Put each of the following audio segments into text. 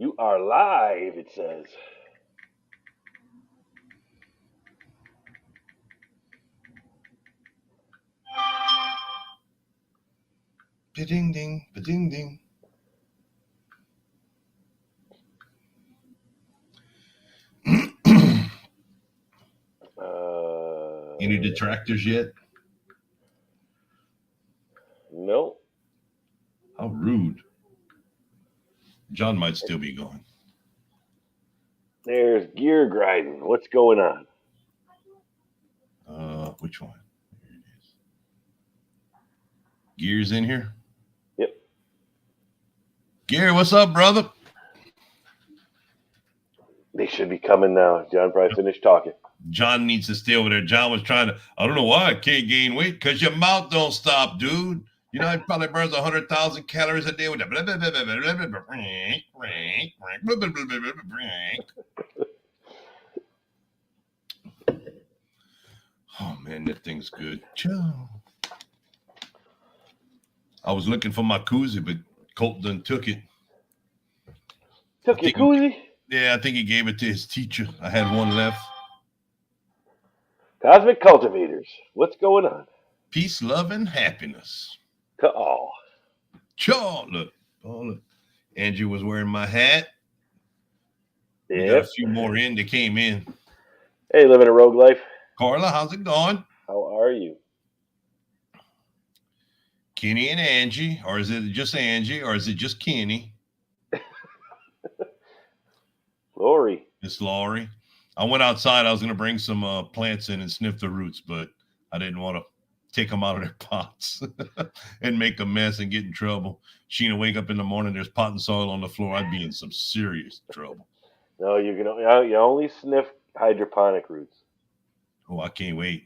You are live, it says. Ba-ding ding, ba-ding ding. Any detractors yet? No. How rude. John might still be going. There's gear grinding. What's going on? Which one? Here it is. Gear's in here. Yep. Gear, what's up, brother? They should be coming now. John probably finished talking. John needs to stay over there. John was trying to, I don't know why I can't gain weight. Because your mouth don't stop, dude. You know, it probably burns 100,000 calories a day with that. Oh, man, that thing's good. I was looking for my koozie, but Colt done took it. Took your koozie? Yeah, I think he gave it to his teacher. I had one left. Cosmic Cultivators. What's going on? Peace, love, and happiness. To all. Sure, look. Oh, look. Andrew was wearing my hat. Yep. We got a few more in that came in. Hey, living a rogue life. Carla, how's it going? How are you? Kenny and Angie, or is it just Angie, or is it just Kenny? Lori. It's Laurie. I went outside. I was going to bring some plants in and sniff the roots, but I didn't want to take them out of their pots and make a mess and get in trouble. Sheena wake up in the morning, there's pot and soil on the floor. I'd be in some serious trouble. No, you only sniff hydroponic roots. Oh, I can't wait.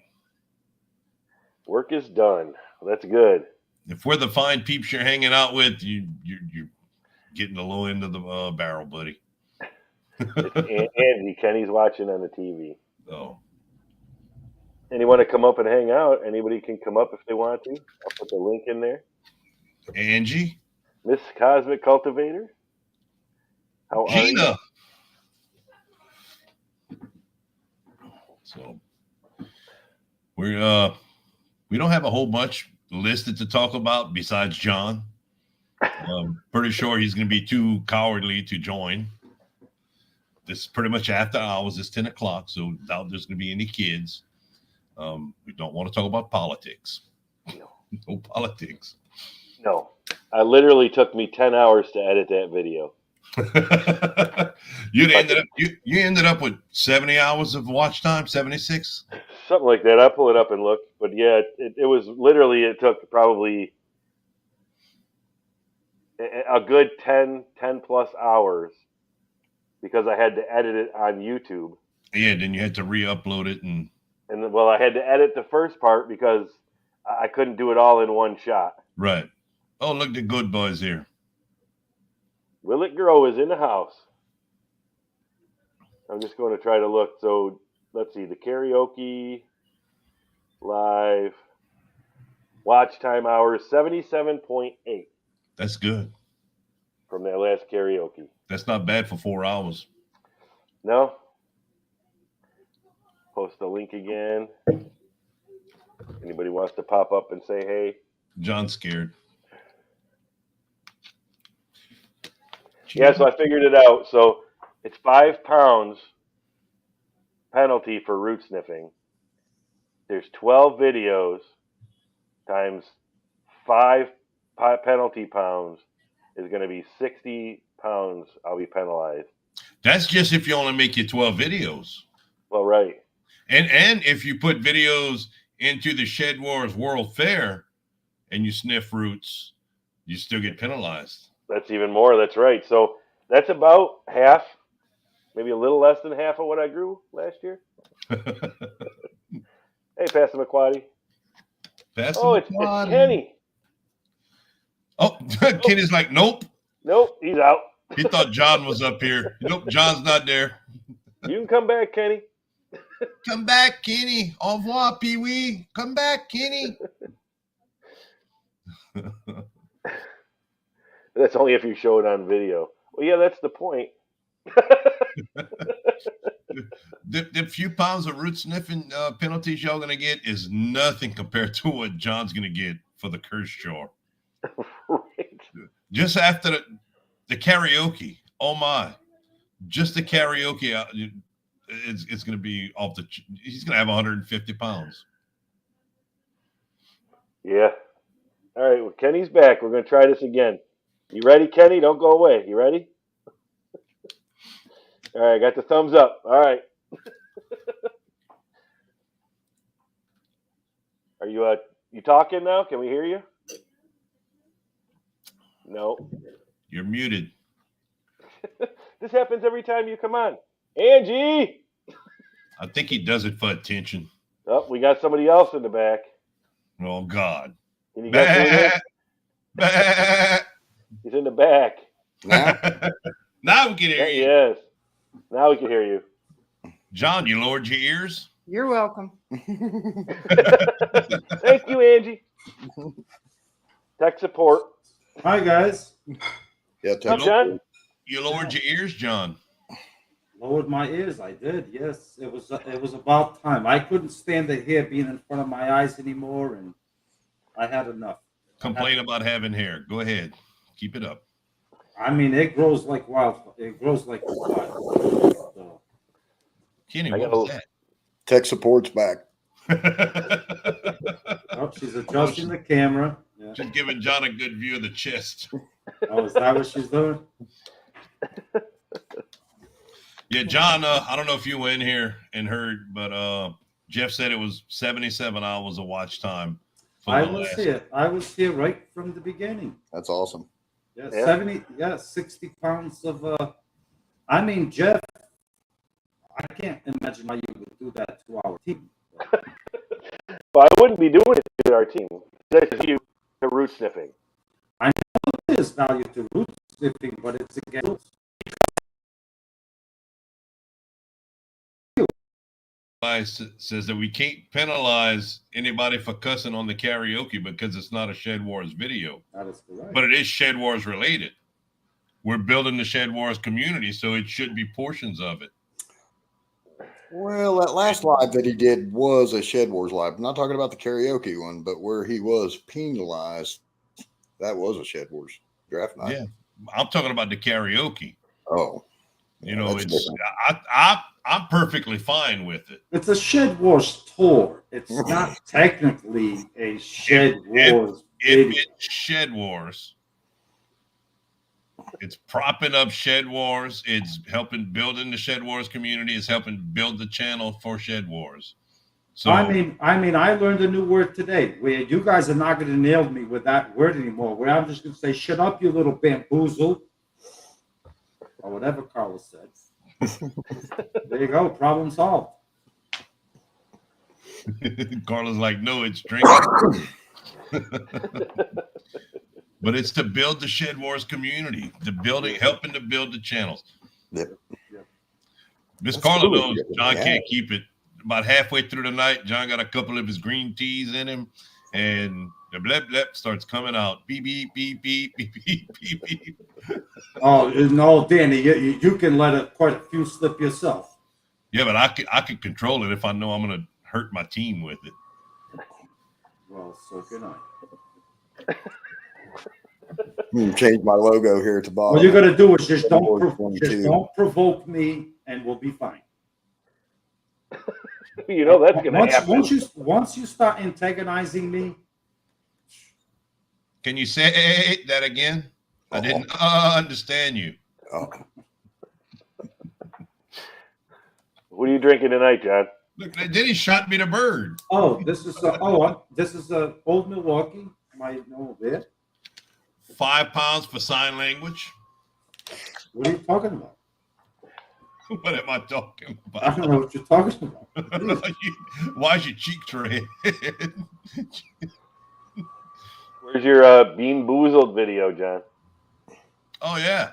Work is done. Well, that's good. If we're the fine peeps you're hanging out with, you're getting the low end of the barrel, buddy. It's Andy. Kenny's watching on the TV. Oh. Anyone to come up and hang out? Anybody can come up if they want to. I'll put the link in there. Angie? Miss Cosmic Cultivator? How Gina. are you? So we don't have a whole bunch listed to talk about besides John. Pretty sure he's going to be too cowardly to join. This is pretty much after hours. It's 10 o'clock, so doubt there's going to be any kids. We don't want to talk about politics. No politics. No. It literally took me 10 hours to edit that video. you ended up with 70 hours of watch time, 76? Something like that. I'll pull it up and look. But yeah, it was literally, it took probably a good 10 plus hours because I had to edit it on YouTube. Yeah, then you had to re-upload it. And well, I had to edit the first part because I couldn't do it all in one shot. Right. Oh, look, the good boys here. Will It Grow is in the house. I'm just going to try to look. So let's see, the karaoke live watch time hours 77.8. That's good. From that last karaoke. That's not bad for 4 hours. No. Post the link again. Anybody wants to pop up and say hey? John's scared. Yeah, so I figured it out. So it's 5 pounds penalty for root sniffing. There's 12 videos times 5 penalty pounds is going to be 60 pounds I'll be penalized. That's just if you only make your 12 videos. Well, right. And if you put videos into the Shed Wars World Fair and you sniff roots, you still get penalized. That's even more. That's right. So that's about half, maybe a little less than half of what I grew last year. Hey, Pastor McQuaddy. It's Kenny. Oh, Kenny's like, nope. Nope, he's out. He thought John was up here. Nope, John's not there. You can come back, Kenny. Come back, Kenny. Au revoir, Pee-wee. Come back, Kenny. That's only if you show it on video. Well, yeah, that's the point. The few pounds of root sniffing penalties y'all gonna get is nothing compared to what John's gonna get for the curse jar. Right. Just after the karaoke, oh my! Just the karaoke, it's gonna be off the. He's gonna have 150 pounds. Yeah. All right. Well, Kenny's back. We're gonna try this again. You ready, Kenny? Don't go away. You ready? All right. Got the thumbs up. All right. Are you talking now? Can we hear you? No. You're muted. This happens every time you come on. Angie. I think he does it for attention. Oh, we got somebody else in the back. Oh God! Can you guys hear him? Bah. He's in the back. Now, Now we can hear you. Yes. Now we can hear you. John, you lowered your ears? You're welcome. Thank you, Angie. Tech support. Hi guys. yeah, What's up, John? You lowered your ears, John. Lowered my ears. I did. Yes, it was about time. I couldn't stand the hair being in front of my eyes anymore, and I had enough. Complain about having hair. Go ahead. Keep it up. I mean, it grows like wild. It grows like wild. So, Kenny, what was that? tech support's back. oh, she's adjusting the camera. Yeah. Just giving John a good view of the chest. Oh, is that what she's doing? Yeah, John, I don't know if you were in here and heard, but Jeff said it was 77 hours of watch time. I was here. I was here right from the beginning. That's awesome. Yeah, Yeah. 70. Yeah, 60 pounds of. I mean, Jeff. I can't imagine how you would do that to our team. Well, I wouldn't be doing it to our team. That's you to root sniffing. There is value to root sniffing, but it's against. Says that we can't penalize anybody for cussing on the karaoke because it's not a Shed Wars video, That is correct. but it is Shed Wars related. We're building the Shed Wars community, so it should be portions of it. Well, that last live that he did was a Shed Wars live. I'm not talking about the karaoke one, but where he was penalized, that was a Shed Wars draft night. Yeah, I'm talking about the karaoke. Oh, You know, that's it's different. I'm perfectly fine with it. It's a Shed Wars tour. It's not technically a Shed Wars If video. it's Shed Wars, it's propping up Shed Wars. It's helping building the Shed Wars community. It's helping build the channel for Shed Wars. So I mean, I learned a new word today. Where you guys are not going to nail me with that word anymore. Where I'm just going to say, "Shut up, you little bamboozle," or whatever Carlos said. There you go. Problem solved. Carla's like, no, it's drinking. But it's to build the Shed Wars community, helping to build the channels. Yep. Miss That's Carla cool. knows John Yeah. can't keep it. About halfway through the night, John got a couple of his green teas in him, and the blep blep starts coming out. Beep beep beep beep beep beep beep beep. Oh no, Danny, you can let quite a few slip yourself. Yeah, but I can control it if I know I'm gonna hurt my team with it. Well, so can I. Change my logo here at the bottom. What you're gonna do is just don't Wars 22. provoke me, and we'll be fine. You know that's going to happen. Once you start antagonizing me, Can you say that again? I didn't understand you. Oh, What are you drinking tonight, John? Look, then he shot me the bird. this is Old Milwaukee. Might know that. 5 pounds for sign language. What are you talking about? What am I talking I about? don't know what you're talking about. Why's your cheeks red? Where's your Bean Boozled video, John? Oh yeah,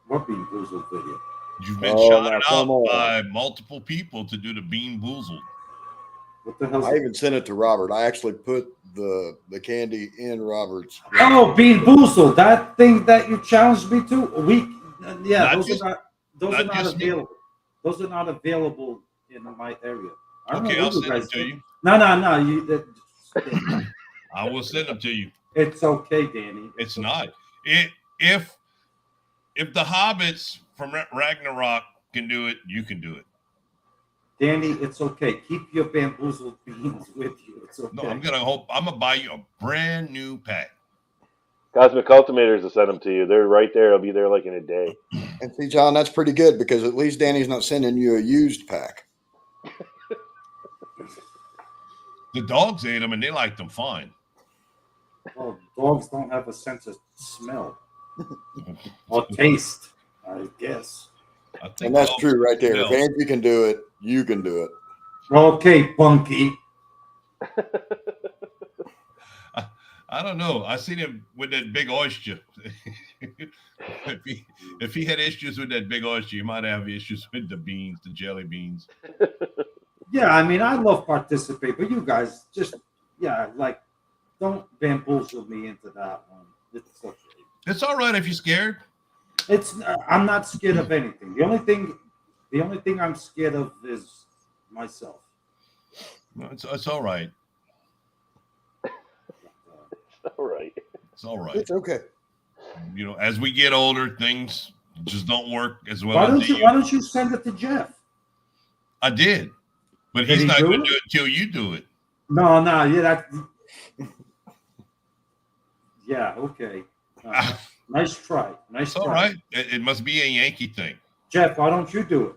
What Bean Boozled video? you've been Oh, shouted now, out come on. by multiple people to do the Bean Boozled. What the hell? I even sent it to Robert. I actually put the candy in Robert's. Oh, Bean Boozled, that thing that you challenged me to. Not Those just- are those not are not just me. available. Those are not available in my area. I don't Okay, know I'll what you send them guys to do. you. No. I will send them to you. It's okay, Danny. It's okay. not. If the hobbits from Ragnarok can do it, you can do it. Danny, it's okay. Keep your bamboozled beans with you. It's okay. No, I'm gonna buy you a brand new pack. Cosmic Cultivators will send them to you. They're right there. They'll be there like in a day. And see, John, that's pretty good because at least Danny's not sending you a used pack. The dogs ate them and they liked them fine. Well, dogs don't have a sense of smell or taste, I guess. I think And that's dogs true right there. If smell. Angie can do it, you can do it. Okay, Bunky. I don't know. I seen him with that big oyster. if he had issues with that big oyster, he might have issues with the beans, the jelly beans. Yeah, I mean, I love participate, but you guys just, don't bamboozle me into that one. It's okay. It's all right if you're scared. I'm not scared of anything. The only thing I'm scared of is myself. No, it's all right. All right. It's all right. It's okay. You know, as we get older, things just don't work as well. Why as why don't you send it to Jeff? I did, but Did he's he not do going it? to do it till you do it. No, yeah, okay. Nice try. It's all right. It must be a Yankee thing. Jeff, why don't you do it?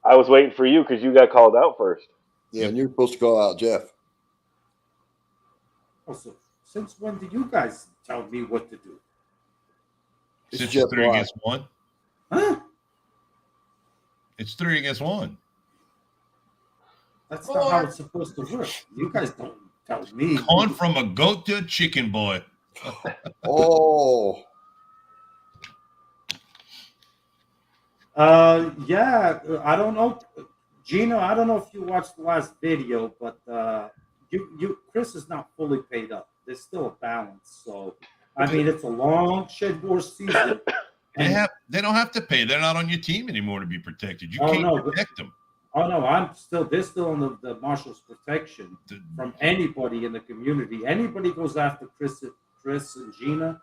I was waiting for you because you got called out first. Yeah, and you're supposed to call out Jeff. Also, since when do you guys tell me what to do? It's Since Jeff it's 3 Black. against 1, Huh? it's 3 against 1. That's not how it's supposed to work. You guys don't tell me. Gone from a goat to a chicken, boy. Oh, Yeah, I don't know, Gino. I don't know if you watched the last video, but Chris is not fully paid up. There's still a balance. So, I mean, it's a long shed war season. They don't have to pay. They're not on your team anymore to be protected. You can't protect them. Oh no, they're still on the marshal's protection from anybody in the community. Anybody goes after Chris and Gina,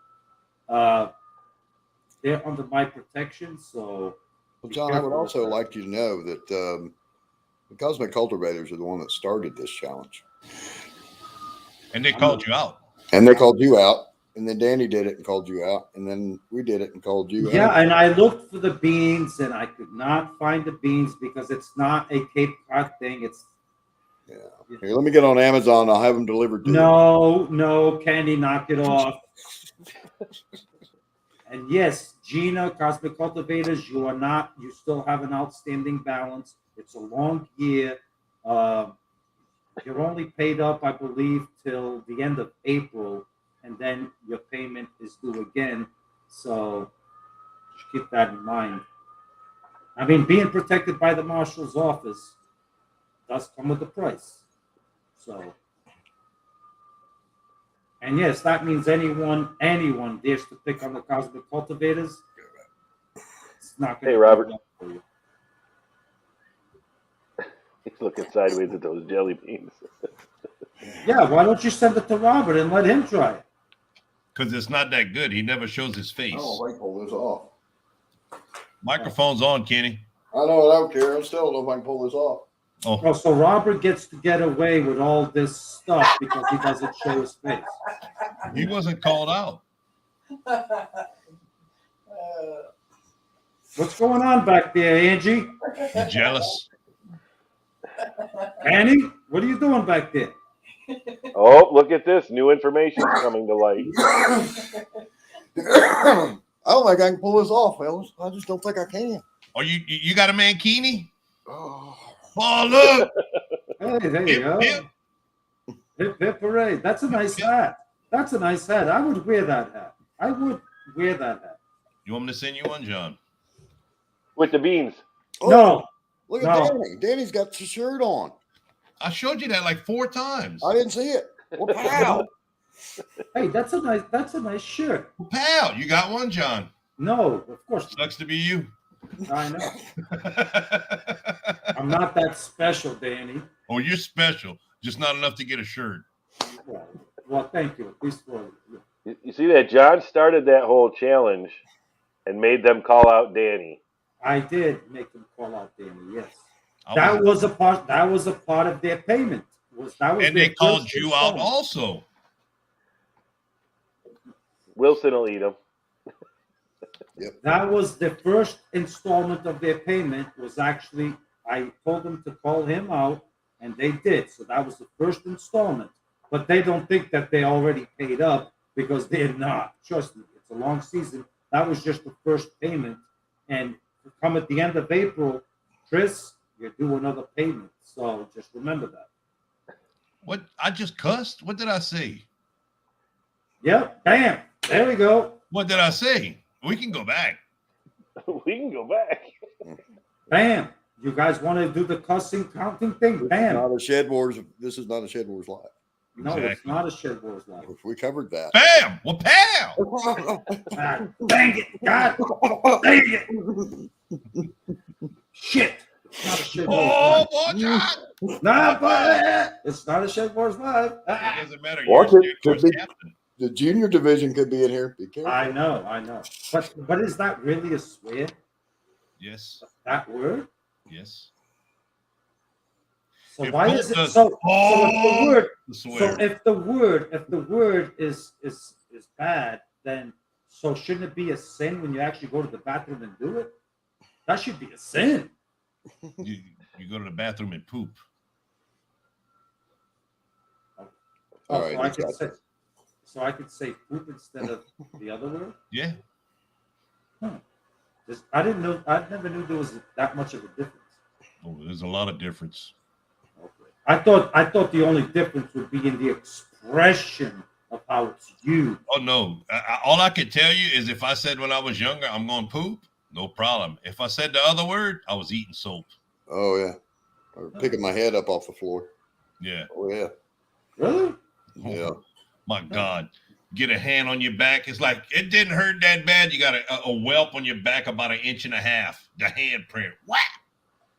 they're under my protection. So, well, John, I would also like you to know that the Cosmic Cultivators are the one that started this challenge. And they called you out. And they called you out. And then Danny did it and called you out. And then we did it and called you out. Yeah, and I looked for the beans and I could not find the beans because it's not a Cape Cod thing. It's Here, let me get on Amazon. I'll have them delivered to you. No, Candy, knock it off. And yes, Gina, Cosmic Cultivators, you still have an outstanding balance. It's a long year. You're only paid up, I believe, till the end of April, and then your payment is due again. So just keep that in mind. I mean, being protected by the marshal's office does come with a price. So, and yes, that means anyone dares to pick on the Cosmic Cultivators. It's not going to Hey, Robert. for you. He's looking sideways at those jelly beans. Yeah, why don't you send it to Robert and let him try it? Because it's not that good. He never shows his face. Oh, I can pull this off. Microphone's on, Kenny. I know, I don't care. I still don't know if I can pull this off. Oh, so Robert gets to get away with all this stuff because he doesn't show his face. He wasn't called out. What's going on back there, Angie? You jealous? Annie, what are you doing back there? Oh, look at this. New information coming to light. I don't think I can pull this off, fellas. I just don't think I can. Oh, you got a mankini? Oh. Oh, look. Hey, there you go. Hip. Hip, hip, hooray. That's a nice hat. That's a nice hat. I would wear that hat. I would wear that hat. You want me to send you one, John? With the beans. Oh, No. look at No. Danny. Danny's got the shirt on. I showed you that like 4 times. I didn't see it. Well, pal. Hey, that's a nice shirt. Pal, you got one, John. No, of course not. Sucks to be you. I know. I'm not that special, Danny. Oh, you're special. Just not enough to get a shirt. Well, thank you. At least for You see that John started that whole challenge and made them call out Danny. I did make them call out Danny. Yes, that was a part. That was a part of their payment. And they called you out also. Wilson will eat them. Yep. That was the first installment of their payment. Was actually I told them to call him out, and they did. So that was the first installment. But they don't think that they already paid up because they're not. Trust me, it's a long season. That was just the first payment, and come at the end of April, Chris, you're due another payment. So just remember that. What? I just cussed? What did I say? Yep. Bam. There we go. What did I say? We can go back. We can go back. Bam. You guys want to do the cussing counting thing? Bam. Not a Shed Wars. This is not a Shed Wars live. No, Exactly. it's not a Shed Wars live. We covered that. Bam! Well, pow! God, dang it. God dang it. Shit. It's not a Shed Wars Oh, live. boy, John! Nah, but it's not a Shed Wars live. It doesn't matter. Watch You're it. Shed Wars captain. The junior division could be in here. Be careful. I know. But is that really a swear? Yes. That word? Yes. So If why Paul is it does- so if the word is bad, then so shouldn't it be a sin when you actually go to the bathroom and do it? That should be a sin. You go to the bathroom and poop. All right, So I could say poop instead of the other word. Yeah. I didn't know. I never knew there was that much of a difference. Oh, there's a lot of difference. Okay. I thought the only difference would be in the expression of how it's used. Oh, no. All I could tell you is if I said when I was younger, I'm going to poop, no problem. If I said the other word, I was eating soap. Oh, yeah. Or picking my head up off the floor. Yeah. Oh, yeah. Really? Yeah. My God. Get a hand on your back. It's like, it didn't hurt that bad. You got a whelp on your back about 1.5 inches. The handprint. Whack.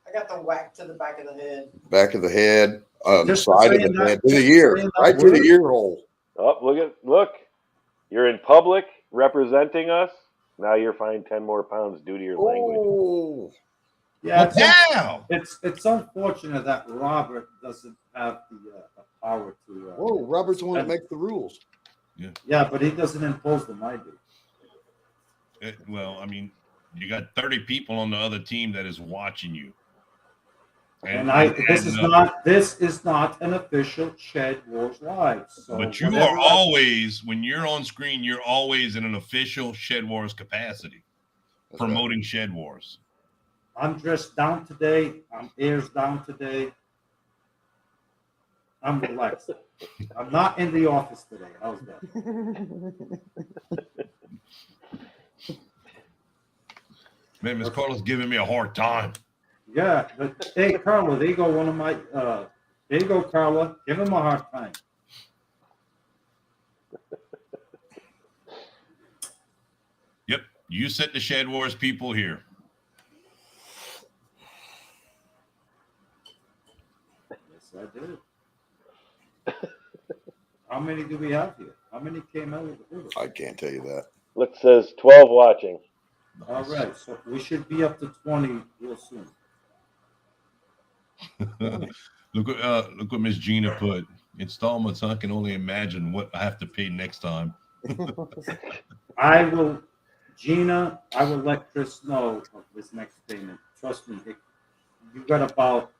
I got the whack to the back of the head. Back of the head, Just side of saying the that- head, to the just ear, saying that right to the word. ear hole. Oh, look. You're in public representing us. Now you're fined 10 more pounds due to your language. Oh, Yeah, Wow. it's unfortunate that Robert doesn't have the power to. whoa! Robert's the one that makes the rules. Yeah, but he doesn't impose them. I do. Well, I mean, you got 30 people on the other team that is watching you. This is not an official Shed Wars Live. So but you whatever are always, when you're on screen, you're always in an official Shed Wars capacity, That's promoting Shed Wars. I'm dressed down today. I'm ears down today. I'm relaxed. I'm not in the office today. How's that? Man, Miss Carla's giving me a hard time. Yeah, but hey, Carla, there you go. One of my, there you go, Carla. Give him a hard time. Yep, you set the Shed Wars people here. Yes, I did. How many do we have here? How many came out with the order? I can't tell you that. Look, says 12 watching. All right, so we should be up to 20 real soon. Look what Miss Gina put. Installments, I can only imagine what I have to pay next time. I will, Gina, I will let Chris know of this next payment. Trust me, you got about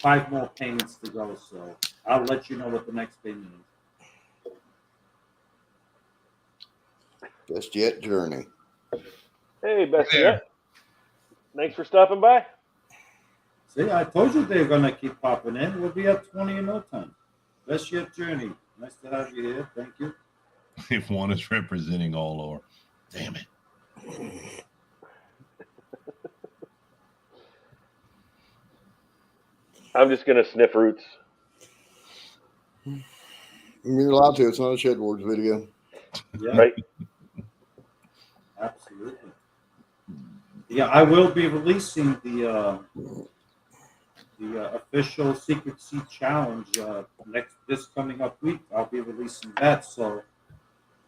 5 more payments to go, so I'll let you know what the next payment is. Best yet journey. Hey, best There. yet. Thanks for stopping by. See, I told you they're gonna keep popping in. We'll be at 20 in no time. Best yet journey. Nice to have you here. Thank you. If one is representing all or damn it. I'm just going to sniff roots. You're allowed to. It's not a Shed Wars video. Yeah, Right. absolutely. Yeah, I will be releasing the official Secret Seed Challenge this coming up week. I'll be releasing that, so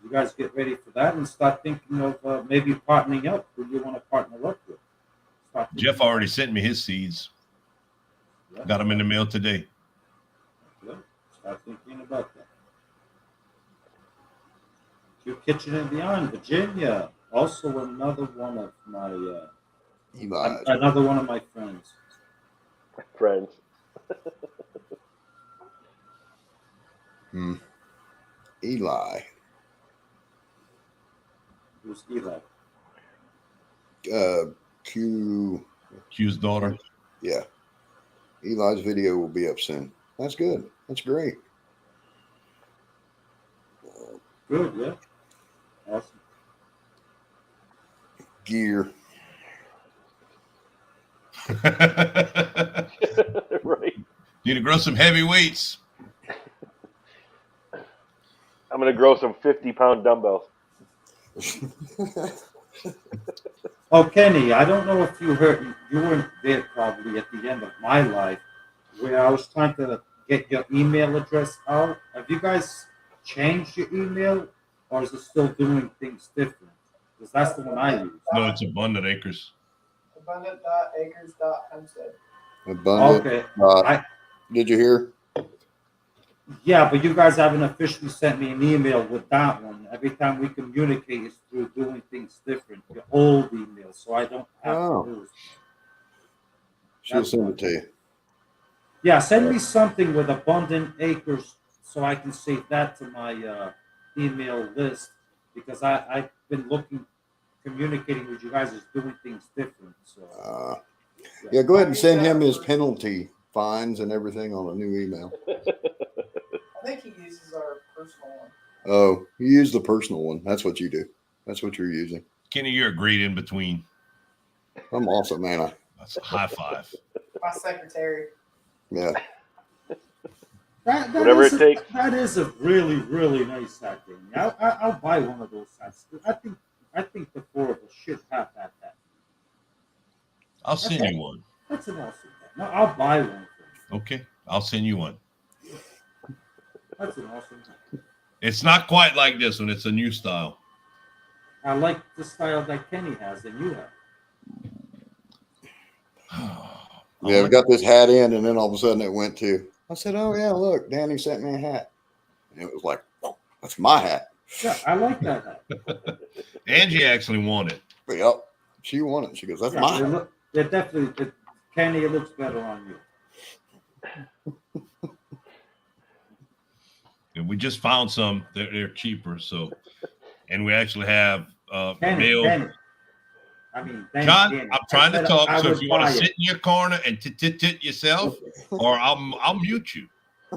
you guys get ready for that and start thinking of maybe partnering up. Who you want to partner up with? Jeff already sent me his seeds. Yeah, Got them in the mail today. yeah. Start thinking about that. To Kitchen and Beyond, Virginia. Also another one of my Eli. another one of my friends. Friends. Eli. Who's Eli? Q. Q's daughter. Yeah. Eli's video will be up soon. That's good. That's great. Good, yeah. Awesome. Gear. Right. Need to grow some heavy weights. I'm gonna grow some 50-pound dumbbells. Oh, Kenny, I don't know if you heard, you weren't there probably at the end of my life where I was trying to get your email address out. Have you guys changed your email or is it still doing things different? Because that's the one I use. No, it's Abundant Acres. Abundant.acres.homestead. Abundant. Okay. Did you hear? Yeah, but you guys haven't officially sent me an email with that one. Every time we communicate, it's through doing things different. Your old email, so I don't have Oh. to lose. She'll send it to you. Yeah, send me something with Abundant Acres so I can save that to my email list because I've been communicating with you guys is doing things different. So Yeah, go ahead and send him his penalty fines and everything on a new email. I think he uses our personal one. Oh, you use the personal one. That's what you do. That's what you're using. Kenny, you're a great in between. I'm awesome, man. That's a high five. My secretary. Yeah. that Whatever is it takes. That is a really, really nice hat, Danny. I'll buy one of those hats. I think the four of us should have that hat. I'll send you one. That's an awesome hat. No, I'll buy one for you. Okay, I'll send you one. That's an awesome hat. It's not quite like this one. It's a new style. I like the style that Kenny has and you have. Yeah, we got this hat in, and then all of a sudden it went to. I said, "Oh yeah, look, Danny sent me a hat," and it was like, "Oh, that's my hat." Yeah, I like that hat. Angie actually won it. But, yep, she won it. She goes, "That's my hat." It definitely, Kenny, it looks better on you. And we just found some. They're cheaper. So, and we actually have mail. Kenny. I mean, John, Danny. I'm trying to talk. I So if would you want buy to sit in your corner and tit yourself, or I'll mute you.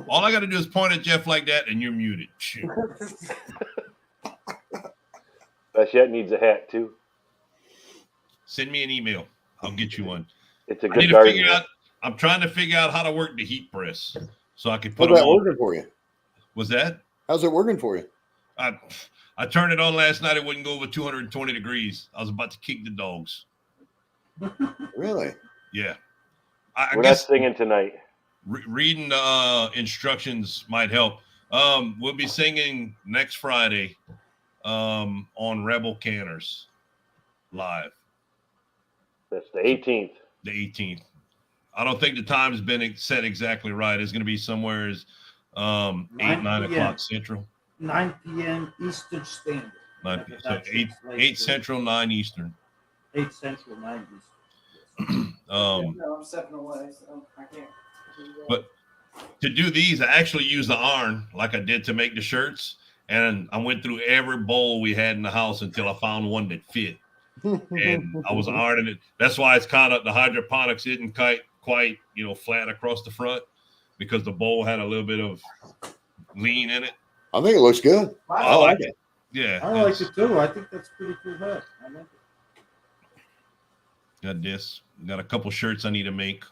All I got to do is point at Jeff like that, and you're muted. Shoot. Bashette needs a hat too. Send me an email. I'll get you one. It's a I need good to garden. figure out. I'm trying to figure out how to work the heat press so I can put How's them that on. working for you? Was that? How's it working for you? I turned it on last night. It wouldn't go over 220 degrees. I was about to kick the dogs. Really? Yeah. I We're guess not singing tonight. reading the instructions might help. We'll be singing next Friday on Rebel Canners live, That's the 18th. the 18th. I don't think the time's been set exactly right. It's going to be somewhere as 8, 9 o'clock Central. 9 p.m. Eastern Standard. So 8 Central, 9 Eastern. 8 Central, 9 Eastern. No, I'm stepping away, so I can't. But to do these, I actually used the iron like I did to make the shirts. And I went through every bowl we had in the house until I found one that fit. And I was ironing it. That's why it's kind of the hydroponics isn't quite flat across the front because the bowl had a little bit of lean in it. I think it looks good. I like it. Yeah. I like it too. I think that's pretty cool hat. I like it. Got this. Got a couple shirts I need to make.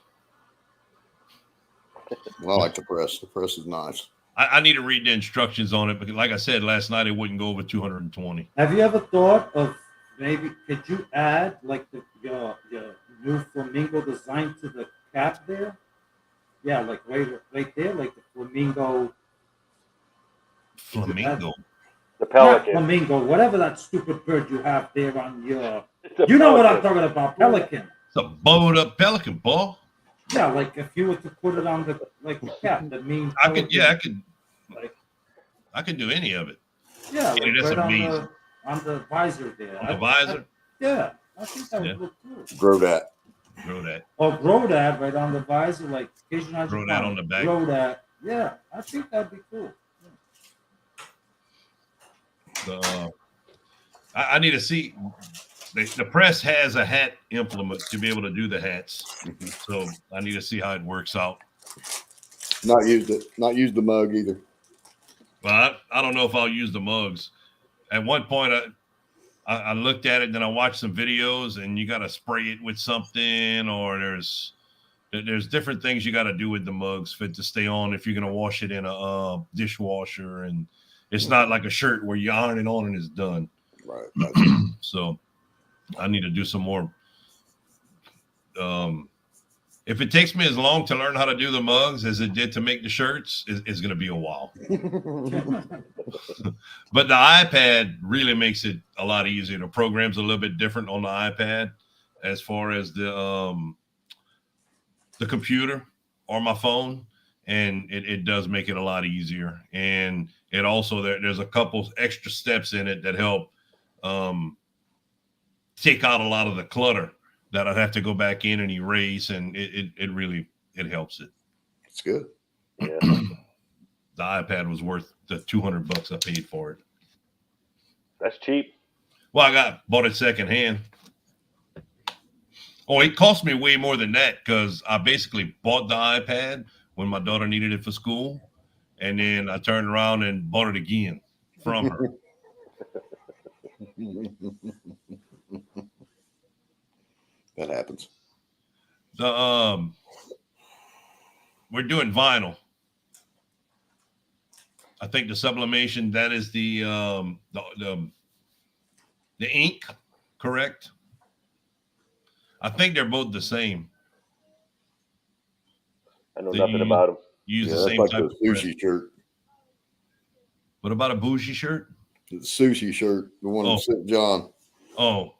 Well, I like the press. The press is nice. I need to read the instructions on it because, like I said last night, it wouldn't go over 220. Have you ever thought of maybe could you add like your new flamingo design to the cap there? Yeah, like right there, like the flamingo. Flamingo. The Not pelican. flamingo, whatever that stupid bird you have there on your. It's a You know what I'm pelican. talking about, pelican. It's a bowed up pelican, Paul. Yeah, like if you were to put it on the cap, the main. I could, yeah, Like, I could do any of it. yeah, Yeah, like that's right amazing. on the visor there. On the visor, Yeah, I think that would Yeah. look cool. Grow that. grow that. Or grow that right on the visor, like Cajun Grow that on the back. Grow that. Yeah, I think that'd be cool. I need to see. The press has a hat implement to be able to do the hats, so I need to see how it works out. Not used it. Not used the mug either. But I don't know if I'll use the mugs. At one point, I looked at it, then I watched some videos, and you got to spray it with something, or there's different things you got to do with the mugs for it to stay on if you're gonna wash it in a dishwasher, and it's not like a shirt where you iron it on and it's done. Right. So I need to do some more. If it takes me as long to learn how to do the mugs as it did to make the shirts, it's going to be a while. But the iPad really makes it a lot easier. The program's a little bit different on the iPad as far as the computer or my phone, and it does make it a lot easier. And it also there's a couple extra steps in it that help take out a lot of the clutter that I'd have to go back in and erase, and it really helps it. It's good. Yeah. The iPad was worth the $200 I paid for it. That's cheap. Well, I bought it secondhand. Oh, it cost me way more than that because I basically bought the iPad when my daughter needed it for school, and then I turned around and bought it again from her. That happens. We're doing vinyl. I think the sublimation, that is the ink, correct? I think they're both the same. I know nothing about them. Use Yeah, the that's same like type the of press. sushi shirt. What about a bougie shirt? The sushi shirt, the one that St. John. Oh,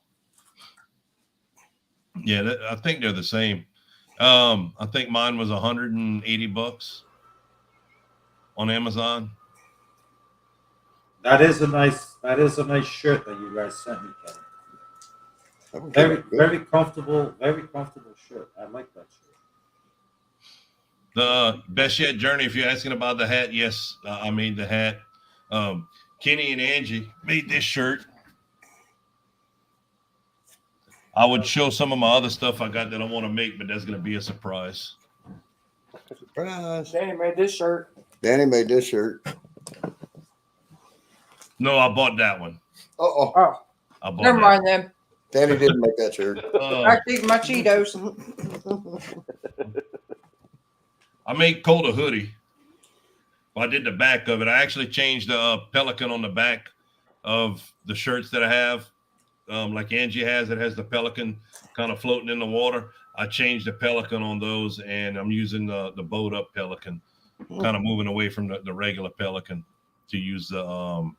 yeah, I think they're the same. I think mine was $180 on Amazon. That is a nice shirt that you guys sent me, Kevin. Very comfortable shirt. I like that shirt. The Best Yet Journey, if you're asking about the hat, yes, I made the hat. Kenny and Angie made this shirt. I would show some of my other stuff I got that I want to make, but that's going to be a surprise. Surprise. Danny made this shirt. Danny made this shirt. No, I bought that one. Oh, Oh, I bought never that. mind then. Danny didn't make that shirt. I eat my Cheetos. I made Colt a hoodie. Well, I did the back of it. I actually changed the pelican on the back of the shirts that I have. Like Angie has, it has the pelican kind of floating in the water. I changed the pelican on those, and I'm using the bowed up pelican, kind of moving away from the regular pelican to use the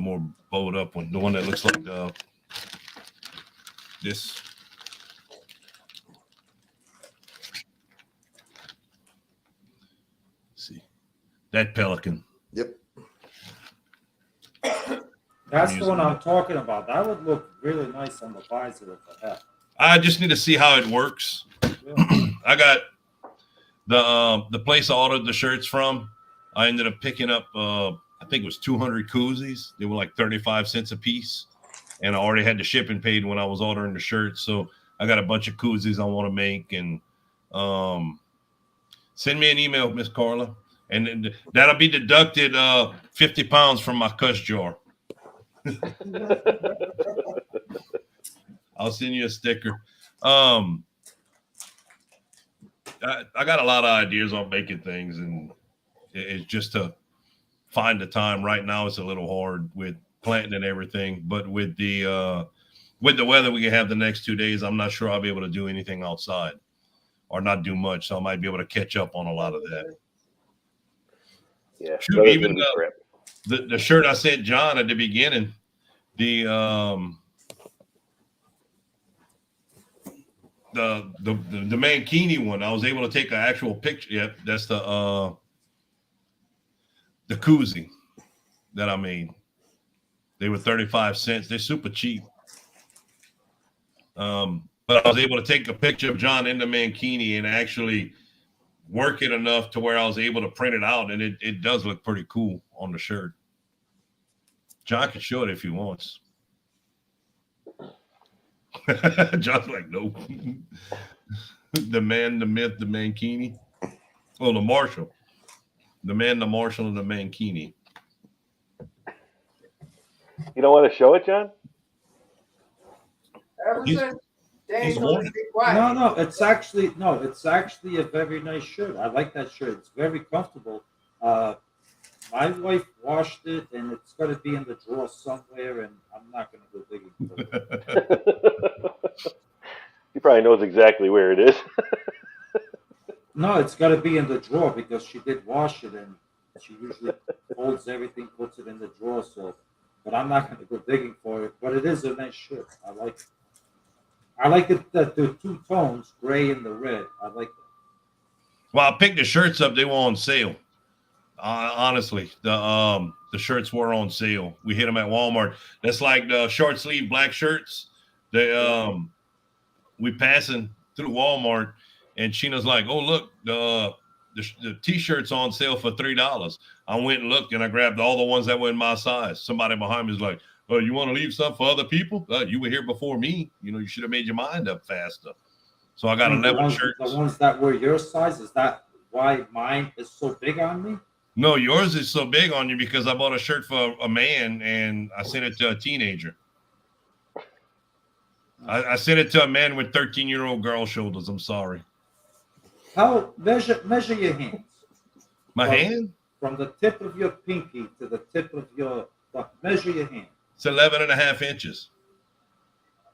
more bowed up one, the one that looks like this. See that pelican. Yep. That's the one I'm talking about. That would look really nice on the visor of the hat. I just need to see how it works. Yeah. I got the place I ordered the shirts from. I ended up picking up I think it was 200 koozies. They were like 35 cents a piece, and I already had the shipping paid when I was ordering the shirts. So I got a bunch of koozies I want to make, and send me an email, Miss Carla, and then that'll be deducted 50 pounds from my cuss jar. I'll send you a sticker. I got a lot of ideas on making things, and It's just to find the time. Right now, it's a little hard with planting and everything. But with the weather we can have the next 2 days, I'm not sure I'll be able to do anything outside or not do much. So I might be able to catch up on a lot of that. Yeah, Shoot, even the shirt I sent John at the beginning, the mankini one, I was able to take an actual picture. Yep, that's the koozie that I made. They were 35 cents. They're super cheap. But I was able to take a picture of John in the mankini and actually work it enough to where I was able to print it out, and it does look pretty cool on the shirt. John can show it if he wants. John's like, nope. The man, the myth, the mankini. Oh, the Marshall. The man, the Marshall, and the mankini. You don't want to show it, John? No, it's actually a very nice shirt. I like that shirt. It's very comfortable. My wife washed it, and it's got to be in the drawer somewhere, and I'm not going to go digging for it. He probably knows exactly where it is. No, it's got to be in the drawer because she did wash it, and she usually folds everything, puts it in the drawer. So, but I'm not going to go digging for it. But it is a nice shirt. I like it. I like it that the two tones, gray and the red. I like it. Well, I picked the shirts up. They were on sale. Honestly, the shirts were on sale. We hit them at Walmart. That's like the short sleeve black shirts. They we passing through Walmart, and Sheena's like, "Oh, look, the t-shirts on sale for $3." I went and looked, and I grabbed all the ones that were in my size. Somebody behind me was like, "Oh, you want to leave stuff for other people? You were here before me. You know, you should have made your mind up faster." So I got 11 shirts. The ones that were your size, is that why mine is so big on me? No, yours is so big on you because I bought a shirt for a man and I sent it to a teenager. I sent it to a man with 13-year-old girl shoulders. I'm sorry. How measure your hands? My hand? From the tip of your pinky to the tip of your thumb. Measure your hand. It's 11 and a half inches.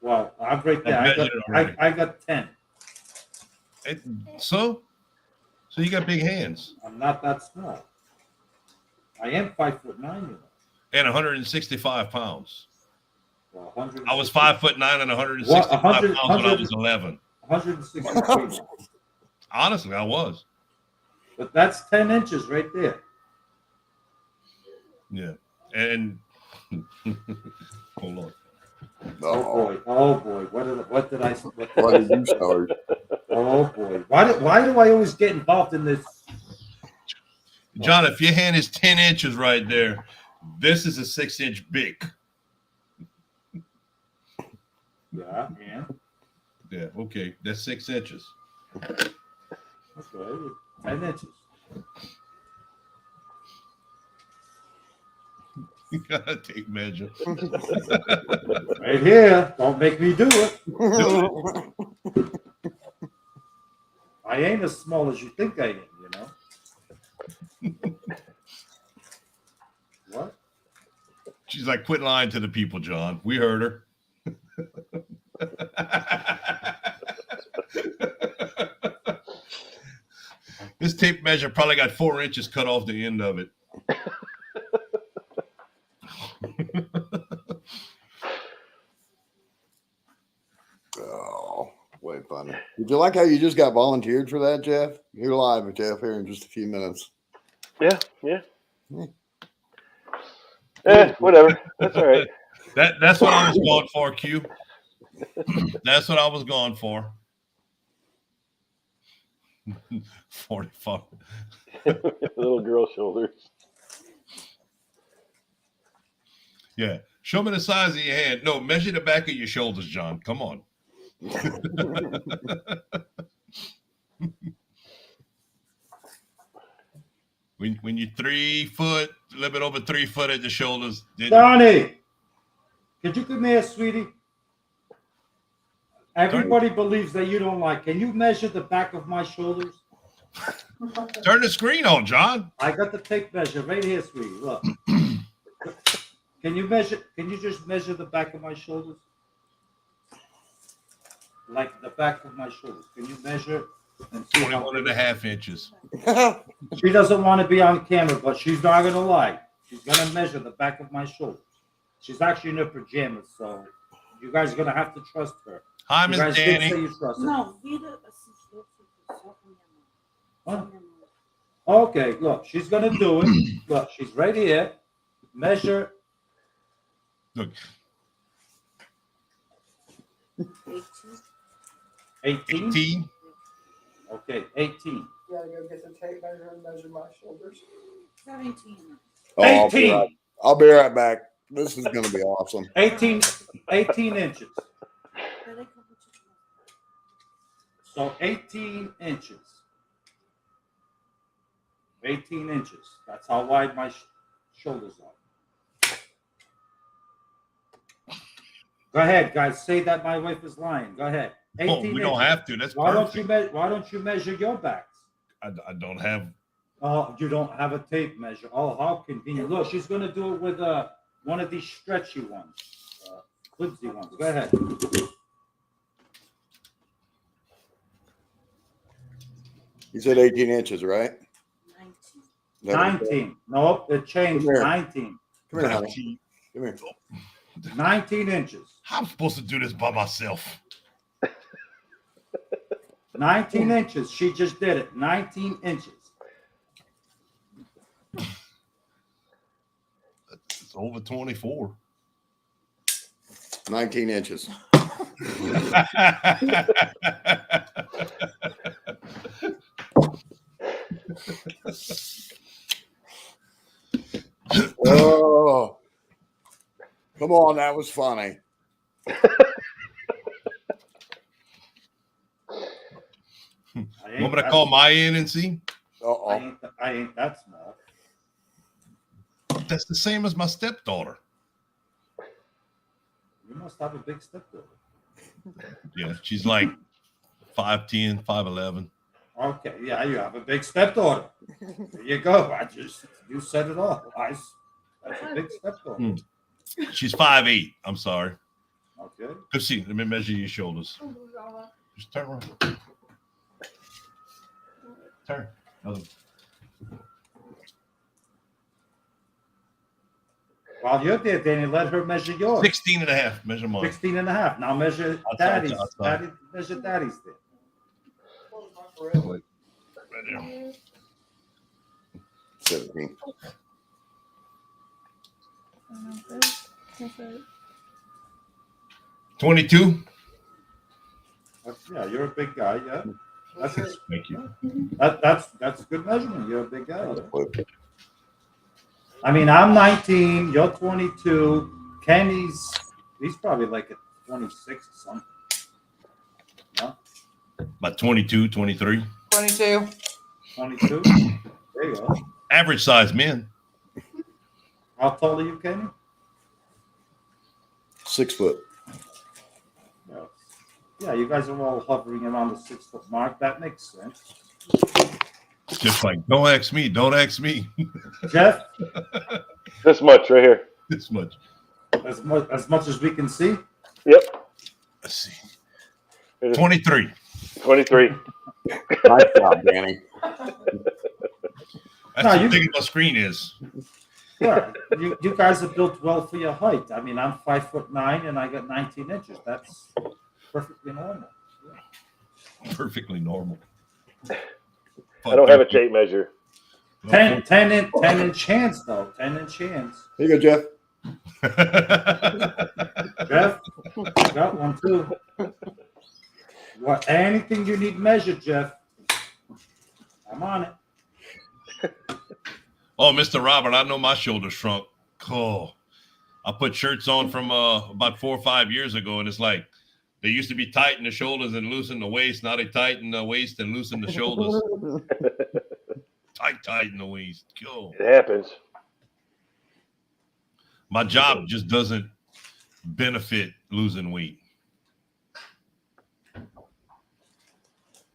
Well, I'm right there. I got 10. So you got big hands. I'm not that small. I am 5'9", you know. And 165 pounds. Well, I was 5'9" and 165 pounds when I was 11. 163. Honestly, I was. But that's 10 inches right there. Yeah. And hold on. Oh boy! What did I? Why did you start? Oh boy! Why do I always get involved in this? John, if your hand is 10 inches right there, this is a 6-inch big. Yeah, and yeah, okay, that's 6 inches. Okay, 10 inches. You gotta take measure. Right here. Don't make me do it. I ain't as small as you think I am, you know. What? She's like, quit lying to the people, John. We heard her. This tape measure probably got 4 inches cut off the end of it. Oh, way funny. Did you like how you just got volunteered for that, Jeff? You're live with Jeff here in just a few minutes. Yeah. Whatever. That's all right. That's what I was going for, Q. That's what I was going for. 45. Little girl shoulders. Yeah. Show me the size of your hand. No, measure the back of your shoulders, John. Come on. when you're 3 foot, a little bit over 3 foot at the shoulders. Donnie, could you come here, sweetie? Everybody believes that you don't like. Can you measure the back of my shoulders? Turn the screen on, John. I got the tape measure right here, sweetie. Look. Can you measure? Can you just measure the back of my shoulders? Like the back of my shoulders. Can you measure? And see 21.5 inches. She doesn't want to be on camera, but she's not going to lie. She's going to measure the back of my shoulders. She's actually in her pajamas, so you guys are going to have to trust her. Hi, You Miss guys did Danny. say you trust her. Não, vira assim, só com minha mão. Huh? Okay, look, she's going to do it. Look, she's right here. Measure. Look, 18. 18. Okay, 18. You gotta go get the tape measure and measure my shoulders. 17. Oh, 18. I'll be right back. This is going to be awesome. 18 inches. So 18 inches. 18 inches. That's how wide my shoulders are. Go ahead, guys. Say that my wife is lying. Go ahead. 18 Oh, we inches. don't have to. That's Why perfect. don't you measure your backs? I don't have. Oh, you don't have a tape measure. Oh, how convenient. Look, she's going to do it with one of these stretchy ones. Flimsy ones. Go ahead. You said 18 inches, right? 19. Nope, it changed. Come here. 19. Come here, honey. Come here. 19 inches. I'm supposed to do this by myself. 19 inches. She just did it. 19 inches. It's over 24. 19 inches. Oh, come on. That was funny. Want me to call my in and see? Uh-oh. I ain't that small. That's the same as my stepdaughter. You must have a big stepdaughter. Yeah, she's like 5'10", 5'11". Okay, yeah, you have a big stepdaughter. There you go. You said it all. That's a big stepdaughter. She's 5'8". I'm sorry. Okay. Let's see. Let me measure your shoulders. Just turn around. Turn. While you're there, Danny, let her measure yours. 16 and a half. Measure mine. 16 and a half. Now measure Outside, daddy's. outside. Measure daddy's there. Right there. 17. Okay. 22. Yeah, you're a big guy. Yeah, Thank you. that's a good measurement. You're a big guy. Yeah? I mean, I'm 19. You're 22. He's probably like a 26 or something. Yeah, About 22, 23. 22. 22. There you go. Average size men. How tall are you, Kenny? 6 foot. Yeah, you guys are all hovering around the 6 foot mark. That makes sense. Just like, don't ask me. Don't ask me. Jeff, This much right here. This much. as much as we can see. Yep. Let's see. 23. 23. Nice job, Danny. That's No, how you- big my screen is. Yeah, you guys are built well for your height. I mean, I'm 5'9" and I got 19 inches. That's perfectly normal. Perfectly normal. I don't have a tape measure. 10 inch hands though. 10 inch hands. Here you go, Jeff. Jeff, got one too. What? Anything you need measured, Jeff? I'm on it. Oh, Mr. Robert, I know my shoulders shrunk. Oh, I put shirts on from about 4 or 5 years ago, and it's like they used to be tight in the shoulders and loose in the waist. Now they tighten the waist and loosen the shoulders. tight in the waist. Oh. It happens. My job just doesn't benefit losing weight.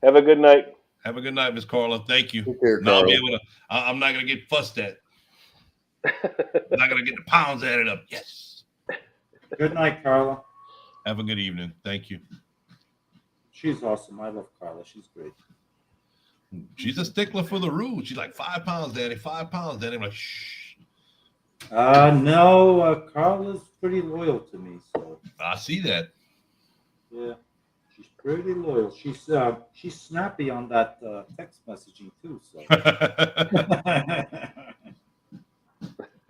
Have a good night. Have a good night, Miss Carla. Thank you. Take care, Now I'll be Carla. able to. I'm not gonna get fussed at. I'm not gonna get the pounds added up. Yes. Good night, Carla. Have a good evening. Thank you. She's awesome. I love Carla. She's great. She's a stickler for the rules. She's like 5 pounds, Daddy. 5 pounds, Daddy. I'm like, shh. No, Carla's pretty loyal to me. So I see that. yeah, she's pretty loyal. She's snappy on that text messaging too. So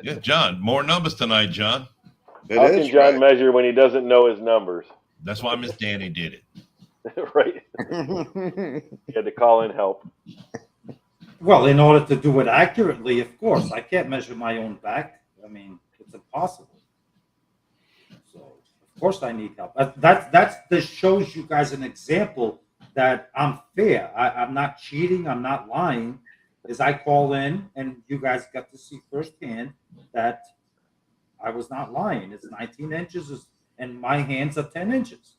Yeah, John. More numbers tonight, John. How It can is John right. measure when he doesn't know his numbers? That's why Miss Danny did it. Right? He had to call in help. well, in order to do it accurately, of course, I can't measure my own back. I mean, it's impossible. So of course I need help. This shows you guys an example that I'm fair. I'm not cheating. I'm not lying. Is I call in and you guys got to see firsthand that I was not lying. It's 19 inches and my hands are 10 inches.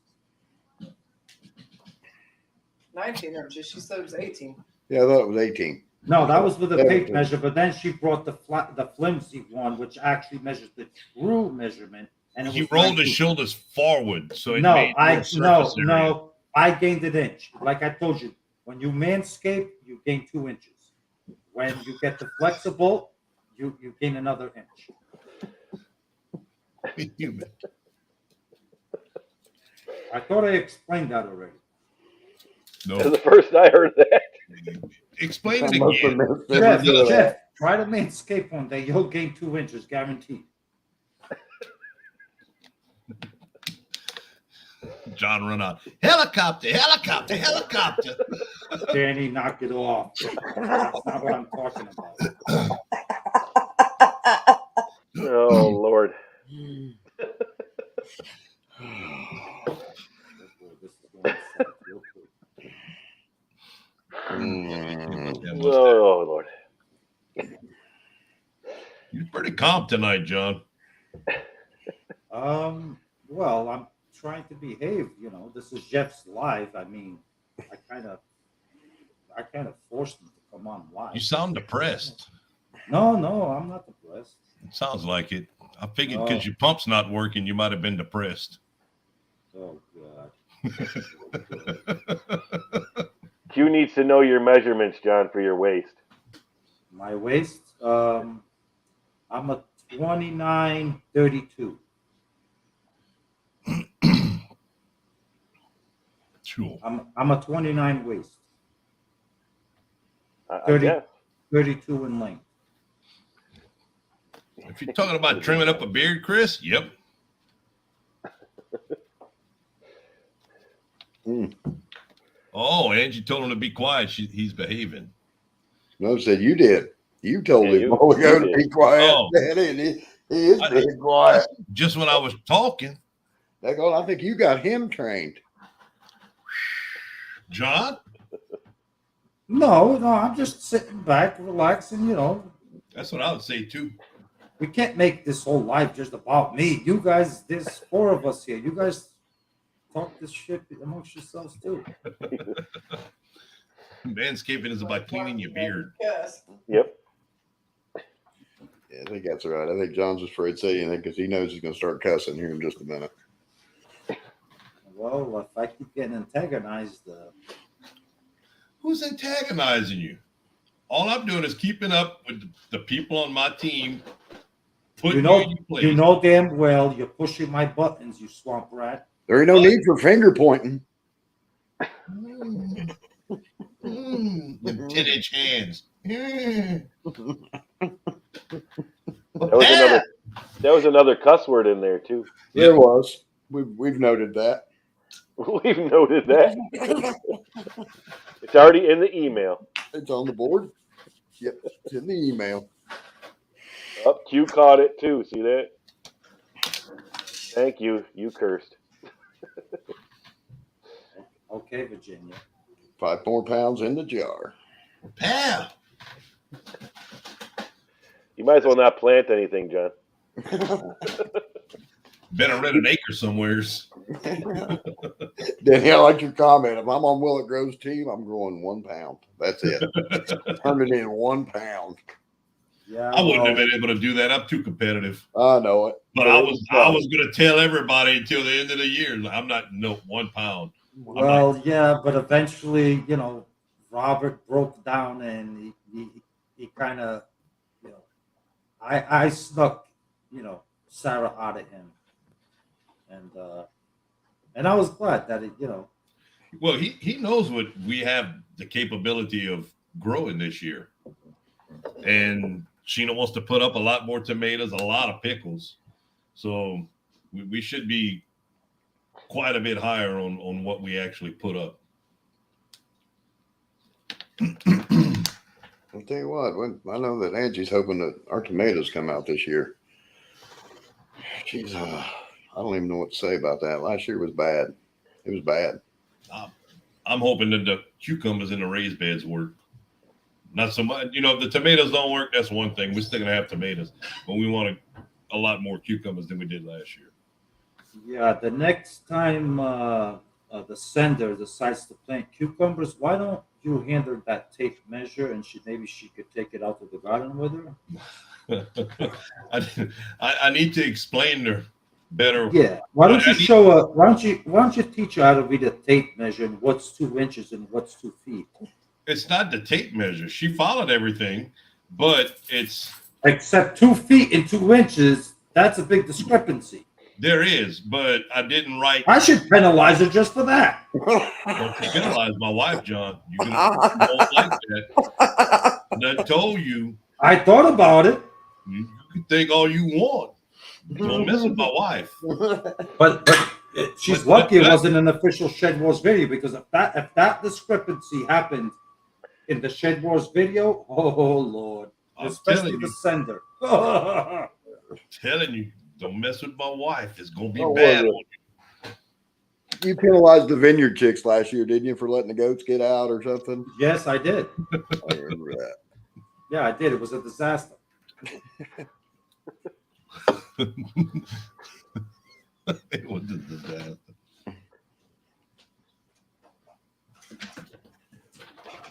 19 inches. She said it was 18. Yeah, I thought it was 18. No, that was with the 17. tape measure, but then she brought the flimsy one, which actually measures the true measurement. And it He was rolled 19. his shoulders forward, so it No, made more surface area. no. I gained an inch. Like I told you, when you manscape, you gain 2 inches. When you get the flexible, you gain another inch. I thought I explained that already. That's No, the first I heard that. explain I it must again. have missed every bit of that. Jeff, try to manscape one day. You'll gain 2 inches, guaranteed. John run out. Helicopter, helicopter, helicopter. Danny, knock it off. That's not what I'm talking about. Oh Lord. Oh Lord. You're pretty calm tonight, John. Well, I'm trying to behave. You know, this is Jeff's live. I mean, I kind of forced him to come on live. You sound depressed. No, I'm not depressed. It sounds like it. I figured because your pump's not working, you might have been depressed. Oh God. Q needs to know your measurements, John, for your waist. My waist. I'm a 29-32. Sure. I'm a 29 waist. I 30. guess. 32 in length. If you're talking about trimming up a beard, Chris, yep. Oh, Angie told him to be quiet. He's behaving. No, said you did. You told Yeah, him you- a while ago you to did. be quiet, Oh. Daddy, and he is being quiet. Just when I was talking, I think you got him trained. John, No, I'm just sitting back, relaxing. You know, that's what I would say too. we can't make this whole life just about me. You guys, there's 4 of us here. You guys talk this shit amongst yourselves too. Manscaping is about cleaning your beard. Yes. Yep. Yeah, I think that's right. I think John's afraid to say anything because he knows he's going to start cussing here in just a minute. Well, if I keep getting antagonized, Who's antagonizing you? All I'm doing is keeping up with the people on my team. Putting you know, you in your place. you know damn well you're pushing my buttons, you swamp rat. There ain't no need for finger pointing. Them 10-inch hands. That was another cuss word in there too. There was. We've noted that. We've noted that. It's already in the email. It's on the board. Yep, it's in the email. Up, Q caught it too. See that? Thank you. You cursed. Okay, Virginia. 5 more pounds in the jar. Pal. You might as well not plant anything, John. Better rent an acre somewheres. Danny, I like your comment. If I'm on Will It Grow's team, I'm growing 1 pound. That's it. Turn it in 1 pound. Yeah, I wouldn't have been able to do that. I'm too competitive. I know it. But I was going to tell everybody until the end of the year. I'm not 1 pound. Well, yeah, but eventually, Robert broke down and he kind of, I snuck, Sarah out of him, and I was glad that it, Well, he knows what we have the capability of growing this year, and Sheena wants to put up a lot more tomatoes, a lot of pickles, so we should be quite a bit higher on what we actually put up. I'll tell you what, I know that Angie's hoping that our tomatoes come out this year. Jeez, I don't even know what to say about that. Last year was bad. It was bad. I'm hoping that the cucumbers in the raised beds work. Not so much, if the tomatoes don't work, that's one thing. We're still gonna have tomatoes, but we want a lot more cucumbers than we did last year. Yeah, the next time the sender decides to plant cucumbers, why don't you hand her that tape measure and maybe she could take it out to the garden with her? I need to explain her better. Yeah. Why don't you show her? Why don't you teach her how to read a tape measure and what's 2 inches and what's 2 feet? It's not the tape measure. She followed everything, but it's except 2 feet and 2 inches. That's a big discrepancy. There is, but I didn't write. I should penalize her just for that. Don't penalize my wife, John. You won't like that. I told you. I thought about it. You can think all you want. Don't mess with my wife. But she's lucky it wasn't an official Shed Wars video, because if that discrepancy happened in the Shed Wars video, oh Lord, especially the sender. I'm telling you. Don't mess with my wife. It's gonna be bad. You penalized the vineyard chicks last year, didn't you, for letting the goats get out or something? Yes, I did. I remember that. Yeah, I did. It was a disaster. It was a disaster.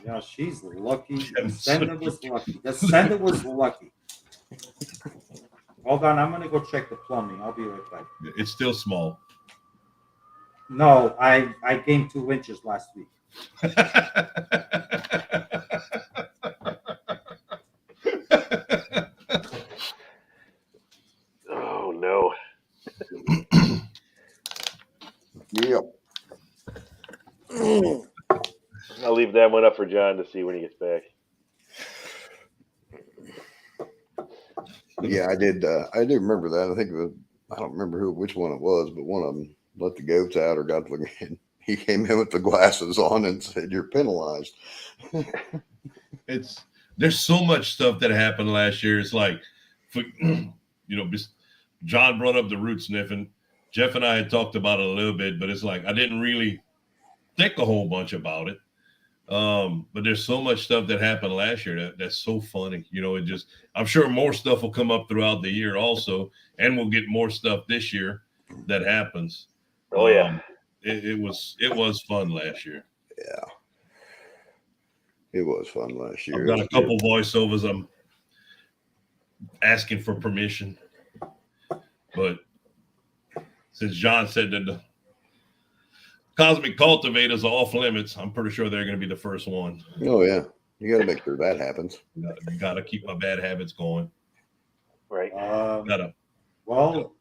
Yeah, she's lucky. The sender was lucky. The sender was lucky. Hold on, I'm gonna go check the plumbing. I'll be right back. It's still small. No, I gained 2 inches last week. Oh no. Yep. I'll leave that one up for John to see when he gets back. Yeah, I did. I do remember that. I think it was, I don't remember which one it was, but one of them let the goats out or got the. He came in with the glasses on and said, "You're penalized." There's so much stuff that happened last year. It's like, John brought up the root sniffing. Jeff and I had talked about it a little bit, but it's like I didn't really think a whole bunch about it. But there's so much stuff that happened last year that's so funny. I'm sure more stuff will come up throughout the year also, and we'll get more stuff this year that happens. Oh yeah. It was fun last year. Yeah. It was fun last year. I've got a couple voiceovers I'm asking for permission. But since John said that the cosmic cultivators are off limits, I'm pretty sure they're going to be the first one. Oh, yeah. You got to make sure that happens. You got to keep my bad habits going. Right. Well,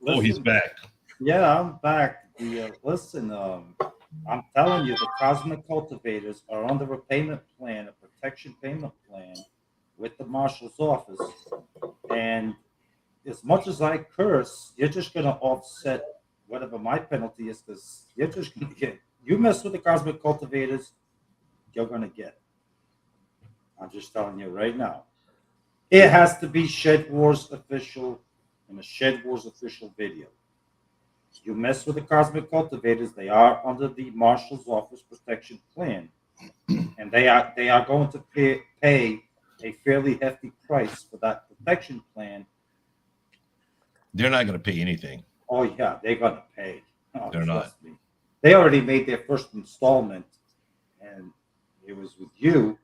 listen, he's back. Yeah, I'm back. Listen, I'm telling you, the cosmic cultivators are under a payment plan, a protection payment plan with the marshal's office. And as much as I curse, you're just going to offset whatever my penalty is, because you're just going to get, you mess with the cosmic cultivators, you're going to get it. I'm just telling you right now. It has to be Shed Wars official and a Shed Wars official video. You mess with the cosmic cultivators, they are under the marshal's office protection plan, and they are going to pay a fairly hefty price for that protection plan. They're not going to pay anything. Oh yeah, they're going to pay. Oh, they're not. Me. they already made their first installment, and it was with you,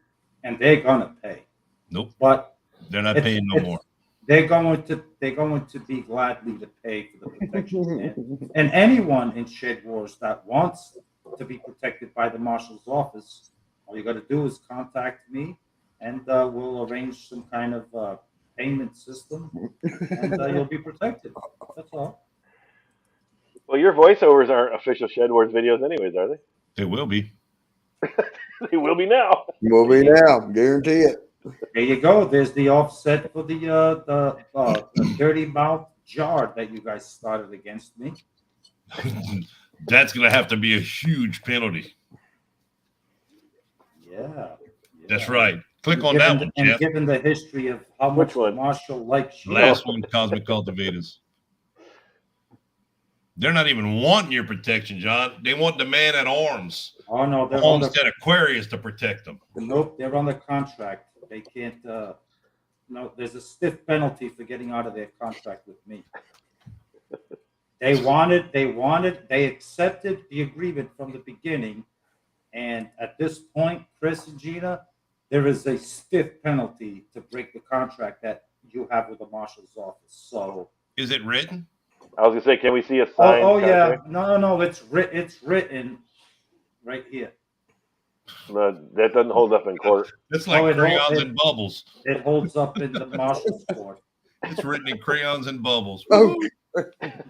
and they're gonna pay. Nope, But they're not it's, paying no it's more. they're going to be gladly to pay for the protection. And anyone in Shed Wars that wants to be protected by the marshal's office, all you got to do is contact me, and we'll arrange some kind of payment system, and you'll be protected. That's all. Well, your voiceovers aren't official Shed Wars videos, anyways, are they? They will be. They will be now. Will be now, guarantee it. There you go. There's the offset for the dirty mouth jar that you guys started against me. That's going to have to be a huge penalty. Yeah. That's right. Click on that one, And Jeff. given the history of how Which much one? Marshall likes you, Last one, Cosmic Cultivators. They're not even wanting your protection, John. They want the man at arms, oh no, they're on the Homestead Aquarius, to protect them. nope, they're on the contract. They can't. No, there's a stiff penalty for getting out of their contract with me. They accepted the agreement from the beginning, and at this point, Chris and Gina, there is a stiff penalty to break the contract that you have with the marshal's office. So, Is it written? I was gonna say, can we see a signed yeah, contract? no, it's written right here. No, that doesn't hold up in court. It's like Oh, it crayons all- and bubbles. It holds up in the marshal's court. It's written in crayons and bubbles. Oh,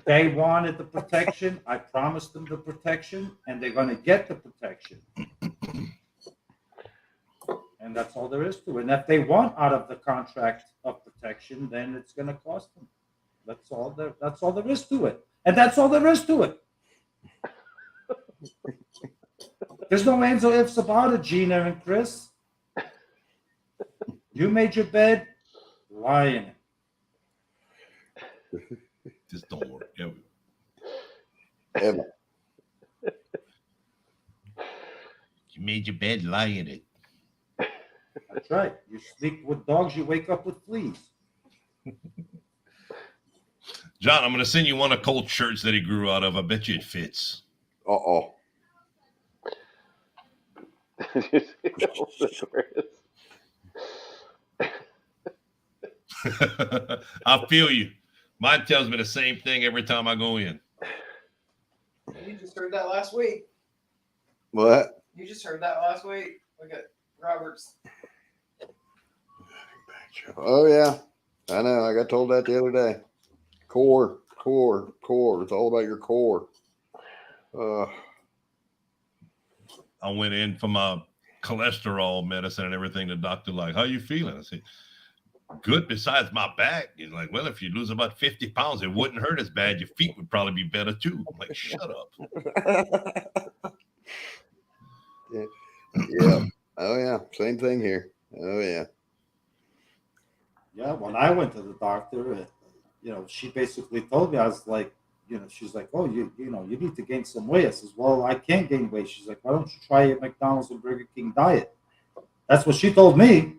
They wanted the protection. I promised them the protection, and they're going to get the protection. And that's all there is to it. And if they want out of the contract of protection, then it's going to cost them. That's all there is to it. And that's all there is to it. There's no ands or ifs about it, Gina and Chris. You made your bed, lie in it. Just don't worry. Yeah. Evan. You made your bed, lie in it. That's right. You sleep with dogs, you wake up with fleas. John, I'm going to send you one of Colt's shirts that he grew out of. I bet you it fits. Uh-oh. I feel you. Mine tells me the same thing every time I go in. You just heard that last week. What? You just heard that last week. Look at Robert's. Oh, yeah. I know. I got told that the other day. Core. It's all about your core. I went in for my cholesterol medicine and everything. The doctor like, how you feeling? I said, good besides my back. He's like, well, if you lose about 50 pounds, it wouldn't hurt as bad. Your feet would probably be better too. I'm like, shut up. Yeah. Oh, yeah. Same thing here. Oh, yeah. Yeah, when I went to the doctor, she basically told me, I was like, she's like, oh, you need to gain some weight. I says, well, I can't gain weight. She's like, why don't you try a McDonald's and Burger King diet? That's what she told me.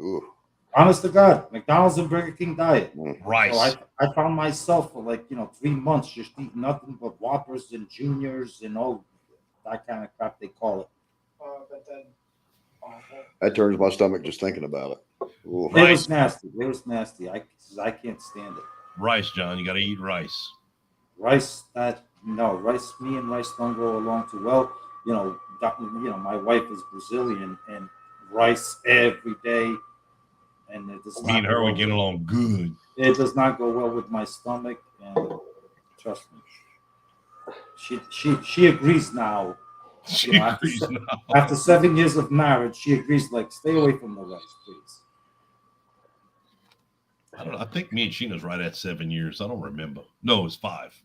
Ooh. Honest to God, McDonald's and Burger King diet. Rice. So I found myself for 3 months just eating nothing but Whoppers and Juniors and all that kind of crap they call it. But then awful. That turns my stomach just thinking about it. Ooh. It was nasty. I can't stand it. Rice, John. You got to eat rice. Rice, me and rice don't go along too well. My wife is Brazilian, and rice every day, and it does Me and her, we get along good. It does not go well with my stomach, and trust me, she agrees now. She agrees now. After 7 years of marriage, she agrees. Like, stay away from the rice, please. I don't know. I think me and Sheena's right at 7 years. I don't remember. No, it's 5.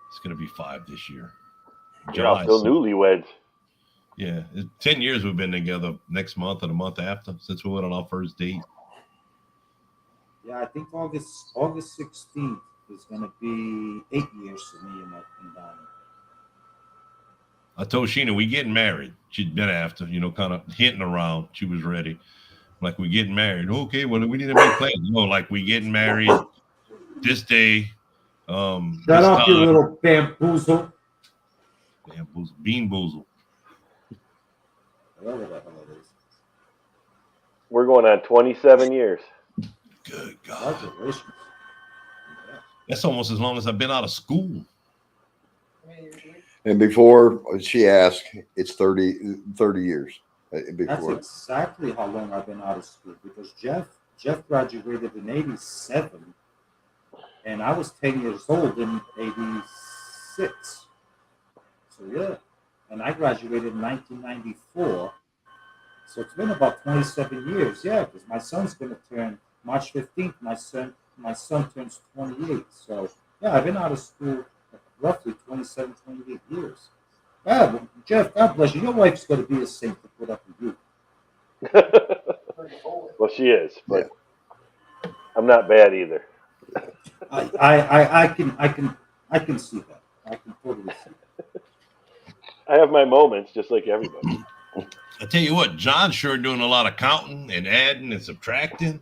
It's going to be 5 this year. You're all still newlyweds. Yeah, 10 years we've been together. Next month or the month after, since we went on our first date. Yeah, I think August 16th is going to be 8 years for me and Donnie. I told Sheena we getting married. She'd been after, kind of hinting around. She was ready. Like, we getting married. Okay, well, we need to make plans. No, like, we getting married this day. Shut this up, you time- little bamboozle. Bean boozle. Whatever the hell it is. We're going on 27 years. Good God. Congratulations. That's almost as long as I've been out of school. And before she asked, it's 30 years. That's Before. exactly how long I've been out of school because Jeff graduated in 87 and I was 10 years old in 86. So yeah. And I graduated in 1994. So it's been about 27 years, yeah, because my son's gonna turn March 15th, my son turns 28. So yeah, I've been out of school roughly 27, 28 years. Yeah, but Jeff, God bless you. Your wife's gonna be a saint to put up with you. Well, she is, but I'm not bad either. I can see that. I can totally see that. I have my moments, just like everybody. I tell you what, John's sure doing a lot of counting and adding and subtracting.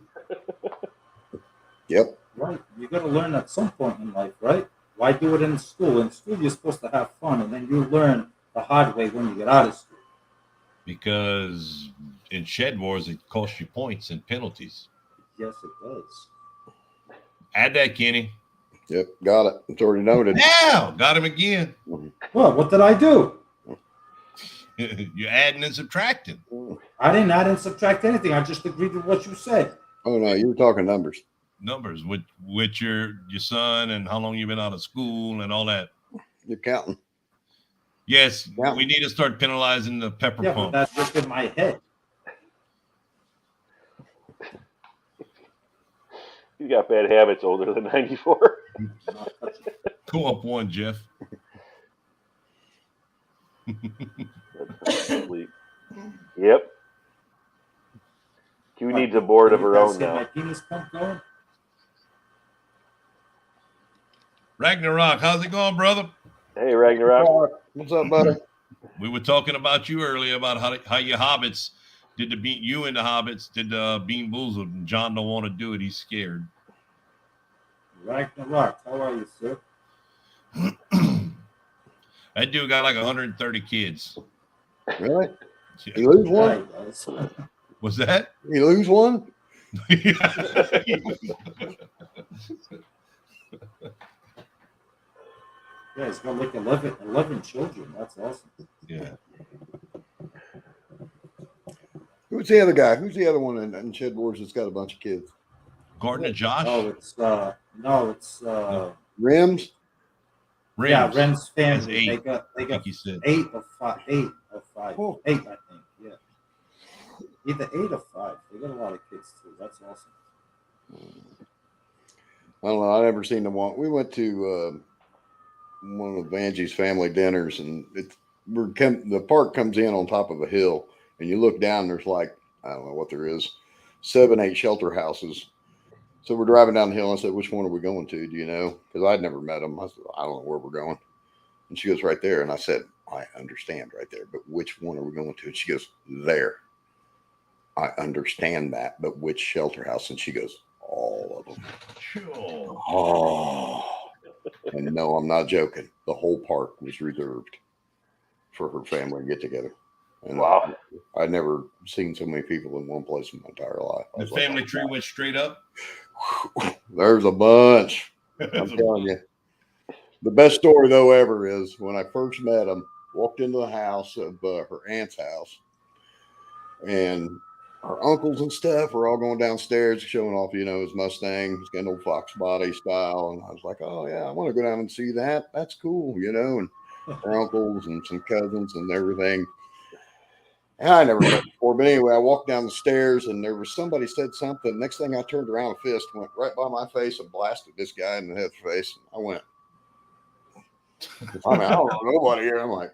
Yep. Right. You gotta learn at some point in life, right? Why do it in school? In school you're supposed to have fun and then you learn the hard way when you get out of school. Because in Shed Wars, it costs you points and penalties. Yes, it does. Add that, Kenny. Yep. Got it. It's already noted. Now, got him again. Well, what did I do? You're adding and subtracting. I didn't add and subtract anything. I just agreed with what you said. Oh no, you were talking numbers. Numbers with your son and how long you've been out of school and all that. You're counting. Yes, Yeah. we need to start penalizing the pepper Yeah, but pump. that's just in my head. You got bad habits older than 94. Go up one, Jeff. Sleep. Yep. Q needs a board of her own Get now. my penis pump going? Ragnarok, how's it going, brother? Hey, Ragnarok. What's up, buddy? We were talking about you earlier about how your hobbits did the bean. You and the hobbits did the Bean Boozled, and John don't want to do it. He's scared. Ragnarok, how are you, sir? That dude got like 130 kids. Really? You lose Yeah, one? he does. Was that? You lose one? Yeah, he's got like 11 children. That's awesome. Yeah. Who's the other guy? Who's the other one in Shed Wars that's got a bunch of kids? Gardner Josh? Oh, it's Rims? Rims. yeah, Ren's That's family. 8. They got I think he said. 8 of 5. 8 of 5. Oh. 8, I think. Yeah. Either 8 or 5. They got a lot of kids too. That's awesome. I don't know. I never seen the one. We went to one of Angie's family dinners, and the park comes in on top of a hill, and you look down. There's like, I don't know what there is, 7, 8 shelter houses. So we're driving down the hill, and I said, "Which one are we going to? Do you know?" Because I'd never met them. I said, "I don't know where we're going." And she goes, "Right there." And I said, "I understand right there, but which one are we going to?" And she goes, "There." I understand that, but which shelter house? And she goes, "All of them." Sure. Oh, and no, I'm not joking. The whole park was reserved for her family to get together. And Wow. I'd never seen so many people in one place in my entire life. I The was like, family tree went straight up. there's a bunch. I'm telling you. The best story though ever is when I first met him. Walked into the house of her aunt's house, and her uncles and stuff were all going downstairs showing off, his Mustang. He's got an old Fox body style. And I was like, oh, yeah, I want to go down and see that. That's cool, and her uncles and some cousins and everything. And I never met her before. But anyway, I walked down the stairs and there was somebody said something. Next thing I turned around, a fist went right by my face and blasted this guy in the head face. I went, I don't know nobody here. I'm like,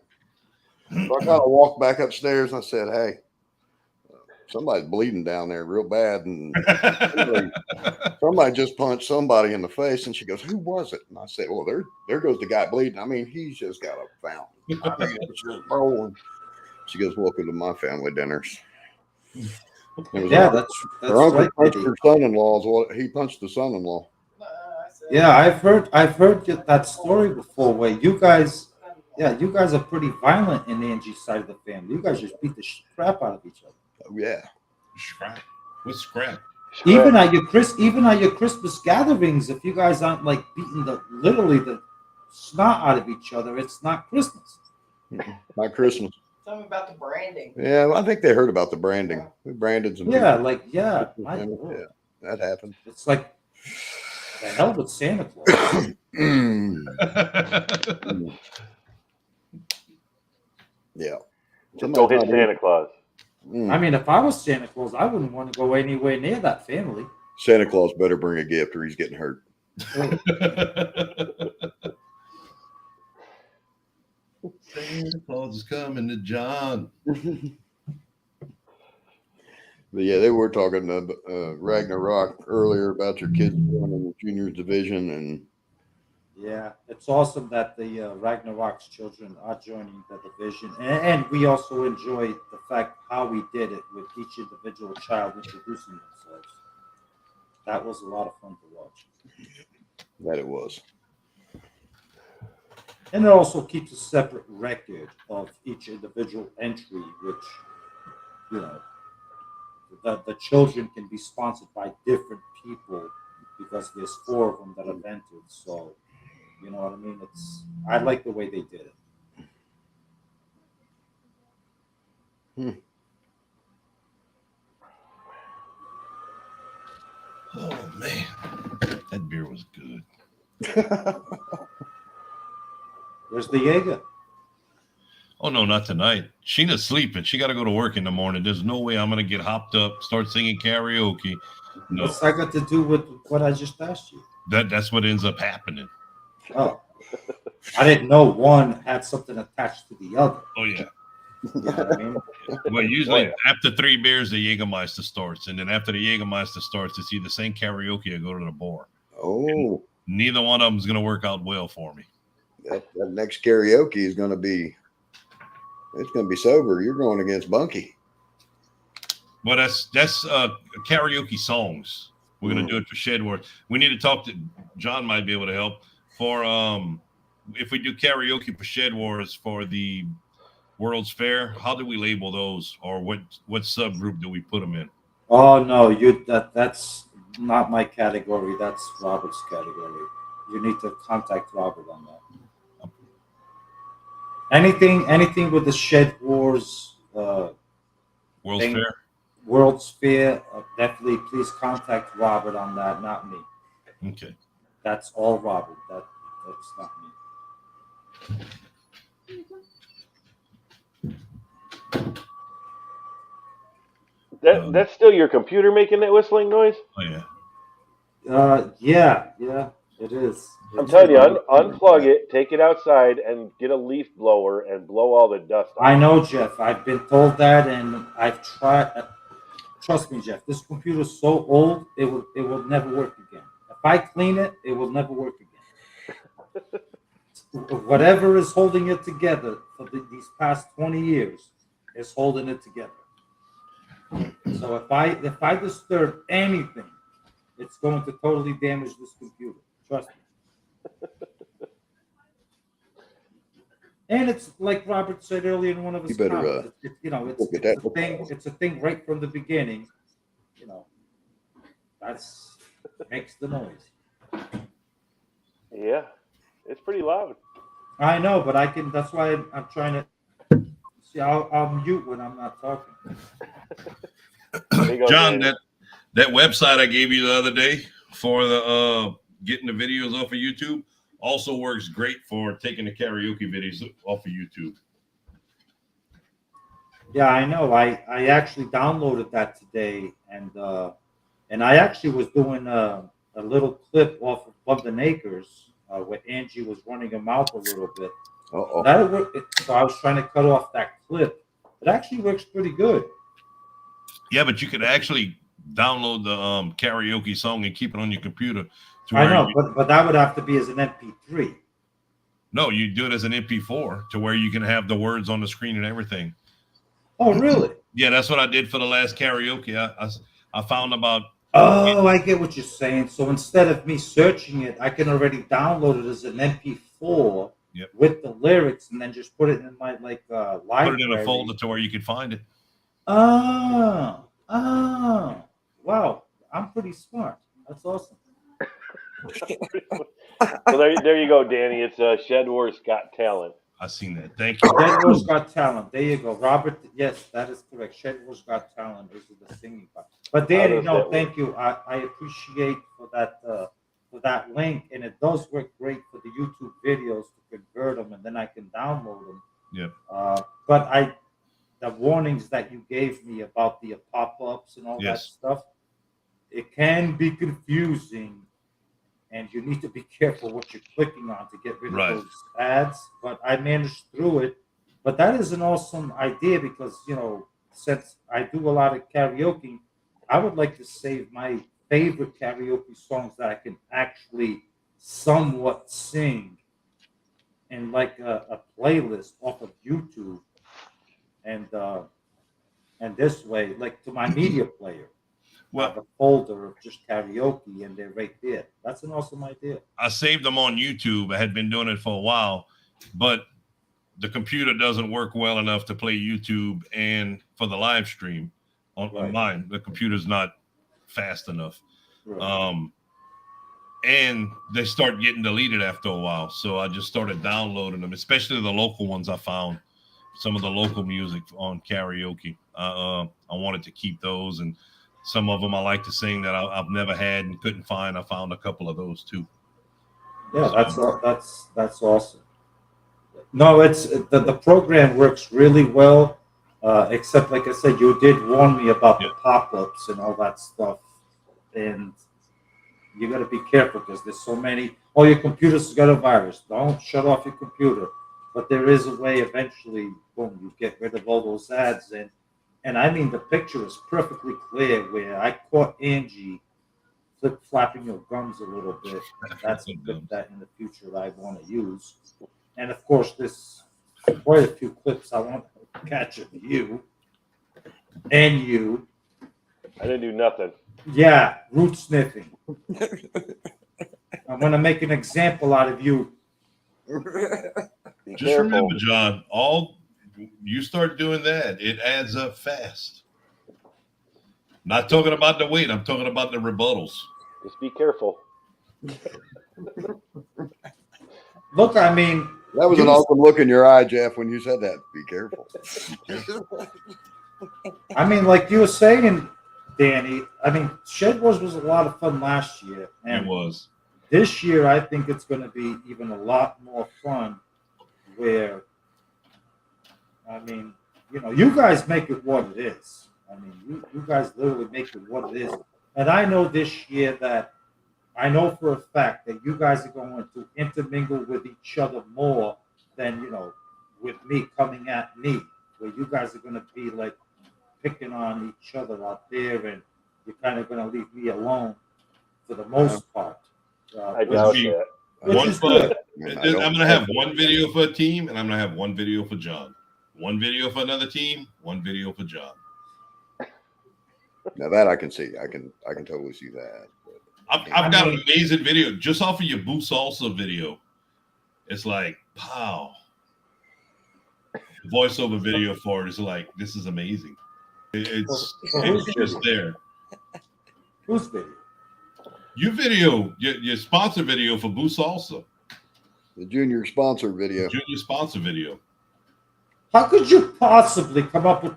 so I kind of walked back upstairs and I said, hey, somebody's bleeding down there real bad. And somebody just punched somebody in the face. And she goes, who was it? And I said, well, there goes the guy bleeding. I mean, he's just got a fountain. I mean, it's just rolling. She goes, welcome to my family dinners. Yeah, that's her uncle right. punched her son-in-law. He punched the son-in-law. I said Yeah, I've heard that story before where you guys, yeah, you guys are pretty violent in Angie's side of the family. You guys just beat the crap out of each other. Oh, yeah. Scrap. What's scrap? Even at your Christmas gatherings, if you guys aren't like beating literally the snot out of each other, it's not Christmas. Not Christmas. Tell me about the branding. Yeah, well, I think they heard about the branding. We branded some Yeah, people. like yeah, Yeah, that happened. it's like the hell with Santa Claus. Yeah. Just don't hit Santa Claus. I mean, if I was Santa Claus, I wouldn't want to go anywhere near that family. Santa Claus better bring a gift or he's getting hurt. Santa Claus is coming to John. But yeah, they were talking Ragnarok earlier about your kids going in the junior division, and Yeah, it's awesome that the Ragnarok's children are joining the division, and we also enjoy the fact how we did it with each individual child introducing themselves. That was a lot of fun to watch. that it was. And it also keeps a separate record of each individual entry, which, you know, the children can be sponsored by different people because there's 4 of them that have entered. So, you know what I mean? I like the way they did it. Oh man, that beer was good. Where's the Jaeger? Oh no, not tonight. Sheena's sleeping. She got to go to work in the morning. There's no way I'm gonna get hopped up, start singing karaoke. No, What's that got to do with what I just asked you? that's what ends up happening. Oh, I didn't know one had something attached to the other. Oh yeah. You know what I mean? Well, usually after 3 beers, the Jägermeister starts, and then after the Jägermeister starts, it's either sing karaoke or go to the bar. Oh, Neither one of them is going to work out well for me. that next karaoke is going to be. It's going to be sober. You're going against Bunky. Well, that's karaoke songs. We're going to do it for Shed Wars. We need to talk to John. Might be able to help for if we do karaoke for Shed Wars for the World's Fair. How do we label those, or what subgroup do we put them in? Oh no, that's not my category. That's Robert's category. You need to contact Robert on that. Anything with the Shed Wars World's Fair. World's Fair, definitely please contact Robert on that, not me. Okay. That's all Robert. That's not me. That's still your computer making that whistling noise? Oh yeah. Yeah, it is. I'm telling you, unplug it, take it outside, and get a leaf blower and blow all the dust out. I know, Jeff. I've been told that, and I've tried. Trust me, Jeff. This computer is so old, it will never work again. If I clean it, it will never work again. Whatever is holding it together for these past 20 years is holding it together. So if I disturb anything, it's going to totally damage this computer. Trust me. And it's like Robert said earlier in one of his comments. It's a thing right from the beginning. You know, that's makes the noise. Yeah, it's pretty loud. I know, but I can. That's why I'm trying to see. I'll mute when I'm not talking. John, that website I gave you the other day for the getting the videos off of YouTube also works great for taking the karaoke videos off of YouTube. Yeah, I know. I actually downloaded that today, and I actually was doing a little clip off of London Acres where Angie was running her mouth a little bit. So I was trying to cut off that clip. It actually works pretty good. Yeah, but you could actually download the karaoke song and keep it on your computer. I know, but that would have to be as an MP3. No, you do it as an MP4 to where you can have the words on the screen and everything. Oh, really? Yeah, that's what I did for the last karaoke. I found about Oh, I get what you're saying. So instead of me searching it, I can already download it as an MP4 Yep. with the lyrics, and then just put it in my Put it in a library. folder to where you can find it. Oh, wow! I'm pretty smart. That's awesome. So there you go, Danny. It's Shed Wars Got Talent. I seen that. Thank you. Shed Wars Got Talent. There you go, Robert. Yes, that is correct. Shed Wars Got Talent. This is the singing part. But Danny, does no, that thank you. I appreciate for that link, and it does work great for the YouTube videos to convert them, and then I can download them. Yep. But the warnings that you gave me about the pop-ups and all that Yes. stuff, it can be confusing, and you need to be careful what you're clicking on to get rid of Right. those ads. But I managed through it. But that is an awesome idea because, since I do a lot of karaoke, I would like to save my favorite karaoke songs that I can actually somewhat sing in like a playlist off of YouTube, and this way, like to my media player. Well, Have a folder of just karaoke, and they're right there. That's an awesome idea. I saved them on YouTube. I had been doing it for a while, but the computer doesn't work well enough to play YouTube and for the live stream on Right. mine. The computer's not fast enough. Right. And they start getting deleted after a while. So I just started downloading them, especially the local ones. I found some of the local music on karaoke. I wanted to keep those, and some of them I like to sing that I've never had and couldn't find. I found a couple of those too. Yeah, that's awesome. No, it's the program works really well. Except, like I said, you did warn me about the pop-ups and all that stuff, and you got to be careful because there's so many. Oh, your computer's got a virus. Don't shut off your computer. But there is a way eventually, boom, you get rid of all those ads. And I mean, the picture is perfectly clear where I caught Angie flip-flapping your gums a little bit. That's a clip that in the future I want to use. And of course, there's quite a few clips I want to catch of you and you. I didn't do nothing. Yeah, root sniffing. I'm going to make an example out of you. Just remember, John, you start doing that, it adds up fast. Not talking about the weight, I'm talking about the rebuttals. Just be careful. Look, I mean, that was an awesome look in your eye, Jeff, when you said that. Be careful. I mean, like you were saying, Danny, I mean, Shed Wars was a lot of fun last year. And it was. This year, I think it's going to be even a lot more fun where, I mean, you guys make it what it is. I mean, you guys literally make it what it is. And I know this year that I know for a fact that you guys are going to intermingle with each other more than, with me coming at me, where you guys are going to be like picking on each other out there, and you're kind of going to leave me alone for the most part. I doubt that. Which is good. I'm going to have one video for a team, and I'm going to have one video for John. One video for another team, one video for John. Now that I can see. I can totally see that. I've got an amazing video just off of your Boo Salsa video. It's like, pow. The voiceover video for it is like, this is amazing. It's just there. Whose video? Your video, your sponsor video for Boo Salsa. The junior sponsor video. Junior sponsor video. How could you possibly come up with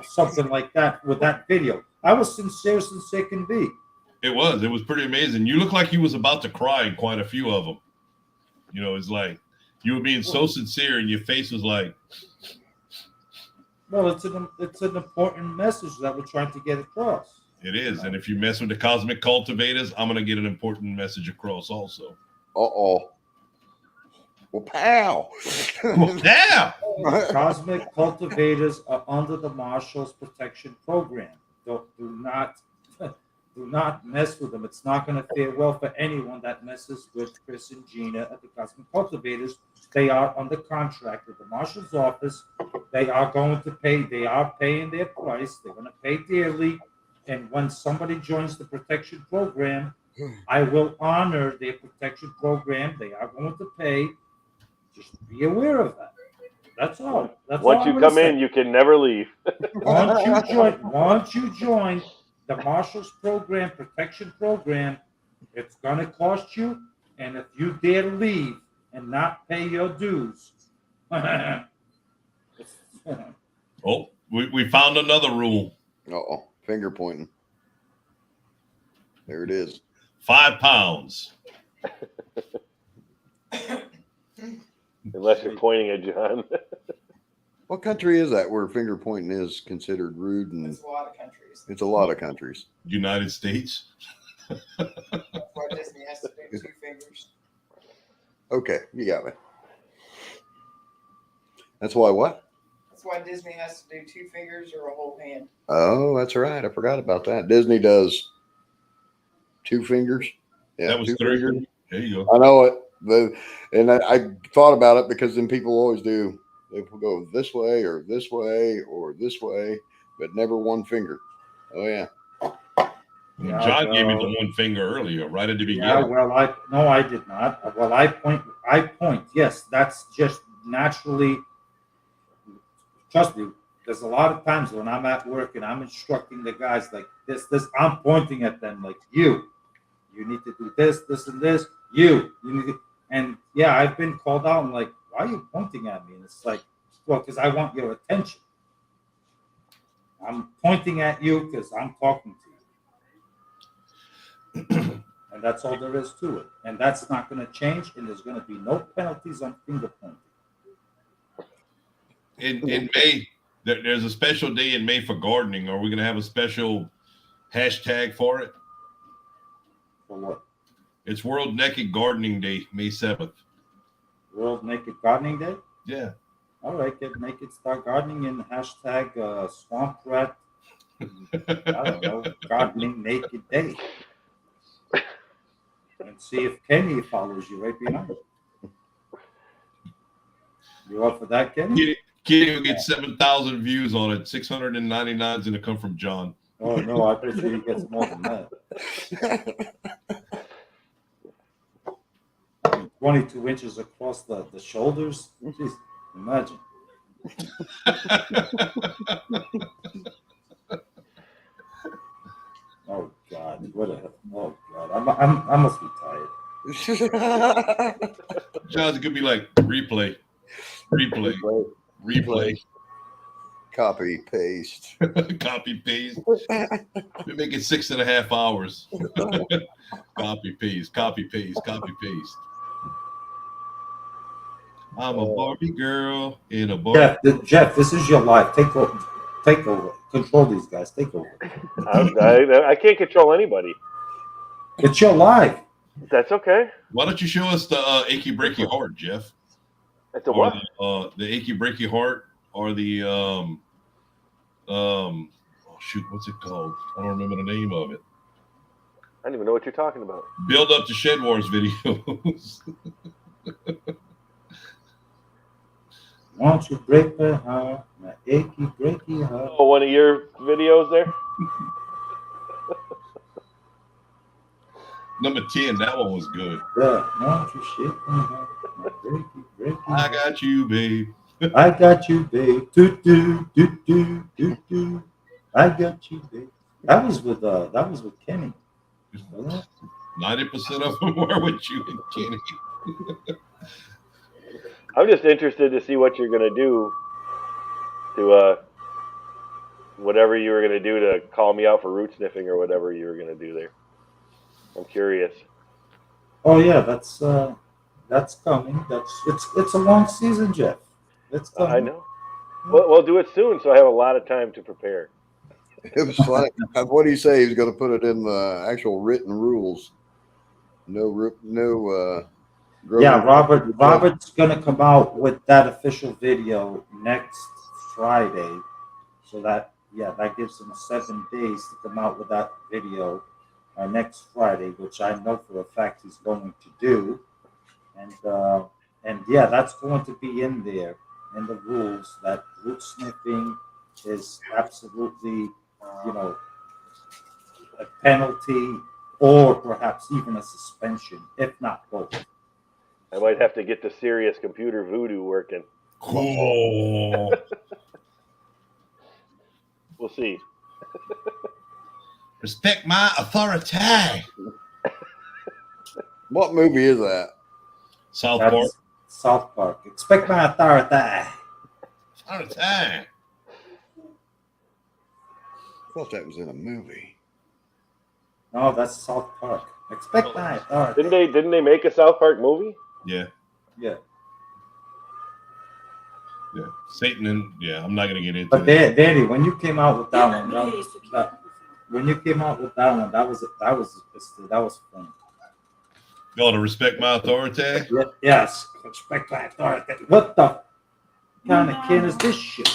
something like that with that video? I was sincere as sincere can be. It was pretty amazing. You look like you was about to cry in quite a few of them. It's like you were being so sincere, and your face was like. Well, it's an important message that we're trying to get across. It is, and if you mess with the Cosmic Cultivators, I'm gonna get an important message across also. Well, pow! Yeah. Cosmic Cultivators are under the Marshals Protection Program. Do not mess with them. It's not going to fare well for anyone that messes with Chris and Gina at the Cosmic Cultivators. They are under contract with the Marshal's office. They are going to pay. They are paying their price. They're going to pay dearly. And when somebody joins the protection program, I will honor their protection program. They are going to pay. Just be aware of that. That's all. That's all Once I'm you gonna come say. in, you can never leave. Once you join the Marshals Program, protection program, it's gonna cost you. And if you dare to leave and not pay your dues, Oh, we found another rule. Oh, finger pointing. There it is. 5 pounds. Unless you're pointing at John. What country is that where finger pointing is considered rude? And It's a lot of countries. it's a lot of countries. United States. That's why Disney has to do 2 fingers. Okay, you got me. That's why what? That's why Disney has to do 2 fingers or a whole hand. Oh, that's right. I forgot about that. Disney does 2 fingers. Yeah, That was 2 3. fingers. There you go. I know it. I thought about it because then people always do. They will go this way or this way or this way, but never one finger. Oh yeah. Yeah, John gave me well- the 1 finger earlier, right at the beginning. yeah, well, I did not. Well, I point. Yes, that's just naturally. Trust me, there's a lot of times when I'm at work and I'm instructing the guys like this, I'm pointing at them like you need to do this, and this. You need to, and yeah, I've been called out and like, why are you pointing at me? And it's like, well, because I want your attention. I'm pointing at you because I'm talking to you. And that's all there is to it. And that's not going to change. And there's going to be no penalties on finger pointing. In May, there's a special day in May for gardening. Are we going to have a special hashtag for it? For what? It's World Naked Gardening Day, May 7th. World Naked Gardening Day? Yeah. All right, get naked, start gardening in hashtag swamp rat. I don't know, gardening naked day. And see if Kenny follows you right behind you. You up for that, Kenny? Kitty will get 7,000 views on it. 699 is going to come from John. Oh no, I bet you he gets more than that. 22 inches across the shoulders. Jeez, imagine. Oh God, what a oh God, I must be tired. John's going to be like, replay. Copy, paste. Copy, paste. We make it 6.5 hours. Copy, paste. I'm a Barbie girl in a Barbie. Jeff, this is your life. Take over. Control these guys. Take over. I can't control anybody. It's your life. That's okay. Why don't you show us the achy breaky heart, Jeff? That's a what? The achy breaky heart, or the oh shoot, what's it called? I don't remember the name of it. I don't even know what you're talking about. Build up to Shed Wars videos. Won't you break my heart, my achy breaky heart? Oh, one of your videos there? Number 10, that one was good. Yeah, won't you shake my heart, my breaky I heart? got you, babe. I got you, babe. Do do do do do do. I got you, babe. That was with Kenny. 90% of them were with you and Kenny. I'm just interested to see what you're going to do to whatever you were going to do to call me out for root sniffing or whatever you were going to do there. I'm curious. Oh yeah, that's coming. It's a long season, Jeff. It's coming. I know. We'll do it soon, so I have a lot of time to prepare. It was funny. What did he say? He's going to put it in the actual written rules. Yeah, Robert's gonna come out with that official video next Friday, so that gives him 7 days to come out with that video next Friday, which I know for a fact he's going to do, and yeah, that's going to be in there in the rules that root sniffing is absolutely, a penalty or perhaps even a suspension, if not both. I might have to get the serious computer voodoo working. Cool. We'll see. Respect my authority. What movie is that? South That's Park. South Park. Expect my authority. Authority. I thought that was in a movie. No, that's South Park. Expect my authority. Didn't they make a South Park movie? Yeah. Yeah. Yeah. Satan and yeah, I'm not gonna get into But it. Danny, when you came out with that one, when you came out with that one, that was fun. Y'all to respect my authority. Yes, respect my authority. What the kind of can is this shit?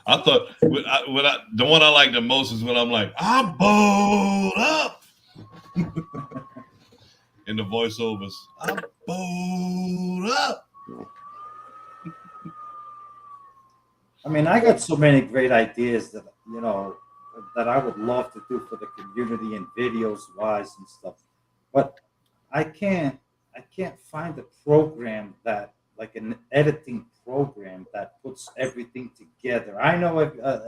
I thought the one I like the most is when I'm like, I'm bowled up. In the voiceovers, I'm bowled up. I mean, I got so many great ideas that that I would love to do for the community and videos wise and stuff, but I can't find a program that like an editing program that puts everything together. I know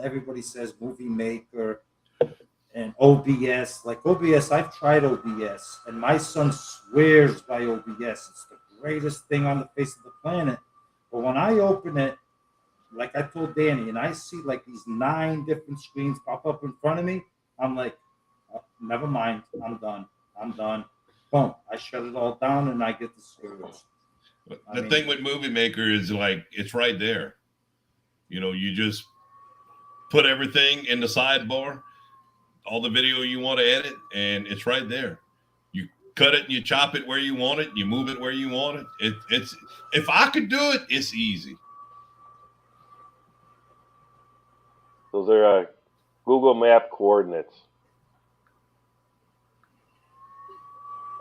everybody says Movie Maker and OBS. Like OBS, I've tried OBS, and my son swears by OBS. It's the greatest thing on the face of the planet. But when I open it, like I told Danny, and I see like these 9 different screens pop up in front of me, I'm like, oh, never mind, I'm done. Boom, I shut it all down and I get discouraged. The thing with Movie Maker is like it's right there. You just put everything in the sidebar, all the video you want to edit, and it's right there. You cut it and you chop it where you want it, you move it where you want it. It's if I could do it, it's easy. Those are Google Map coordinates.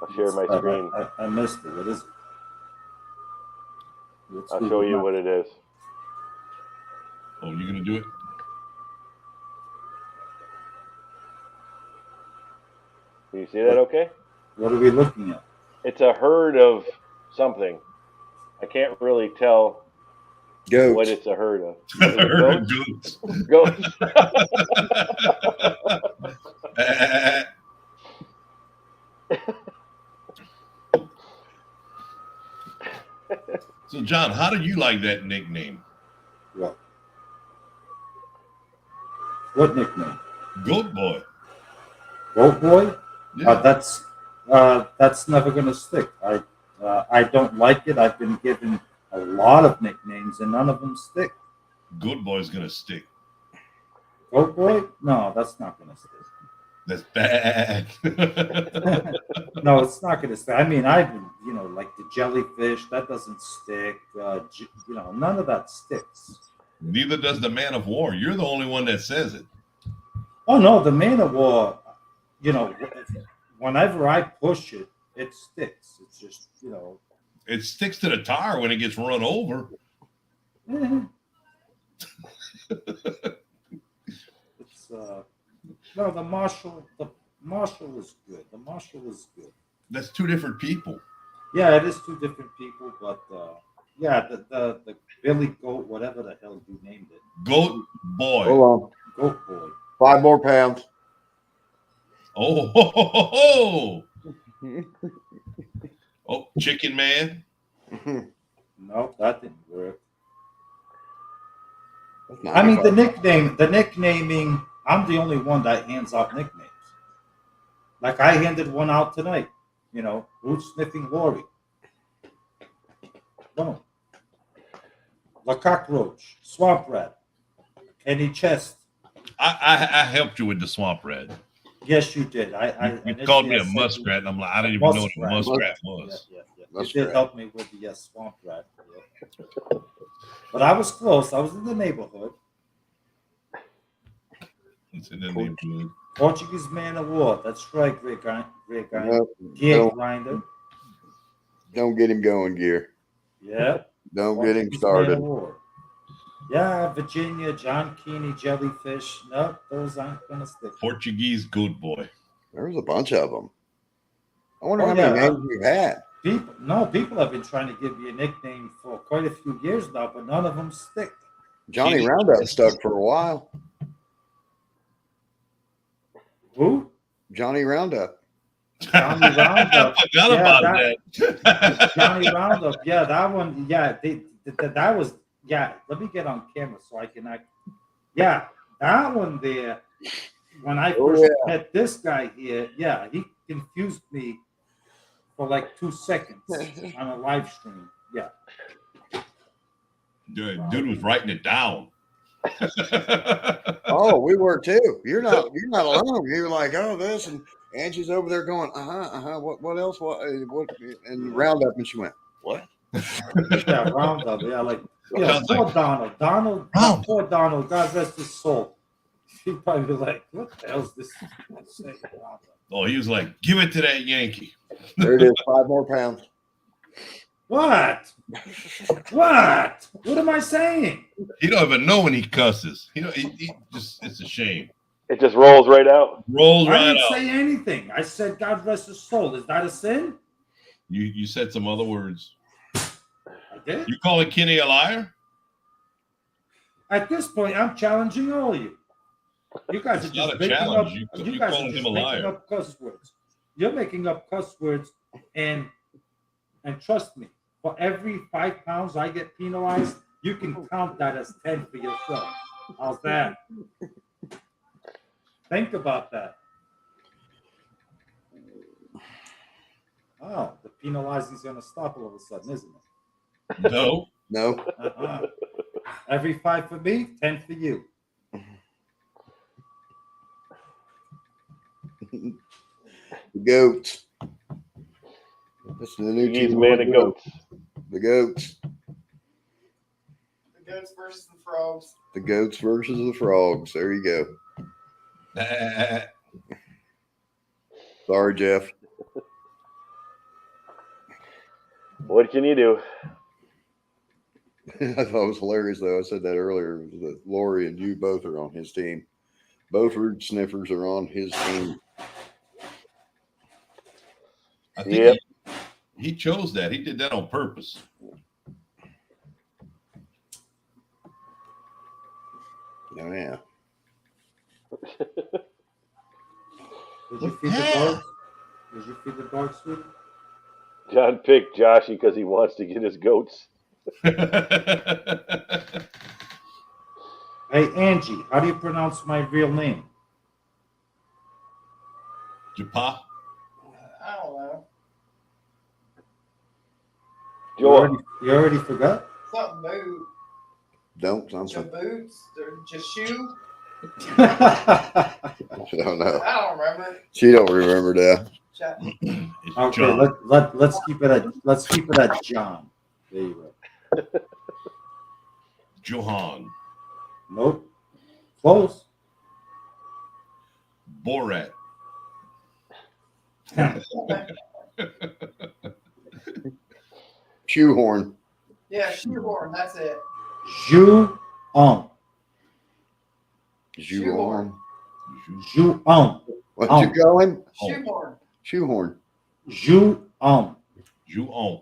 I'll share my screen. I missed it. What is it? I'll show you what it is. Oh, you gonna do it? Can you see that okay? What are we looking at? It's a herd of something. I can't really tell Goats. what it's a herd of. Herd of goats. Goats. So, John, how do you like that nickname? What nickname? Goat Boy. Goat Boy? Yeah. That's never gonna stick. I don't like it. I've been given a lot of nicknames and none of them stick. Goat Boy's gonna stick. Goat Boy? No, that's not gonna stick. That's bad. No, it's not gonna stick. I mean, I've been, like the jellyfish, that doesn't stick. None of that sticks. Neither does the Man of War. You're the only one that says it. Oh no, the Man of War, whenever I push it, it sticks. It's just, It sticks to the tire when it gets run over. It's no, the Marshall is good. The Marshall is good. That's 2 different people. Yeah, it is 2 different people, but yeah, the Billy Goat, whatever the hell you named it. Goat Boy. Hold Goat Boy. on. 5 more pounds. Oh, ho, ho, ho, ho. Oh, Chicken Man. No, that didn't work. That's I mean, the 95. nicknaming, I'm the only one that hands out nicknames. Like I handed one out tonight, root sniffing Lori. Boom. The cockroach, swamp rat, Kenny Chest. I helped you with the swamp rat. Yes, you did. You called me a muskrat, and I'm like, I didn't even know what a muskrat was. Yeah. You Muskrat. did help me with the swamp rat. Yeah. But I was close. I was in the neighborhood. It's in the neighborhood. Portuguese Man of War. That's right, great guy. Nope. Gear grinder. Don't get him going, Gear. Yeah. Don't get him Portuguese Man of started. War. Yeah, Virginia, John Keeney, jellyfish. Nope, those aren't gonna stick. Portuguese goat boy. There was a bunch of them. I wonder Oh, how many yeah. names you had. People have been trying to give me a nickname for quite a few years now, but none of them stick. Johnny Kenny- Roundup stuck for a while. Who? Johnny Roundup. Johnny Roundup. I forgot Yeah, about that- that. Johnny Roundup. Yeah, that one. Yeah, that was. Yeah, let me get on camera so I can act. Yeah, that one there. When I Oh, first yeah. met this guy here, yeah, he confused me for like 2 seconds on a live stream. Yeah. Dude was writing it down. Oh, we were too. You're not alone. You're like, oh, this, and Angie's over there going, What else? What? And Roundup, and she went, what? Yeah, Roundup. Yeah, like Sounds poor like- Donald. Donald, Roundup. poor Donald. God rest his soul. He'd probably be like, "What the hell's this?" Saying, Roundup? Oh, he was like, give it to that Yankee. There it is, 5 more pounds. What? What? What am I saying? He don't even know when he cusses. He just, it's a shame. It just rolls right out. Rolls I right didn't out. say anything. I said, "God rest his soul." Is that a sin? You said some other words. I did. You calling Kenny a liar? At this point, I'm challenging all of you. You guys are It's not just a making challenge. up. You You guys are calling just him a making liar. up cuss words. You're making up cuss words, and trust me, for every 5 pounds I get penalized, you can count that as 10 for yourself. How's that? Think about that. Oh, the penalizing is going to stop all of a sudden, isn't it? No. No. Uh-huh. Every 5 for me, 10 for you. The goats. That's the new He's team. man of goats. The goats. The goats versus the frogs. The goats versus the frogs. There you go. Sorry, Jeff. What can you do? I thought it was hilarious, though. I said that earlier. That Lori and you both are on his team. Both root sniffers are on his team. I think Yep. he chose that. He did that on purpose. Oh, yeah. Did you feed the dogs? Did you feed the dogs, sweetie? John picked Joshy because he wants to get his goats. Hey, Angie, how do you pronounce my real name? Japa. I don't know. Joel. You already forgot? Something boot. Don't. Something. Boots. Just shoe. I don't know. I don't remember. She don't remember that. It's Okay, John. let's keep it at John. There you go. Johan. Nope. Close. Borat. Shoehorn. Yeah, shoehorn. That's it. Ju-on. Shoehorn. Ju-on. What'd you call him? Shoehorn. Shoehorn. Ju-on. Juon.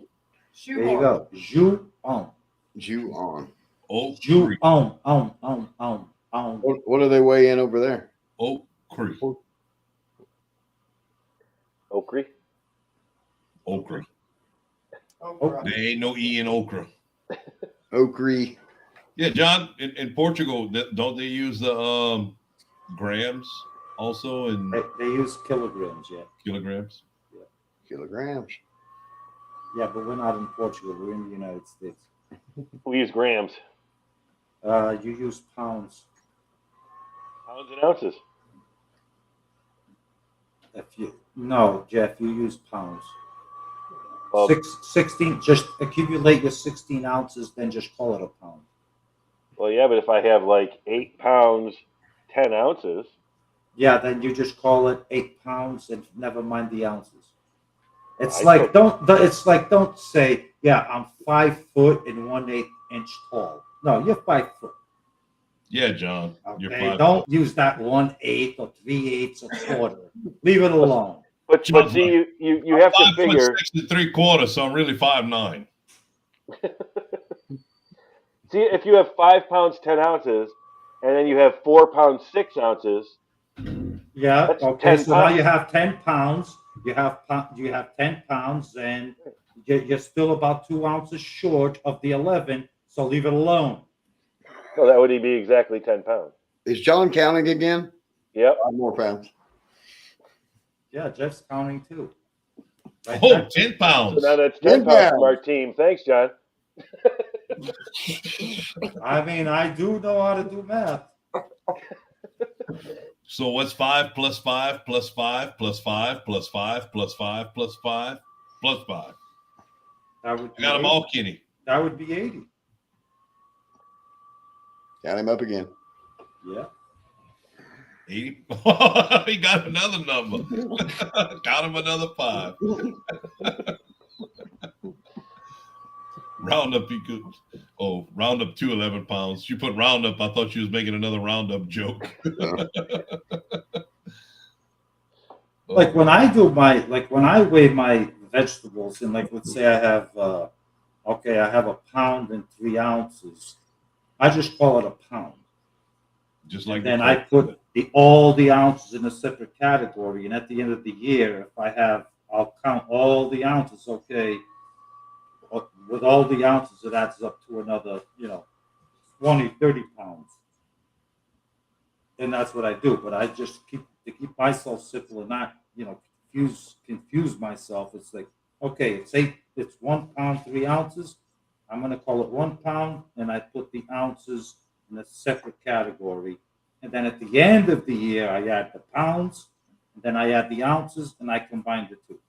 There you go. Ju-on. Jew on. Oak Creek. Ju-on. On. What do they weigh in over there? Oak Creek. Okra. Okra. Okra. There ain't no E in okra. Okra. Yeah, John, in Portugal, don't they use the grams also in They use kilograms, yeah. kilograms? Kilograms. Yeah, but we're not in Portugal. We're in the United States. We use grams. You use pounds. Pounds and ounces. No, Jeff, you use pounds. Well, 16, just accumulate your 16 ounces, then just call it a pound. well, yeah, but if I have like 8 pounds, 10 ounces, Yeah, then you just call it 8 pounds and never mind the ounces. It's I like don't say, yeah, I'm 5 foot and 1/8 inch tall. No, you're 5 foot. Yeah, John. You're Okay, 5 don't foot. use that 1/8 or 3/8 or quarter. Leave it alone. But John's see, you I'm have to 5'6" figure. 3/4, so I'm really 5'9". See, if you have 5 pounds 10 ounces, and then you have 4 pounds 6 ounces, Yeah. that's Okay. 10 So now pounds. you have 10 pounds. You have 10 pounds, and you're still about 2 ounces short of the 11. So leave it alone. No, that would be exactly 10 pounds. Is John counting again? Yep. 5 more pounds. Yeah, Jeff's counting too. Right, Oh, Jeff? 10 So pounds. now that's 10 10 pounds from our pounds. team. Thanks, John. I mean, I do know how to do math. So what's 5 plus 5 plus 5 plus 5 plus 5 plus 5 plus 5 plus 5? That would I be got them 80. all, Kenny. That would be 80. Count him up again. Yeah. 80. He got another number. Count him another 5. Roundup, he could. Oh, Roundup 11 pounds. You put Roundup. I thought you was making another Roundup joke. Like when I do when I weigh my vegetables, and like let's say I have I have 1.3 ounces. I just call it a pound. Just like And then I put all the ounces in a separate category. And at the end of the year, I'll count all the ounces. Okay, with all the ounces, it adds up to another, 20, 30 pounds. And that's what I do. But I just keep myself simple and not, confuse myself. It's like, okay, it's 1 pound, 3 ounces. I'm going to call it 1 pound, and I put the ounces in a separate category. And then at the end of the year, I add the pounds, and then I add the ounces, and I combine the two.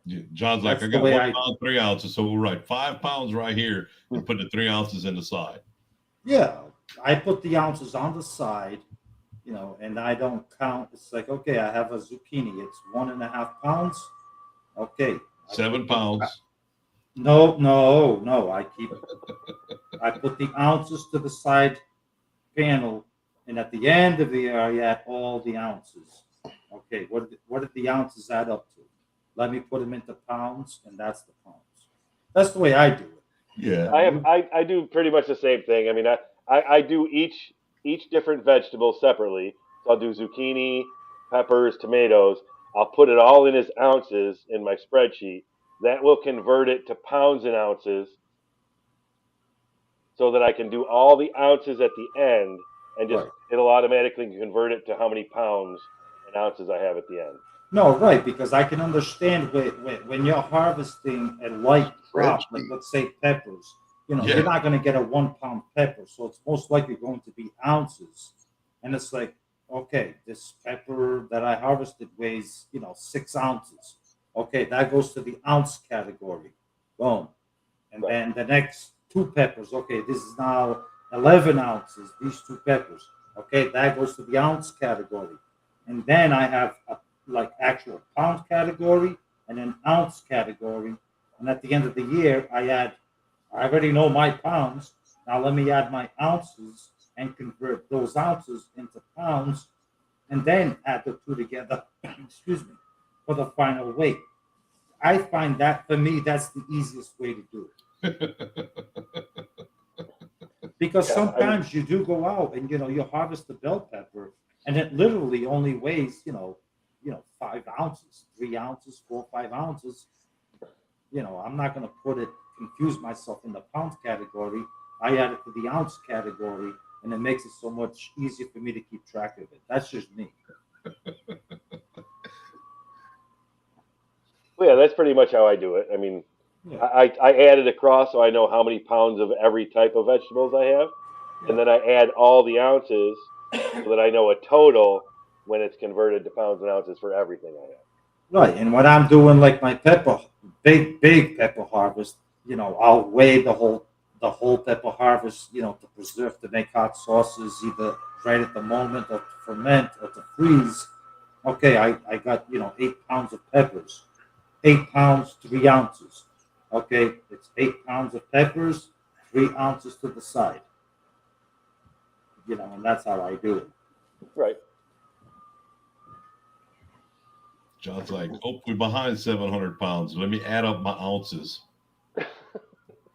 Yeah, John's like, That's I the got way 1 pound, 3 ounces. So we'll write 5 pounds right here and put the 3 ounces in the side. Yeah, I put the ounces on the side, and I don't count. It's like, okay, I have a zucchini. It's 1.5 pounds. Okay. 7 pounds. No. I put the ounces to the side panel, and at the end of the year, I add all the ounces. Okay, what did the ounces add up to? Let me put them into pounds, and that's the pounds. That's the way I do it. Yeah. I do pretty much the same thing. I mean, I do each different vegetable separately. So I'll do zucchini, peppers, tomatoes. I'll put it all in as ounces in my spreadsheet. That will convert it to pounds and ounces, so that I can do all the ounces at the end, and just Right. it'll automatically convert it to how many pounds and ounces I have at the end. No, right, because I can understand when you're harvesting a light crop, like let's say peppers, Yeah. you're not going to get a 1 pound pepper, so it's most likely going to be ounces. And it's like, okay, this pepper that I harvested weighs, 6 ounces. Okay, that goes to the ounce category. Boom. And Right. then the next 2 peppers, okay, this is now 11 ounces, these 2 peppers. Okay, that goes to the ounce category. And then I have a actual pound category and an ounce category. And at the end of the year, I already know my pounds. Now let me add my ounces and convert those ounces into pounds, and then add the two together, excuse me, for the final weight. I find that, for me, that's the easiest way to do it. Because Yeah, sometimes you do go out and you harvest the bell pepper, and it literally only weighs 5 ounces, 3 ounces, 4, 5 ounces. I'm not going to confuse myself in the pound category. I add it to the ounce category, and it makes it so much easier for me to keep track of it. That's just me. Well, yeah, that's pretty much how I do it. I mean, Yeah. I add it across so I know how many pounds of every type of vegetables I have, and then I add all the ounces so that I know a total when it's converted to pounds and ounces for everything I have. Right, and when I'm doing like my big pepper harvest, I'll weigh the whole pepper harvest, to preserve, to make hot sauces, either right at the moment, or to ferment, or to freeze. Okay, I got 8 pounds of peppers, 8 pounds, 3 ounces. Okay, it's 8 pounds of peppers, 3 ounces to the side. and that's how I do it. Right. John's like, oh, we're behind 700 pounds. Let me add up my ounces.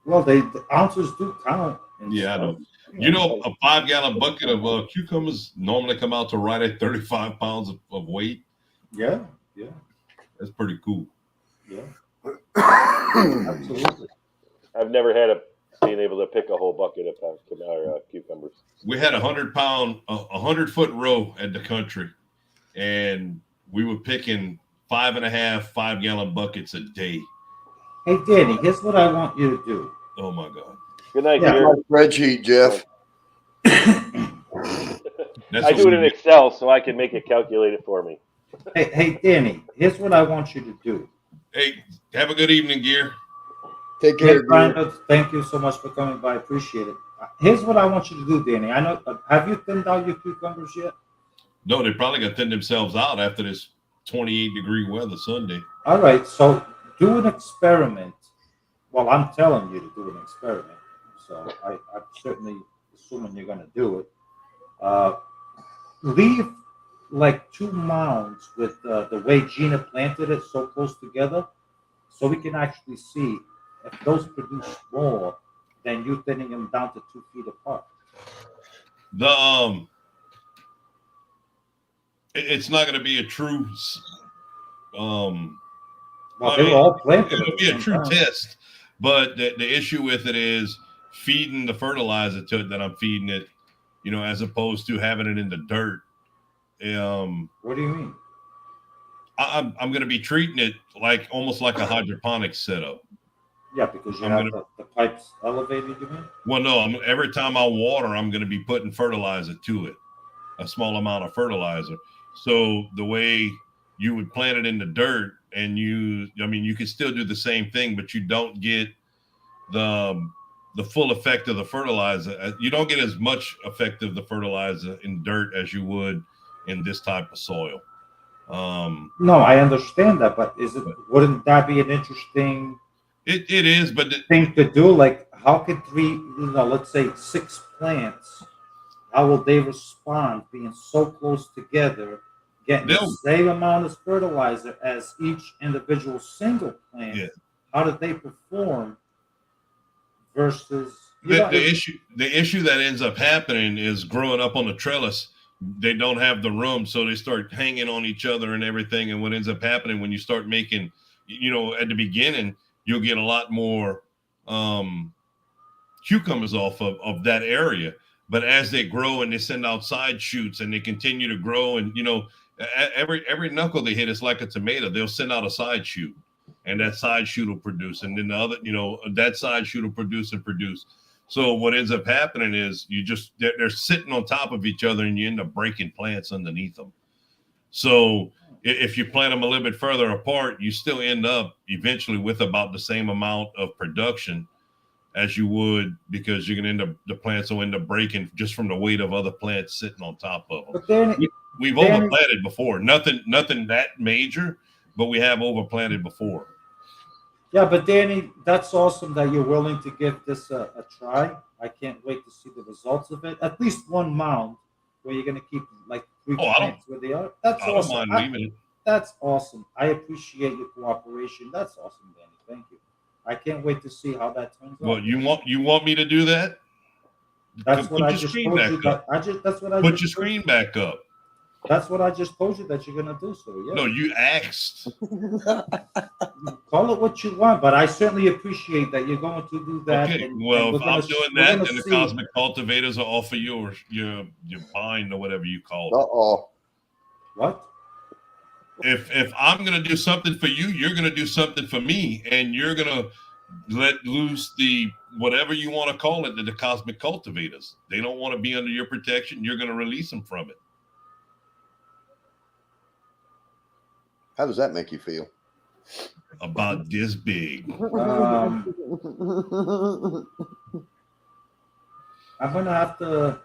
Well, the ounces do count. And Yeah, I stuff. know. You know, a 5-gallon bucket of cucumbers normally come out to right at 35 pounds of weight. Yeah. That's pretty cool. Yeah. Absolutely. I've never had being able to pick a whole bucket of cucumbers. We had 100-foot row at the country, and we were picking 5.5 5-gallon buckets a day. Hey, Danny, here's what I want you to do. Oh my God. Good night, Yeah. dear. Spreadsheet, Jeff. I do it in Excel so I can make it calculate it for me. Hey, Danny, here's what I want you to do. Hey, have a good evening, Gear. Take care. Brian, thank you so much for coming by. I appreciate it. Here's what I want you to do, Danny. I know. Have you thinned out your cucumbers yet? No, they probably got thinned themselves out after this 28-degree weather Sunday. All right, so do an experiment. Well, I'm telling you to do an experiment. So I'm certainly assuming you're going to do it. Leave like 2 mounds with the way Gina planted it so close together, so we can actually see if those produce more than you thinning them down to 2 feet apart. It's not going to be a true. Well, they were all planted. It'll be a true test, but the issue with it is feeding the fertilizer to it that I'm feeding it, as opposed to having it in the dirt. What do you mean? I'm going to be treating it almost like a hydroponics setup. Yeah, because you have the pipes elevated, you mean? Well, no, every time I water, I'm going to be putting fertilizer to it, a small amount of fertilizer. So the way you would plant it in the dirt, and you could still do the same thing, but you don't get the full effect of the fertilizer. You don't get as much effect of the fertilizer in dirt as you would in this type of soil. No, I understand that, but wouldn't that be an interesting it is, but thing to do? Like, how could let's say 6 plants, how will they respond being so close together, getting the same amount of fertilizer as each individual single plant? Yeah. How did they perform versus the issue that ends up happening is growing up on the trellis. They don't have the room, so they start hanging on each other and everything. And what ends up happening when you start making, at the beginning, you'll get a lot more cucumbers off of that area. But as they grow and they send out side shoots and they continue to grow, and every knuckle they hit is like a tomato. They'll send out a side shoot, and that side shoot will produce, and then the other, that side shoot will produce and produce. So what ends up happening is they're sitting on top of each other, and you end up breaking plants underneath them. So if you plant them a little bit further apart, you still end up eventually with about the same amount of production as you would, because you're going to the plants will end up breaking just from the weight of other plants sitting on top of them. But then we've overplanted before. Nothing that major, but we have overplanted before. Yeah, but Danny, that's awesome that you're willing to give this a try. I can't wait to see the results of it. At least 1 mound where you're going to keep like 3 plants where they are. That's awesome. I don't mind leaving it. That's awesome. I appreciate your cooperation. That's awesome, Danny. Thank you. I can't wait to see how that turns out. Well, you want me to do that? That's what I just told you. That's what I put your screen back up. That's what I just told you that you're gonna do. So yeah. No, you asked. Call it what you want, but I certainly appreciate that you're going to do that. Okay. Well, if I'm doing that, then the Cosmic Cultivators will offer your bind or whatever you call it. What? If I'm gonna do something for you, you're gonna do something for me, and you're gonna let loose the whatever you want to call it, the Cosmic Cultivators. They don't want to be under your protection. You're gonna release them from it. How does that make you feel? About this big. I'm gonna have to.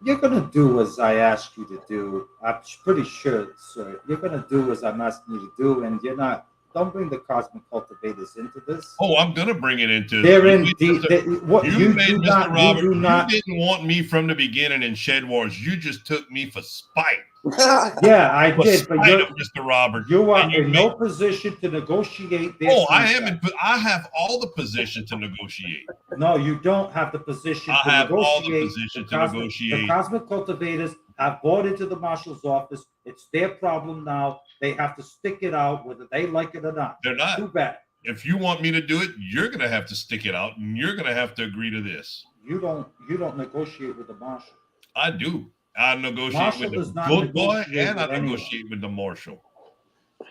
You're gonna do as I ask you to do. I'm pretty sure, sir. You're gonna do as I'm asking you to do, and you're not Don't bring the cosmic cultivators into this. Oh, I'm gonna bring it into. They're You in made deep. Mr. What You you made do Mr. not, Robert. you do not. You didn't want me from the beginning in Shed Wars. You just took me for spite. Yeah, I For did, but spite of Mr. Robert. you are And you in no position to negotiate their Oh, I am. contract. I have all the position to negotiate. No, you don't have the position I to have all the negotiate. position to The negotiate. cosmic cultivators have bought into the marshal's office. It's their problem now. They have to stick it out, whether they like it or not. They're not. Too bad. If you want me to do it, you're gonna have to stick it out, and you're gonna have to agree to this. You don't negotiate with the marshal. I do. I negotiate Marshall with does the not good boy, negotiate and I with anyone. negotiate with the marshal.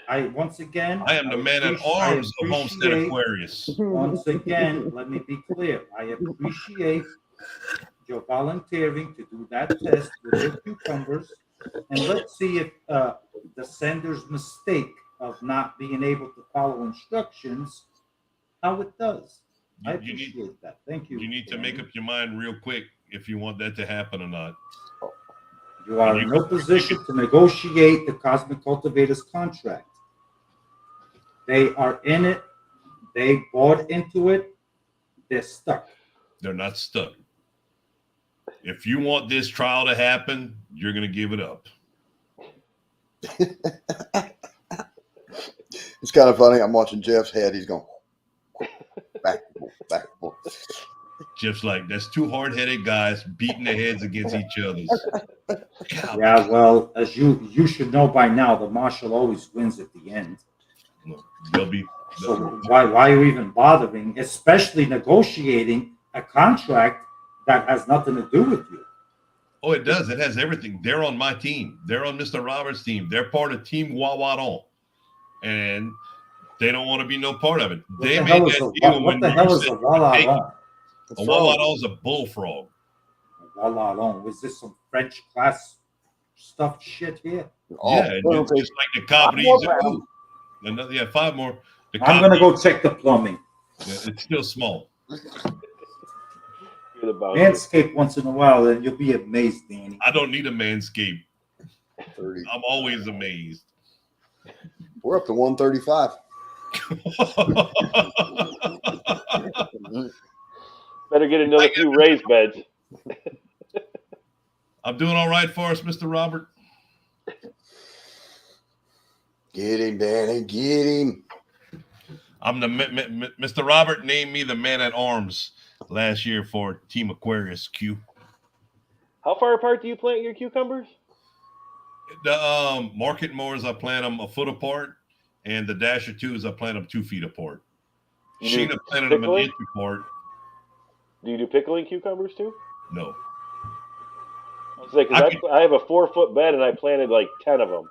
I am the man at arms of Homestead Aquarius. Once again, let me be clear. I appreciate your volunteering to do that test with your cucumbers, and let's see if the sender's mistake of not being able to follow instructions, how it does. I appreciate that. Thank you. You need to make up your mind real quick if you want that to happen or not. You are in no position to negotiate the Cosmic Cultivators contract. They are in it. They bought into it. They're stuck. They're not stuck. If you want this trial to happen, you're going to give it up. It's kind of funny. I'm watching Jeff's head. He's going back and forth. Jeff's like, that's two hard-headed guys beating their heads against each other. Yeah, well, as you should know by now, the marshal always wins at the end. They'll be. So why are you even bothering, especially negotiating a contract that has nothing to do with you? Oh, it does. It has everything. They're on my team. They're on Mr. Roberts' team. They're part of Team Wawadon. And they don't want to be no part of it. They made that deal when the hell is a Wawadon? A Wawadon is a bullfrog. Wawadon. Was this some French class stuffed shit here? Yeah, it's just like the comedies. Another, yeah, 5 more. I'm gonna go check the plumbing. Yeah, it's still small. Manscape once in a while, and you'll be amazed, Danny. I don't need a manscape. I'm always amazed. We're up to 135. Better get another few raised beds. I'm doing all right for us, Mr. Robert. Get him, Danny. Get him. I'm the Mr. Robert named me the man at arms last year for Team Aquarius Q. How far apart do you plant your cucumbers? The market mowers, I plant them a foot apart, and the Dasher 2s, I plant them 2 feet apart. Sheena planted them an inch apart. Do you do pickling cucumbers too? No. I was like, I have a 4-foot bed and I planted like 10 of them.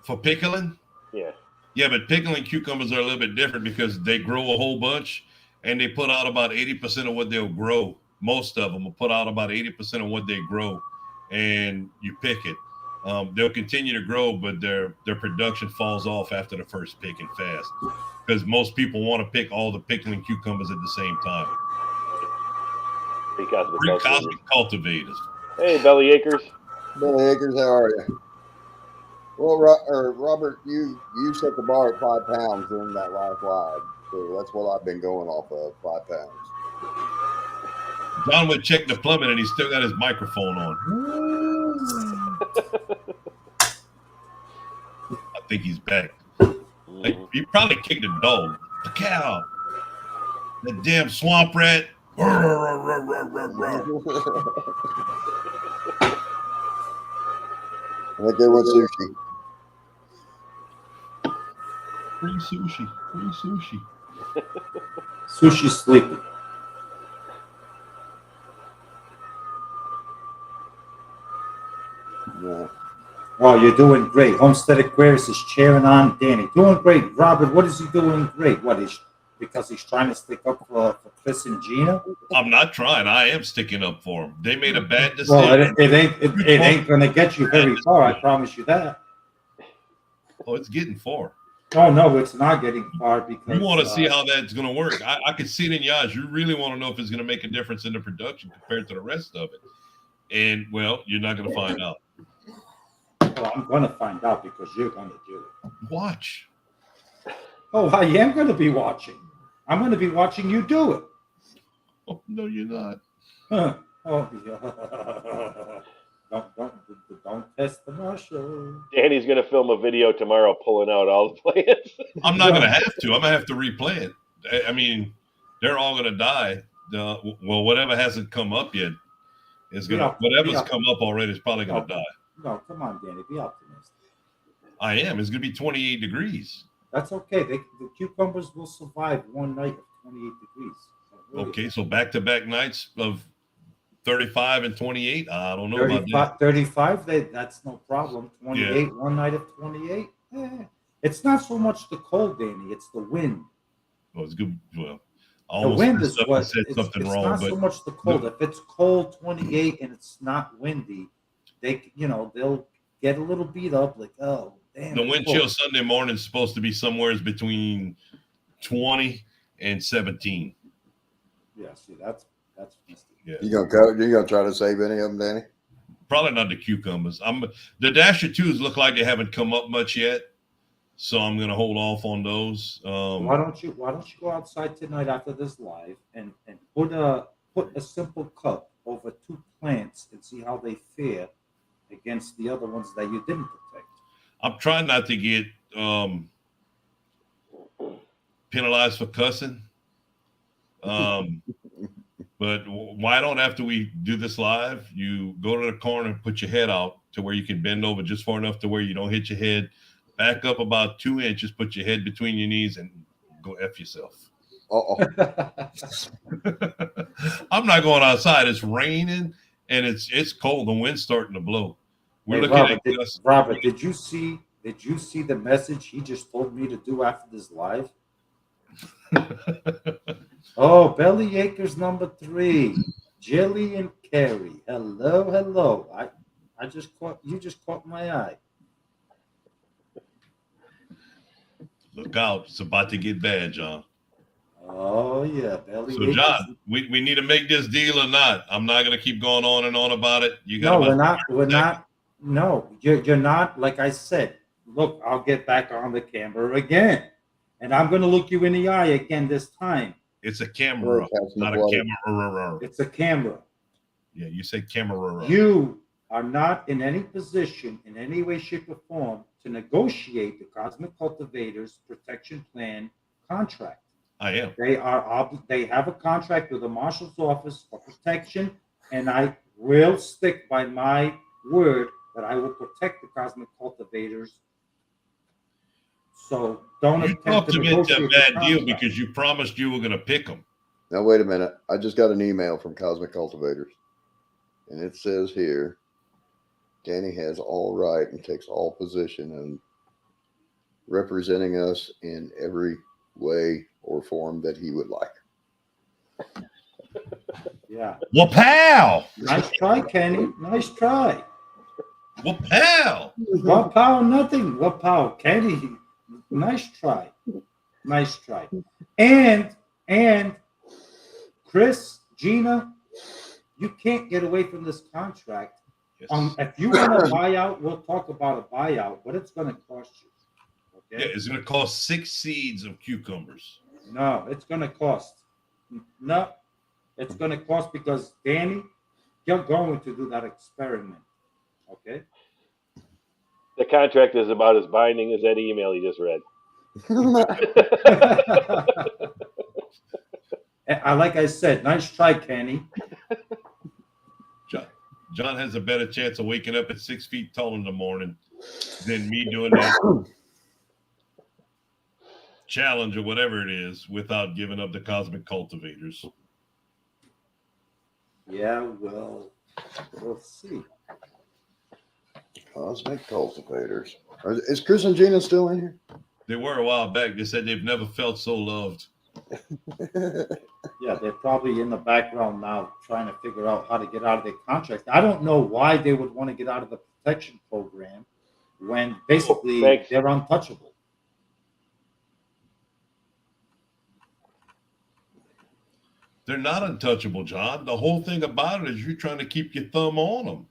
For pickling? Yeah. Yeah, but pickling cucumbers are a little bit different because they grow a whole bunch and they put out about 80% of what they'll grow. Most of them will put out about 80% of what they grow, and you pick it. They'll continue to grow, but their production falls off after the first picking fast because most people want to pick all the pickling cucumbers at the same time. Three cosmic cultivators. Hey, Belly Acres. Belly Acres, how are you? Well, Robert, you set the bar at 5 pounds during that last live, so that's what I've been going off of, 5 pounds. John would check the plumbing, and he's still got his microphone on. I think he's back. Like, he probably kicked a dog. The cow. The damn swamp rat. I think they want sushi. Free sushi. Free sushi. Sushi's sleeping. Yeah. Oh, you're doing great. Homestead Aquarius is cheering on Danny. Doing great. Robert, what is he doing great? What is because he's trying to stick up for Chris and Gina? I'm not trying. I am sticking up for him. They made a bad decision. Well, it ain't going to get you very far. I promise you that. Oh, it's getting far. Oh, no, it's not getting far because you want to see how that's going to work. I can see it in your eyes. You really want to know if it's going to make a difference in the production compared to the rest of it. And, well, you're not going to find out. Well, I'm going to find out because you're going to do it. Watch. Oh, I am going to be watching. I'm going to be watching you do it. Oh, no, you're not. Huh. Oh, yeah. Don't test the marshal. Danny's gonna film a video tomorrow pulling out all the plants. I'm not going to have to. I'm going to have to replay it. I mean, they're all going to die. Well, whatever hasn't come up yet is going to, whatever's come up already is probably going to die. No, come on, Danny. Be optimistic. I am. It's going to be 28 degrees. That's okay. The cucumbers will survive one night of 28 degrees. Okay, so back-to-back nights of 35 and 28. I don't know about that. 35, that's no problem. 28, one night of 28. It's not so much the cold, Danny. It's the wind. Well, it's good. Well, The wind is what said something it's wrong, not but so much the cold. If it's cold 28 and it's not windy, they'll get a little beat up. Like, oh damn. the wind chill Sunday morning is supposed to be somewhere between 20 and 17. Yeah, see, that's Yeah. You gonna try to save any of them, Danny? Probably not the cucumbers. The Dasher 2s look like they haven't come up much yet, so I'm gonna hold off on those. Why don't you go outside tonight after this live and put a simple cup over 2 plants and see how they fare against the other ones that you didn't protect? I'm trying not to get penalized for cussing. But why don't, after we do this live, you go to the corner and put your head out to where you can bend over just far enough to where you don't hit your head, back up about 2 inches, put your head between your knees, and go F yourself. I'm not going outside. It's raining and it's cold. The wind's starting to blow. We're looking at Robert, did you see the message he just told me to do after this live? Oh, Belly Acres number 3, Jilly and Carrie. Hello. I just caught my eye. Look out. It's about to get bad, John. Oh, yeah. Belly So, Acres. John, we need to make this deal or not? I'm not going to keep going on and on about it. We're not. No, you're not. Like I said, look, I'll get back on the camera again. And I'm going to look you in the eye again this time. It's a camera, not a camera. It's a camera. Yeah, you say camera. You are not in any position, in any way, shape, or form, to negotiate the Cosmic Cultivators Protection Plan contract. I am. They have a contract with the Marshal's Office for protection, and I will stick by my word that I will protect the Cosmic Cultivators. So don't attempt to negotiate a bad deal because you promised you were going to pick them. Now wait a minute. I just got an email from Cosmic Cultivators, and it says here, Danny has all right and takes all position in representing us in every way or form that he would like. Yeah. Well, pal. Nice try, Kenny. Nice try. Well, pal. Well, pal, nothing. Well, pal, Kenny. Nice try. Nice try. And Chris, Gina, you can't get away from this contract. Yes. If you want a buyout, we'll talk about a buyout, but it's going to cost you. Okay? Yeah, it's going to cost 6 seeds of cucumbers. No, it's going to cost. No, it's going to cost because, Danny, you're going to do that experiment. Okay? The contract is about as binding as that email you just read. Like I said, nice try, Kenny. John has a better chance of waking up at 6 feet tall in the morning than me doing that challenge or whatever it is without giving up the Cosmic Cultivators. Yeah, well, we'll see. Cosmic Cultivators. Is Chris and Gina still in here? They were a while back. They said they've never felt so loved. Yeah, they're probably in the background now trying to figure out how to get out of their contract. I don't know why they would want to get out of the protection program when basically they're untouchable. They're not untouchable, John. The whole thing about it is you're trying to keep your thumb on them.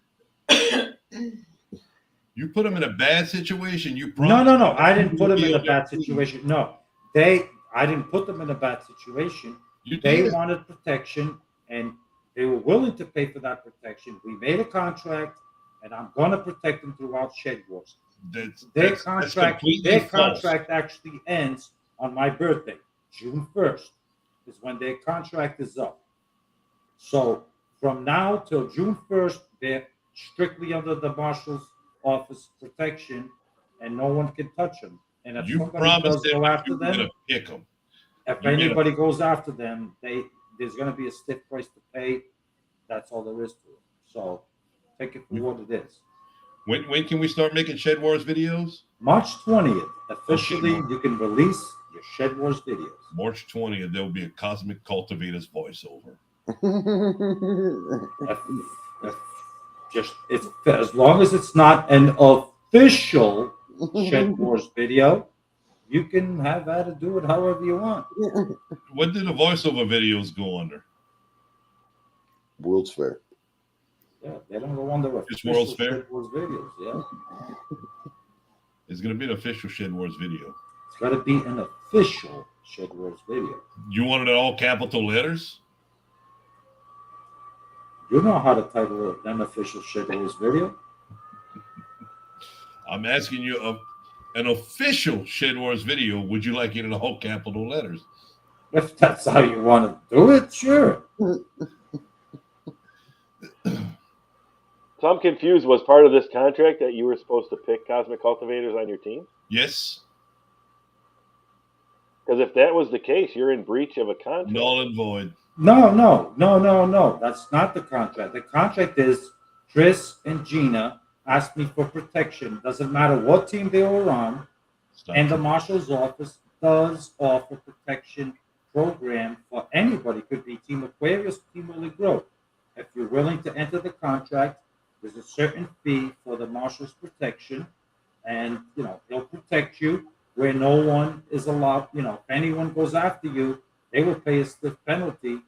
You put them in a bad situation. You No, promised no, no. them I didn't put them in video a bad that- situation. No, I didn't put them in a bad situation. You They did. wanted protection, and they were willing to pay for that protection. We made a contract, and I'm going to protect them throughout Shed Wars. Their completely false. contract actually ends on my birthday, June 1st, is when their contract is up. So from now till June 1st, they're strictly under the marshal's office protection, and no one can touch them. And if You somebody promised does them go that after you were going them, to pick them. if You made a- anybody goes after them, there's going to be a stiff price to pay. That's all there is to it. So take it for what it is. When can we start making Shed Wars videos? March 20th, officially, you can release your Shed Wars videos. March 20th, there will be a Cosmic Cultivators voiceover. It's as long as it's not an official Shed Wars video, you can have at it, do it however you want. What do the voiceover videos go under? World's Fair. Yeah, they don't go under It's official World's Fair? Shed Wars videos. Yeah, It's going to be an official Shed Wars video. it's got to be an official Shed Wars video. You want it all capital letters? You know how to title an official Shed Wars video. I'm asking you an official Shed Wars video. Would you like it in all capital letters? If that's how you want to do it, sure. So I'm confused. Was part of this contract that you were supposed to pick Cosmic Cultivators on your team? Yes. Because if that was the case, you're in breach of a contract. Null and void. No. That's not the contract. The contract is Chris and Gina asked me for protection. Doesn't matter what team they were on. And the marshal's office does offer protection program for anybody. Could be Team Aquarius, Team Willie Grow. If you're willing to enter the contract, there's a certain fee for the marshal's protection, and he'll protect you where no one is allowed. If anyone goes after you, they will pay a stiff penalty.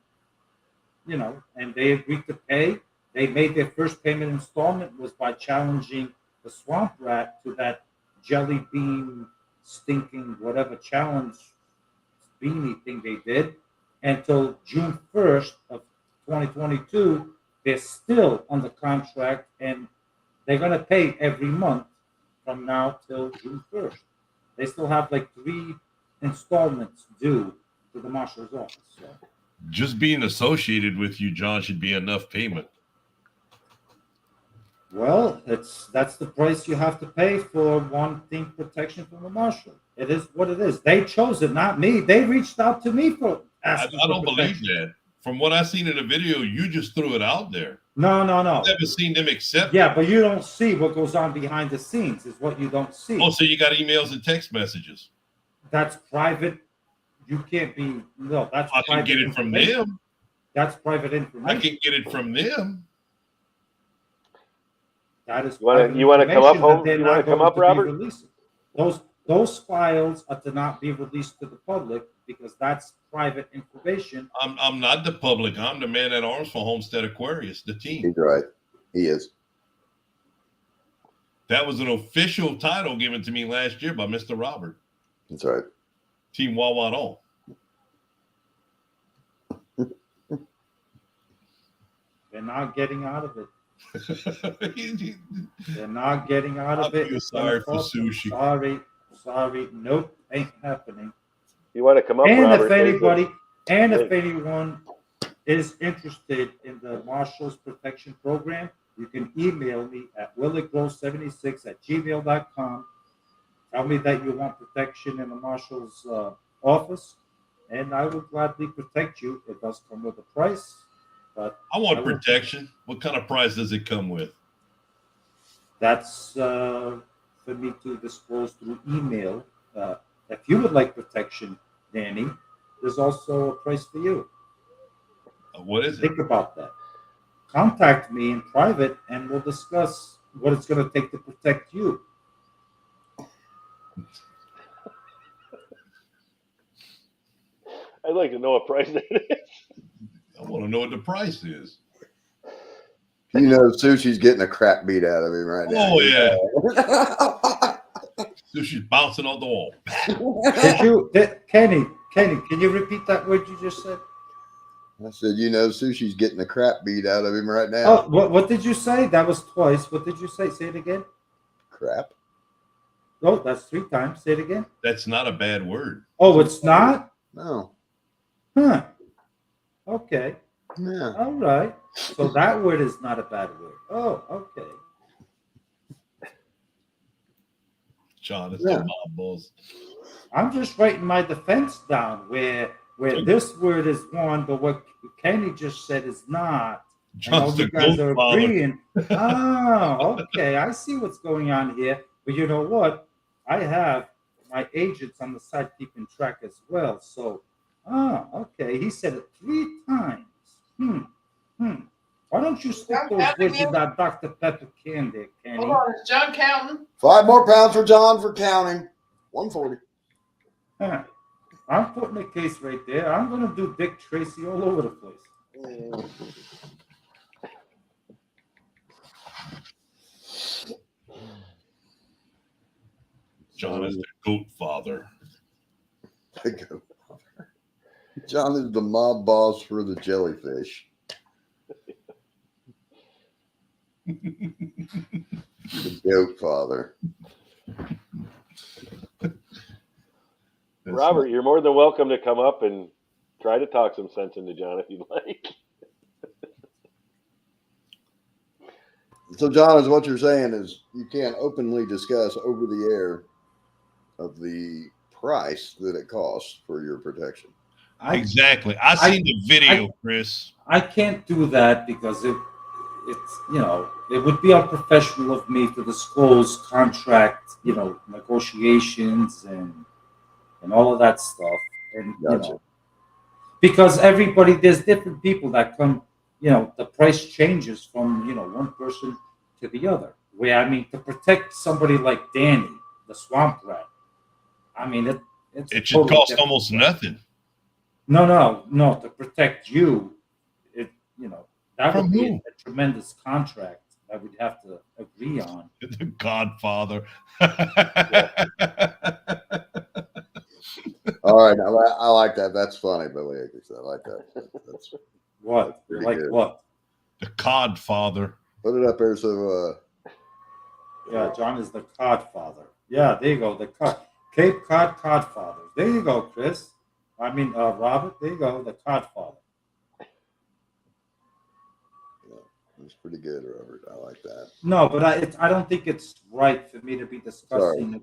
And they agreed to pay. They made their first payment installment was by challenging the swamp rat to that jelly bean stinking whatever challenge beanie thing they did until June 1st of 2022. They're still under contract, and they're going to pay every month from now till June 1st. They still have like 3 installments due to the marshal's office. So. Just being associated with you, John, should be enough payment. Well, that's the price you have to pay for wanting protection from the marshal. It is what it is. They chose it, not me. They reached out to me for asking. I don't believe that. From what I seen in the video, you just threw it out there. No. I've never seen them accept. Yeah, but you don't see what goes on behind the scenes. Is what you don't see. Oh, so you got emails and text messages. That's private. You can't be. No, that's. I can get it from them. That's private information. I can get it from them. That is. You want to come up, home? You want to come up, Robert? Those files are to not be released to the public because that's private information. I'm not the public. I'm the man at arms for Homestead Aquarius, the team. He's right. He is. That was an official title given to me last year by Mr. Robert. That's right. Team Wawadon. They're not getting out of it. They're not getting out of it. I feel sorry for Sushi. Sorry. Nope, ain't happening. You want to come up, And Robert? if anyone is interested in the Marshal's Protection Program, you can email me at williggrow76@gmail.com. Tell me that you want protection in the Marshal's office, and I will gladly protect you. It does come with a price, but I want protection. What kind of price does it come with? that's for me to disclose through email. If you would like protection, Danny, there's also a price for you. What is it? Think about that. Contact me in private, and we'll discuss what it's going to take to protect you. I'd like to know what price that is. I want to know what the price is. You know, Sushi's getting a crap beat out of him right now. Oh yeah. Sushi's bouncing on the wall. Kenny, can you repeat that word you just said? I said, you know, Sushi's getting a crap beat out of him right now. Oh, what did you say? That was twice. What did you say? Say it again. Crap. Oh, that's 3 times. Say it again. That's not a bad word. Oh, it's not? No. Huh. Okay. Yeah. All right. So that word is not a bad word. Oh, okay. John, it's Yeah. the mob bulls. I'm just writing my defense down where this word is one, but what Kenny just said is not. And all John's you the guys goat are father. agreeing. Oh, okay. I see what's going on here. But you know what? I have my agents on the side keeping track as well. So, okay. He said it 3 times. Why don't you stick I'm those counting words in him. that Dr. Pepper can there, Kenny? Hold on, is John counting? 5 more pounds for John for counting. 140. Huh. I'm putting a case right there. I'm going to do Dick Tracy all over the place. John is the goat father. The goat father. John is the mob boss for the jellyfish. The goat father. Robert, you're more than welcome to come up and try to talk some sense into John if you'd like. So, John, is what you're saying is you can't openly discuss over the air of the price that it costs for your protection. Exactly. I seen the video, Chris. I can't do that because it's it would be unprofessional of me to disclose contract negotiations and all of that stuff, and Gotcha. because there's different people that come, the price changes from one person to the other. Where I mean, to protect somebody like Danny, the swamp rat, I mean It should totally cost different almost price. nothing. No. To protect you, that From would be who? a tremendous contract that we'd have to agree on. The Godfather. All right. I like that. That's funny, Billy Akers. I like that. That's What? pretty Like good. what? The Codfather. Put it up there so Yeah, John is the Codfather. Yeah, there you go. The Cape Cod Codfather. There you go, Chris. I mean, Robert. There you go. The Codfather. it's pretty good, Robert. I like that. No, but I don't think it's right for me to be Sorry. discussing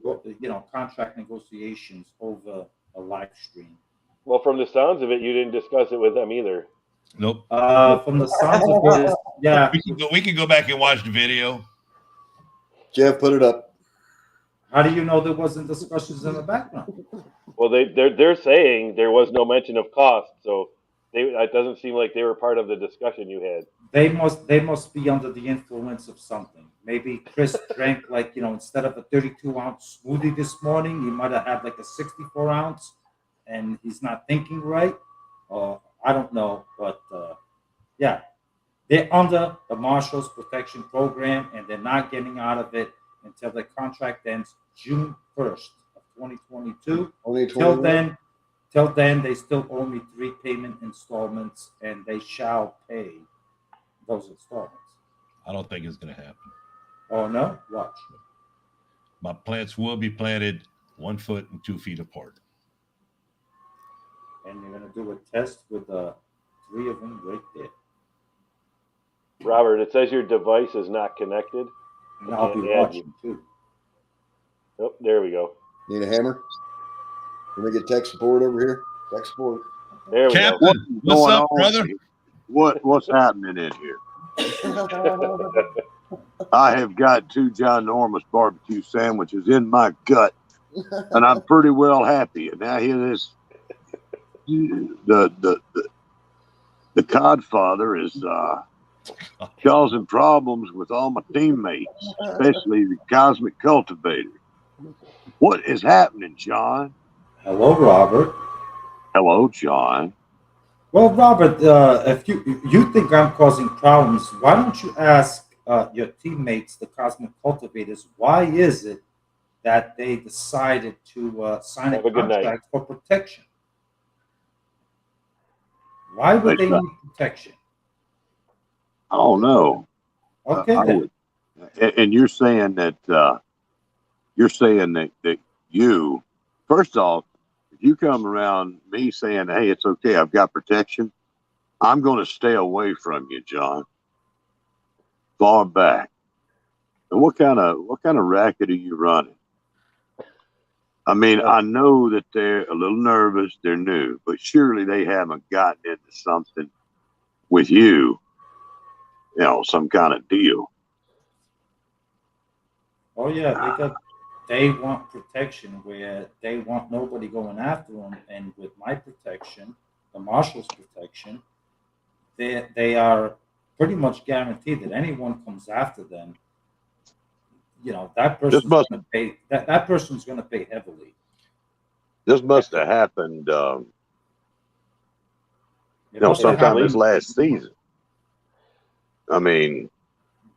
contract negotiations over a live stream. Well, from the sounds of it, you didn't discuss it with them either. Nope. From the sounds of it, yeah. We can go back and watch the video. Jeff, put it up. How do you know there wasn't discussions in the background? Well, they're saying there was no mention of cost, so it doesn't seem like they were part of the discussion you had. They must be under the influence of something. Maybe Chris drank instead of a 32-ounce smoothie this morning, he might have had like a 64-ounce, and he's not thinking right. I don't know, but yeah, they're under the Marshals Protection Program, and they're not getting out of it until the contract ends June 1st of 2022. Only Till then, they still owe me 3 payment installments, and they shall pay those installments. I don't think it's going to happen. Oh no, watch. My plants will be planted 1 foot and 2 feet apart. And you're gonna do a test with 3 of them right there. Robert, it says your device is not connected. And I'll be Yeah, watching too. Oh, there we go. Need a hammer? Can we get tech support over here? Tech support. There we go. Captain, what's going up, on? brother? What's happening in here? I have got 2 ginormous barbecue sandwiches in my gut, and I'm pretty well happy. And now here this the Codfather is causing problems with all my teammates, especially the Cosmic Cultivator. What is happening, John? Hello, Robert. Hello, John. Well, Robert, if you think I'm causing problems, why don't you ask your teammates, the Cosmic Cultivators, why is it that they decided to sign a Have a good night. contract for protection? Why would they But, need protection? I don't know. Okay, I then. would, and you're saying that you, first off, if you come around me saying, "Hey, it's okay, I've got protection," I'm going to stay away from you, John. Far back. And what kind of racket are you running? I mean, I know that they're a little nervous, they're new, but surely they haven't gotten into something with you, some kind of deal. Oh yeah, they want protection where they want nobody going after them, and with my protection, the marshal's protection, they are pretty much guaranteed that anyone comes after them, that This person's must going to pay. That person's going to pay heavily. this must have happened, It must have sometime this happened. last season. I mean,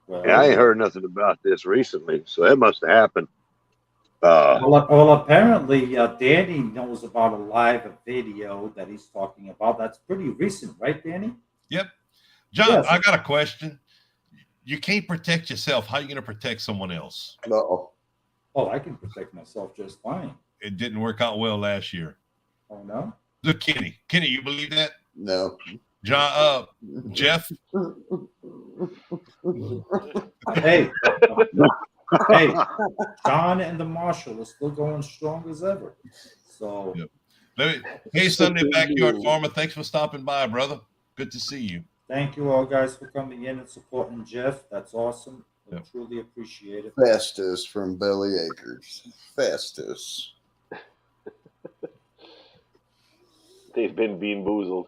Well, I ain't heard nothing about this recently, so it must have happened. apparently, Danny knows about a live video that he's talking about. That's pretty recent, right, Danny? Yep. John, Yes. I got a question. You can't protect yourself. How are you going to protect someone else? No. Oh, I can protect myself just fine. It didn't work out well last year. Oh no. Look, Kenny, you believe that? No. John, Jeff. Hey, hey, John and the Marshal are still going strong as ever. So, Yep. Hey, Sunday Backyard Farmer, thanks for stopping by, brother. Good to see you. thank you all guys for coming in and supporting Jeff. That's awesome. I Yep. truly appreciate it. Festus from Belly Acres. Festus. They've been bean boozled.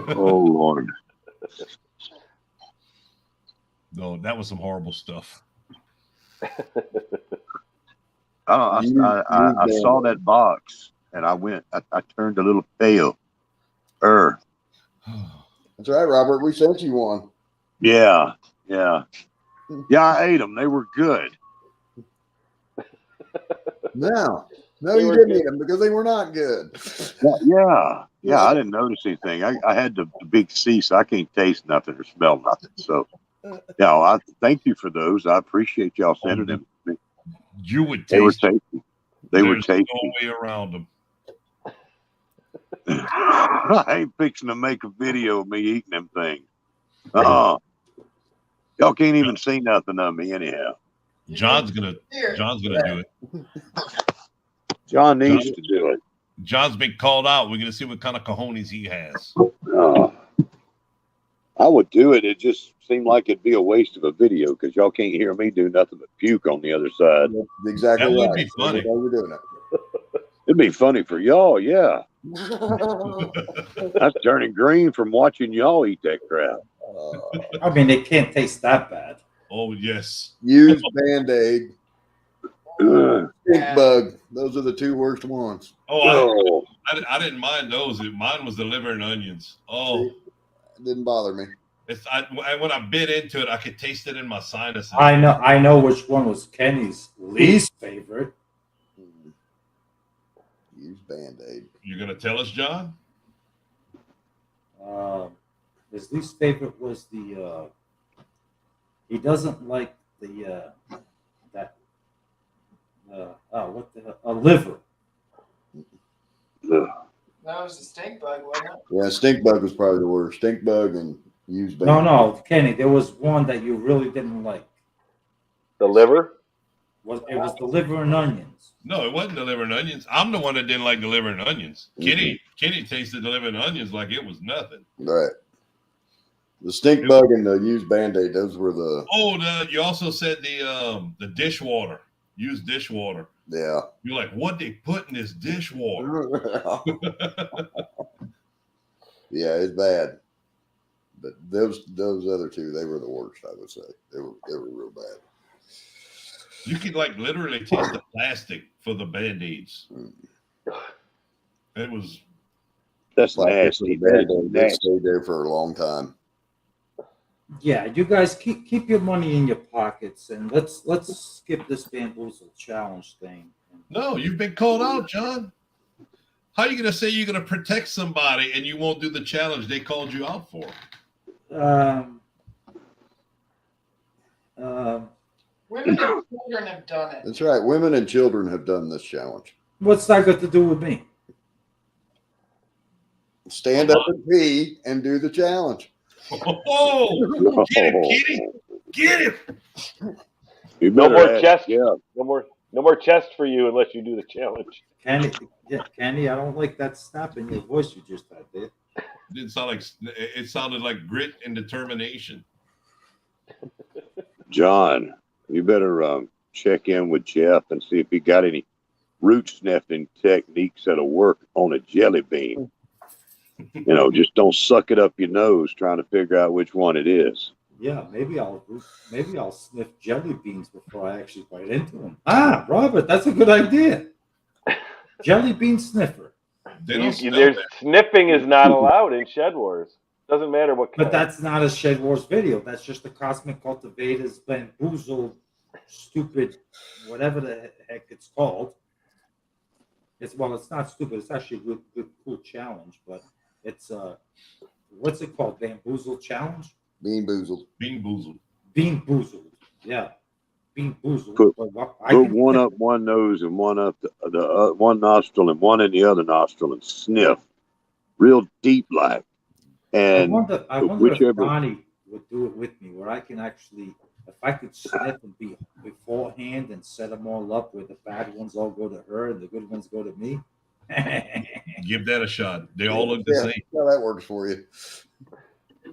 Oh Lord. No, that was some horrible stuff. I saw that box and I turned a little pale. That's right, Robert. We sent you one. Yeah. I ate them. They were good. No, They you were didn't good. eat them because they were not good. Yeah. I didn't notice anything. I had the big C, so I can't taste nothing or smell nothing. So, I thank you for those. I appreciate y'all sending them to me. You would They were taste. tasty. They were There's tasty. no way around them. I ain't fixing to make a video of me eating them things. Y'all can't even see nothing of me anyhow. John's gonna do it. John needs to do it. John's been called out. We're gonna see what kind of cojones he has. I would do it. It just seemed like it'd be a waste of a video because y'all can't hear me do nothing but puke on the other side. That's exactly That would right. be funny. That's why we're doing It'd be funny for y'all, yeah. it. That's turning green from watching y'all eat that crap. I mean, it can't taste that bad. Oh yes. Use Band-Aid. Ugh. Stink bug. Those are the two worst ones. Oh, I didn't mind those. Mine was the liver and onions. Oh, See? It didn't bother me. when I bit into it, I could taste it in my sinuses. I know which one was Kenny's least favorite. Use Band-Aid. You're gonna tell us, John? His least favorite was the. He doesn't like the what the hell? A liver. Ugh. That was the stink bug, wasn't it? Yeah, stink bug was probably the worst. Stink bug and use Band-Aid. No, Kenny. There was one that you really didn't like. The liver? It was the liver and onions. No, it wasn't the liver and onions. I'm the one that didn't like the liver and onions. Mhm. Kenny tasted the liver and onions like it was nothing. Right. The stink bug and the use Band-Aid, those were the. Oh, you also said the dishwater. Use dishwater. Yeah. You're like, what they put in this dishwater? Yeah, it's bad. But those other two, they were the worst, I would say. They were real bad. You could like literally taste the plastic for the Band-Aids. It was That's Like this nasty. was That bad, is they nasty. stayed there for a long time. Yeah, you guys keep your money in your pockets, and let's skip this bamboozle challenge thing. No, you've been called out, John. How are you going to say you're going to protect somebody and you won't do the challenge they called you out for? Women and children have done it. That's right. Women and children have done this challenge. What's that got to do with me? Stand up and pee and do the challenge. Oh, get him, Kitty. Get him. You No better more ask chest. Jeff. No more chest for you unless you do the challenge. Candy, I don't like that snap in your voice you just had there. It sounded like grit and determination. John, you better check in with Jeff and see if he got any root sniffing techniques that'll work on a jelly bean. Just don't suck it up your nose trying to figure out which one it is. Yeah, maybe I'll sniff jelly beans before I actually bite into them. Ah, Robert, that's a good idea. Jelly bean sniffer. Sniffing is not allowed in Shed Wars. Doesn't matter what kind. But that's not a Shed Wars video. That's just a Cosmic Cultivators bamboozle, stupid, whatever the heck it's called. It's not stupid. It's actually a good, cool challenge. But it's what's it called? Bamboozle challenge. Bean boozled. Bean boozled. Bean boozled. Yeah. Bean boozled. Put one up one nose and one up the one nostril and one in the other nostril and sniff real deep like. And I wonder if Donnie would do it with me, where I can actually, if I could sniff and be beforehand and set them all up, where the bad ones all go to her and the good ones go to me. Give that a shot. They all look the same. Yeah, that works for you.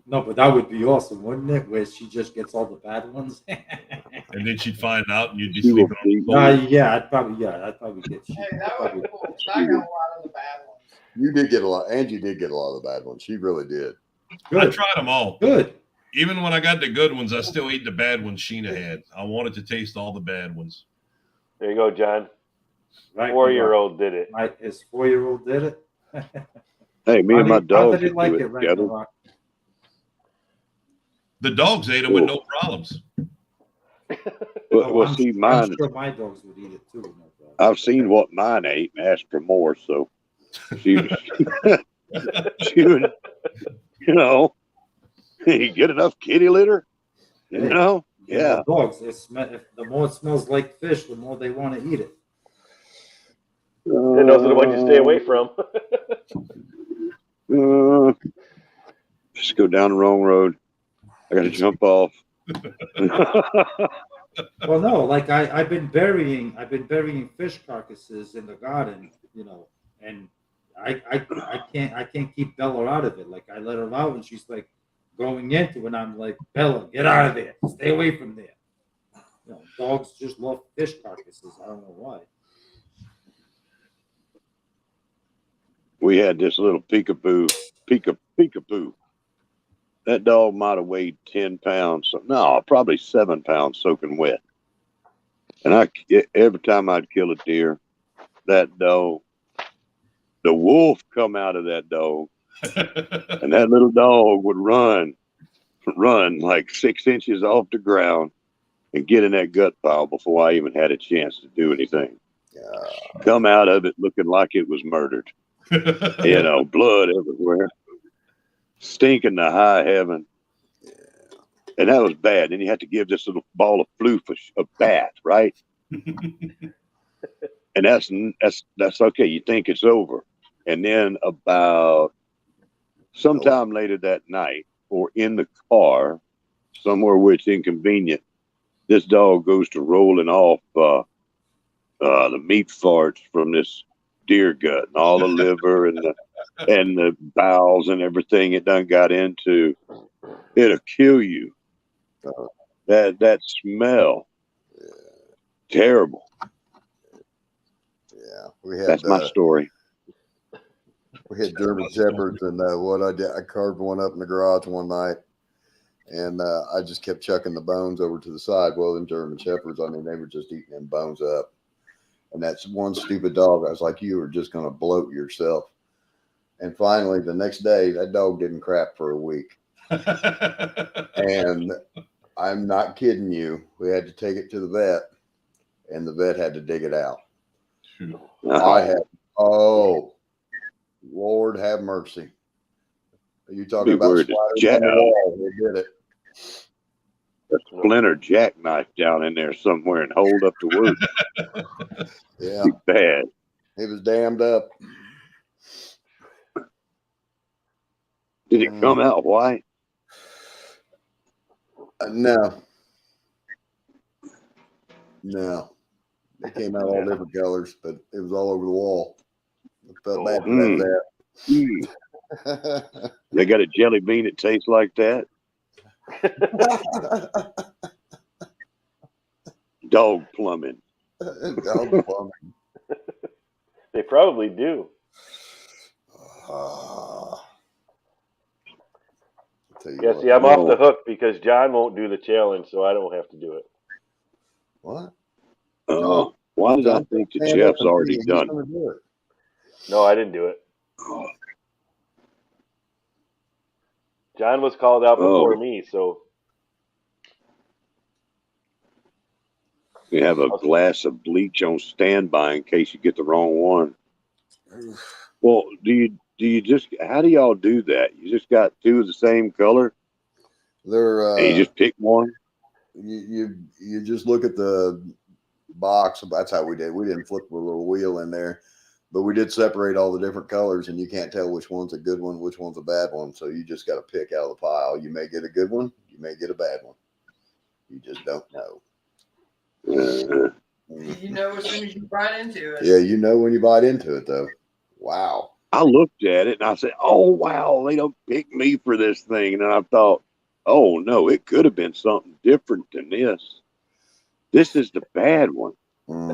No, but that would be awesome, wouldn't it? Where she just gets all the bad ones. And then she'd find out and you'd be sleeping on the floor. Yeah, I'd probably get. Hey, that would be cool. I got a lot of the bad ones. You did get a lot. Angie did get a lot of the bad ones. She really did. I tried them all. Good. Even when I got the good ones, I still ate the bad ones Sheena had. I wanted to taste all the bad ones. There you go, John. Right, 4-year-old did it. His 4-year-old did it. Hey, me and my dog did like it, right? together. The dogs ate them with no problems. Well, see, mine. I'm sure my dogs would eat it too. No problem. I've seen what mine ate and asked for more, so she would, you get enough kitty litter, Yeah. The dogs, the more it smells like fish, the more they want to eat it. And those are the ones you stay away from. Just go down the wrong road. I got to jump off. Well, no, like I've been burying fish carcasses in the garden, and I can't keep Bella out of it. Like I let her out and she's like going into it, and I'm like, Bella, get out of there. Stay away from there. Dogs just love fish carcasses. I don't know why. We had this little peekaboo. That dog might have weighed 10 pounds. No, probably 7 pounds soaking wet. And every time I'd kill a deer, that dog, the wolf come out of that dog, and that little dog would run like 6 inches off the ground and get in that gut pile before I even had a chance to do anything. Come out of it looking like it was murdered. Blood everywhere. Stinking to high heaven. And that was bad. Then you had to give this little ball of floof a bath, right? And that's okay. You think it's over. And then about sometime later that night or in the car, somewhere where it's inconvenient, this dog goes to rolling off the meat farts from this deer gut and all the liver and the bowels and everything it done got into. It'll kill you. That smell, terrible. Yeah, that's my story. We had German Shepherds, and what I did, I carved one up in the garage one night, and I just kept chucking the bones over to the side. Well, them German Shepherds, I mean, they were just eating them bones up. And that's one stupid dog. I was like, you are just going to bloat yourself. And finally, the next day, that dog didn't crap for a week. And I'm not kidding you. We had to take it to the vet, and the vet had to dig it out. I had, oh, Lord have mercy. You talking about worried splatters on the wall? They did it. A splinter jackknife down in there somewhere and hold up the wound. Yeah, Be bad. it was dammed up. Did it come out white? No. It came out all different colors, but it was all over the wall. I felt bad for that vet. They got a jelly bean that tastes like that. Dog plumbing. Dog plumbing. They probably do. Yeah, see, I'm off the hook because John won't do the challenge, so I don't have to do it. What? Why did I think that Jeff's already done? No, I didn't do it. John was called out before me, so. You have a glass of bleach on standby in case you get the wrong one. Well, do you just, how do y'all do that? You just got two of the same color? They're and you just pick one? You just look at the box. That's how we did. We didn't flip the little wheel in there, but we did separate all the different colors, and you can't tell which one's a good one, which one's a bad one. So you just got to pick out of the pile. You may get a good one, you may get a bad one. You just don't know. You know as soon as you bite into it. Yeah, you know when you bite into it, though. Wow. I looked at it and I said, "Oh wow, they don't pick me for this thing." And then I thought, "Oh no, it could have been something different than this. This is the bad one.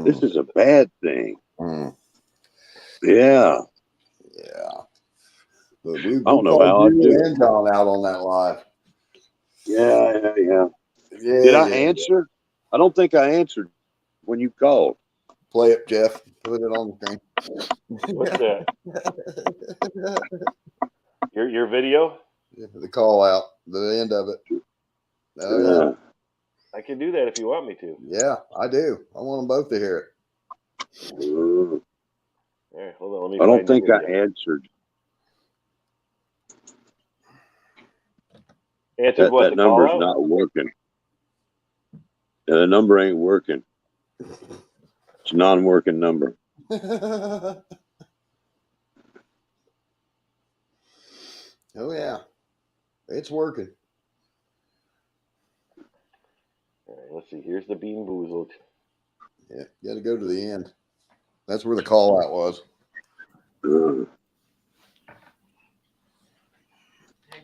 This is a bad thing." Yeah. But we I don't know how I do it. And John out on that live. Yeah. Did I answer? I don't think I answered when you called. Play it, Jeff. Put it on the screen. What's that? Your video? The call out, the end of it. Oh, I can do that if you want me to. Yeah, I do. I want them both to hear it. All right, hold on. Let me. I don't think I answered. Answered what? That number's not working. Yeah, the number ain't working. It's a non-working number. Oh yeah, it's working. All right, let's see. Here's the Bean Boozled. Yeah, you got to go to the end. That's where the call out was.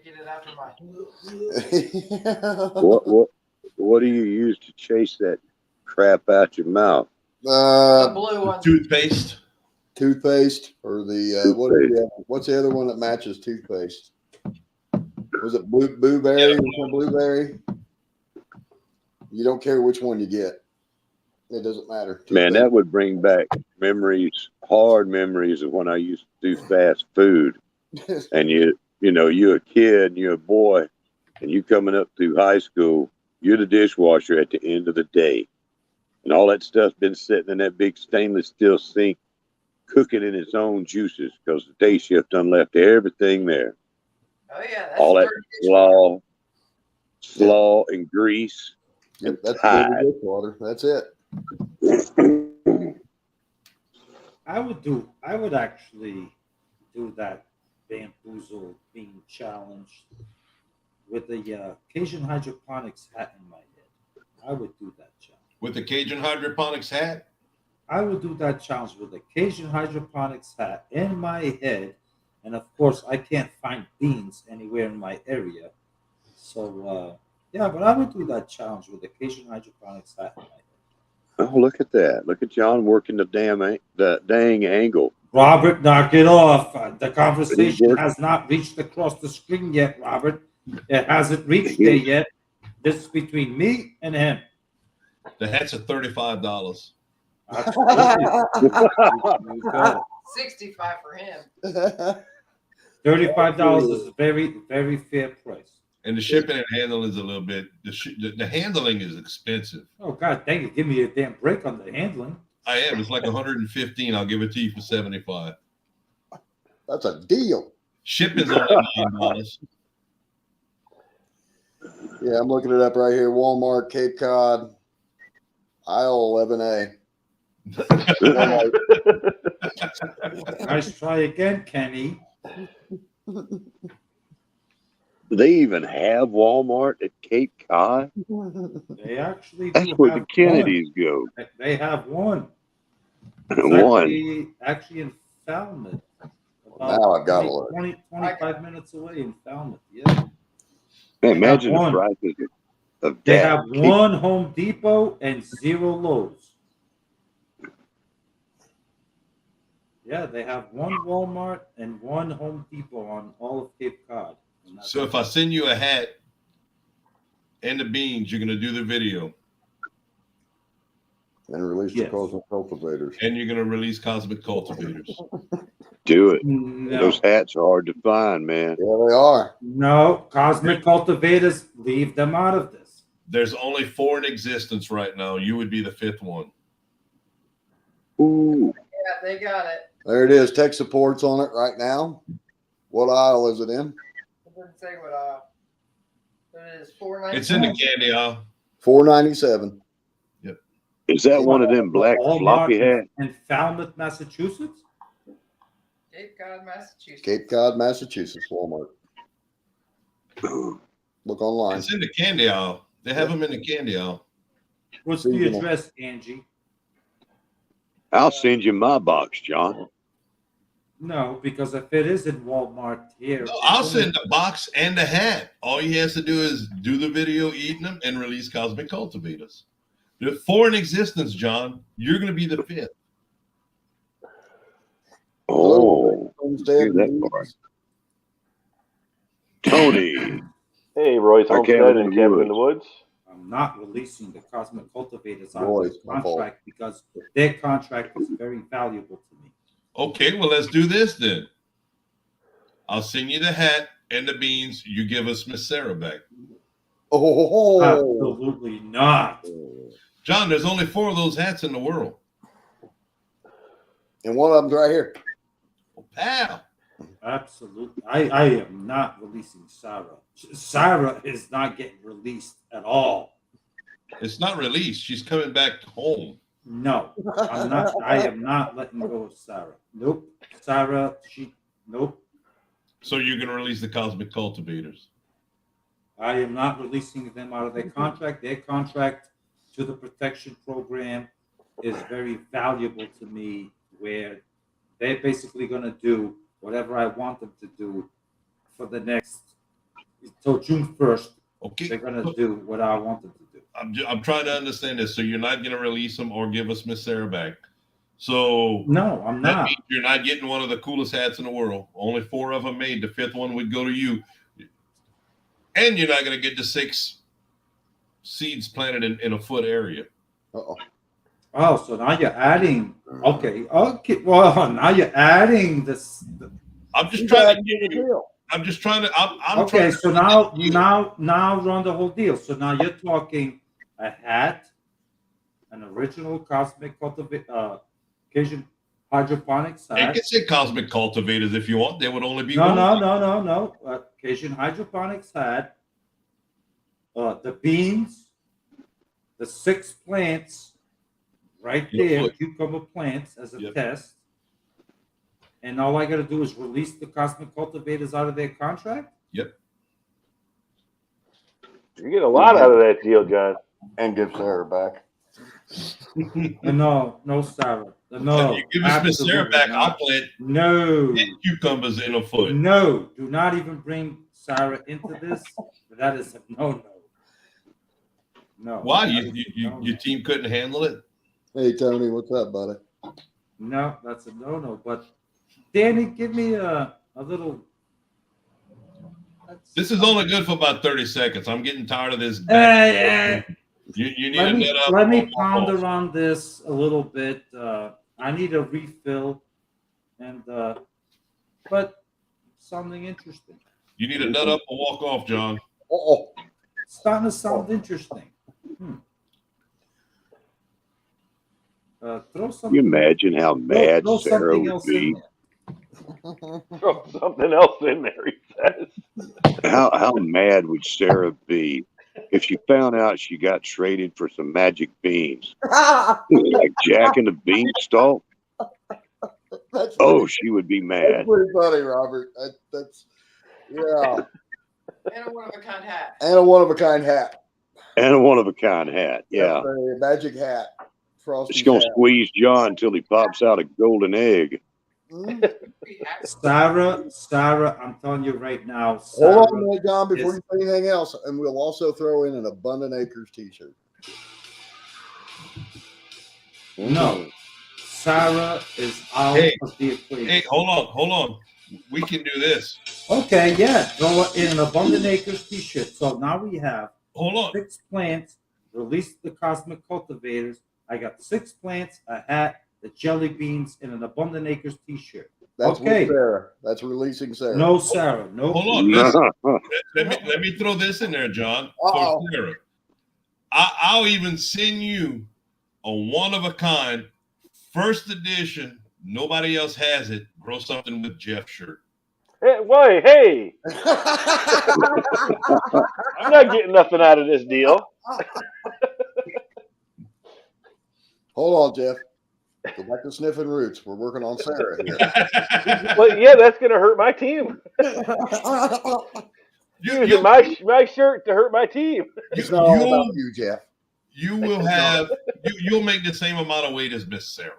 Get it after my. What do you use to chase that crap out your mouth? The blue one. Toothpaste. Toothpaste or the what's the other one that matches toothpaste? Was it blueberry? Blueberry? You don't care which one you get. It doesn't matter. Toothpaste. Man, that would bring back memories, hard memories of when I used to do fast food. And you're a kid and you're a boy and you coming up through high school, you're the dishwasher at the end of the day. And all that stuff's been sitting in that big stainless steel sink, cooking in its own juices because the day shift done left everything there. Oh yeah, that's all that slaw and grease. Yep, that's the dishwater. That's it. I would actually do that bamboozle bean challenge with the Cajun hydroponics hat in my head. I would do that challenge. With the Cajun hydroponics hat? I would do that challenge with the Cajun hydroponics hat in my head. And of course, I can't find beans anywhere in my area. So, but I would do that challenge with the Cajun hydroponics hat in my head. Oh, look at that. Look at John working the dang angle. Robert, knock it off. The conversation has not reached across the screen yet, Robert. It hasn't reached there yet. This is between me and him. The hat's at $35. 65 for him. $35 is a very, very fair price. And the shipping and handling is a little bit. The handling is expensive. Oh God, dang it! Give me a damn break on the handling. I am. It's like 115. I'll give it to you for 75. That's a deal. Shipping's only $9. Yeah, I'm looking it up right here. Walmart, Cape Cod, aisle 11A. Nice try again, Kenny. Do they even have Walmart at Cape Cod? They actually That's do where have the Kennedys go. one. They have one. It's One. actually in Falmouth. Now I got to look. 25 minutes away in Falmouth. Yeah. Man, imagine the one. prices of They that. have one Home Depot and 0 Lowe's. Yeah, they have one Walmart and one Home Depot on all of Cape Cod. So if I send you a hat and the beans, you're gonna do the video. And release Yes. the cosmic cultivators. And you're gonna release Cosmic Cultivators. Do it. No. Those hats are hard to find, man. Yeah, they are. No, Cosmic Cultivators, leave them out of this. There's only 4 in existence right now. You would be the 5th one. Ooh. Yeah, they got it. There it is. Tech support's on it right now. What aisle is it in? It doesn't say what it is. $4.99. It's in the candy aisle. 497. Is that one of them black Walmart floppy hats? in Falmouth, Massachusetts? Cape Cod, Massachusetts. Cape Cod, Massachusetts, Walmart. Look online. It's in the candy aisle. They have them in the candy aisle. What's the address, Angie? I'll send you my box, John. No, because if it is in Walmart here, No, I'll send the box and the hat. All he has to do is do the video eating them and release Cosmic Cultivators. There are 4 in existence, John. You're going to be the 5th. Oh, Homestead hear that part. Tony. Hey, Roy's Our Homestead cabin in and the Cabin in the Woods. I'm not releasing the Cosmic Cultivators out Roy's, of this my fault. contract because their contract is very valuable to me. Okay, well, let's do this then. I'll send you the hat and the beans. You give us Miss Sarah back. Oh, Absolutely not. John, there's only 4 of those hats in the world. and one of them's right here. Oh, pal. Absolutely. I am not releasing Sarah. Sarah is not getting released at all. It's not released. She's coming back home. No, I'm not. I am not letting go of Sarah. Nope. Sarah, nope. So you're going to release the Cosmic Cultivators. I am not releasing them out of their contract. Their contract to the protection program is very valuable to me, where they're basically going to do whatever I want them to do for the next, until June 1st. Okay. They're going to do what I want them to do. I'm trying to understand this. So you're not going to release them or give us Miss Sarah back. So No, I'm that not. means you're not getting one of the coolest hats in the world. Only 4 of them made. The 5th one would go to you. And you're not going to get the 6 seeds planted in a foot area. Uh-oh. Oh, so now you're adding. Okay. Well, now you're adding this. I'm just trying to get you. I'm just trying to. I'm Okay, trying so to now run the whole deal. So now you're talking a hat, an original Cosmic Cajun hydroponics You hat. can say Cosmic Cultivators if you want. There would only be No. one. Cajun hydroponics hat, the beans, the 6 plants right there, Look. cucumber plants as a Yep. test. And all I got to do is release the Cosmic Cultivators out of their contract? Yep. You get a lot out of that deal, John. And give Sarah back. No, Sarah. No. You give us Miss Sarah absolutely back. not. I'll plant No. 10 cucumbers in a foot. No. Do not even bring Sarah into this. That is a no. No. Why? That is a no-no. Your team couldn't handle it? Hey, Tony, what's up, buddy? No, that's a no. But Danny, give me a little. This is only good for about 30 seconds. I'm getting tired of this. You need to net up. Let me ponder on this a little bit. I need a refill, and but sounding interesting. You need a nut up or walk off, John. Oh, It's starting to sound interesting. Throw Can you something. imagine how mad Throw Sarah something would else in be? there. Throw something else in there, he says. How mad would Sarah be if she found out she got traded for some magic beans? Like Jack and the Beanstalk? that's Oh, pretty, she would be that's mad. pretty funny, Robert. That's yeah. And a one-of-a-kind hat. And a one-of-a-kind hat. And a one-of-a-kind hat. Yeah. That's a magic hat. Frosty's She's going to hat. squeeze John until he pops out a golden egg. Mm. Sarah, I'm telling you right now. Hold Sarah, on a minute, John, before is- you say anything else. And we'll also throw in an Abundant Acres t-shirt. No. Sarah is out Hey, of the equation. Hey, hold on. We can do this. Okay, yeah. Throw it in an Abundant Acres t-shirt. So now we have Hold on. 6 plants, release the cosmic cultivators. I got 6 plants, a hat, the jelly beans, and an Abundant Acres t-shirt. That's Okay. with Sarah. That's releasing Sarah. No Sarah. No. Hold on. Listen, let me throw this in there, John. For Uh-oh. Sarah. I'll even send you a one-of-a-kind, first edition, nobody else has it, Grow Something with Jeff shirt. Hey, why? Hey, I'm not getting nothing out of this deal. Hold on, Jeff. Go back to sniffing roots. We're working on Sarah here. Well, yeah, that's gonna hurt my team. Using my shirt to hurt my team. It's not all about you, Jeff. You will have you'll make the same amount of weight as Miss Sarah.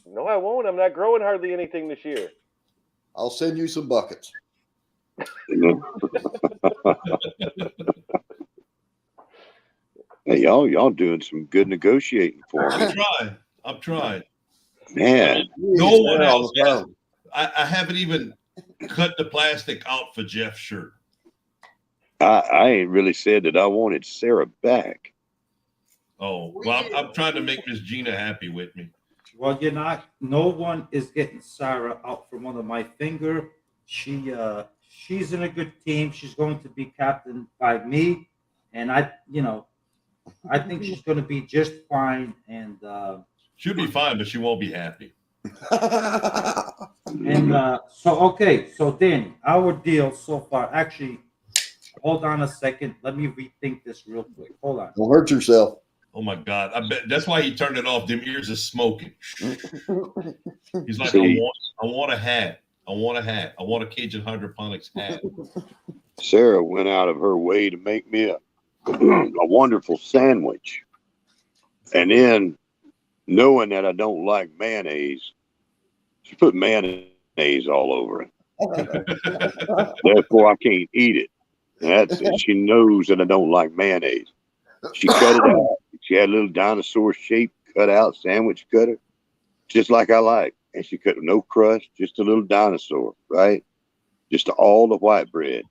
No, I won't. I'm not growing hardly anything this year. I'll send you some buckets. Hey, y'all doing some good negotiating for me. I'm trying. Man, No Jeez, one Sarah on else the has. phone. I haven't even cut the plastic out for Jeff's shirt. I ain't really said that I wanted Sarah back. Oh, well, I'm trying to make Miss Gina happy with me. Well, you're not. No one is getting Sarah out from under my finger. She's in a good team. She's going to be captained by me, and I think she's going to be just fine. And She'll be fine, but she won't be happy. so Danny, our deal so far. Actually, hold on a second. Let me rethink this real quick. Hold on. Don't hurt yourself. Oh my God! I bet that's why he turned it off. Them ears are smoking. He's like, See? I want a hat. I want a hat. I want a Cajun hydroponics hat. Sarah went out of her way to make me a wonderful sandwich. And then, knowing that I don't like mayonnaise, she put mayonnaise all over it. Therefore, I can't eat it. And she knows that I don't like mayonnaise. She cut it out. She had a little dinosaur shape cut out sandwich cutter, just like I like. And she cut no crust, just a little dinosaur, right? Just all the white bread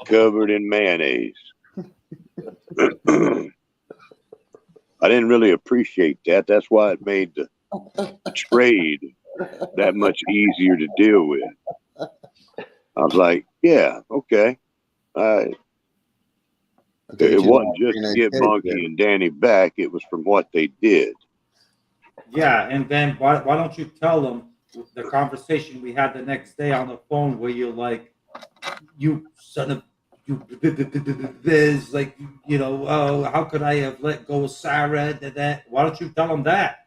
covered in mayonnaise. I didn't really appreciate that. That's why it made the trade that much easier to deal with. I was like, yeah, okay. It wasn't just to get Monkey and Danny back. It was from what they did. Yeah, and then why don't you tell them the conversation we had the next day on the phone where you're like, you son of you this like oh how could I have let go of Sarah that why don't you tell them that?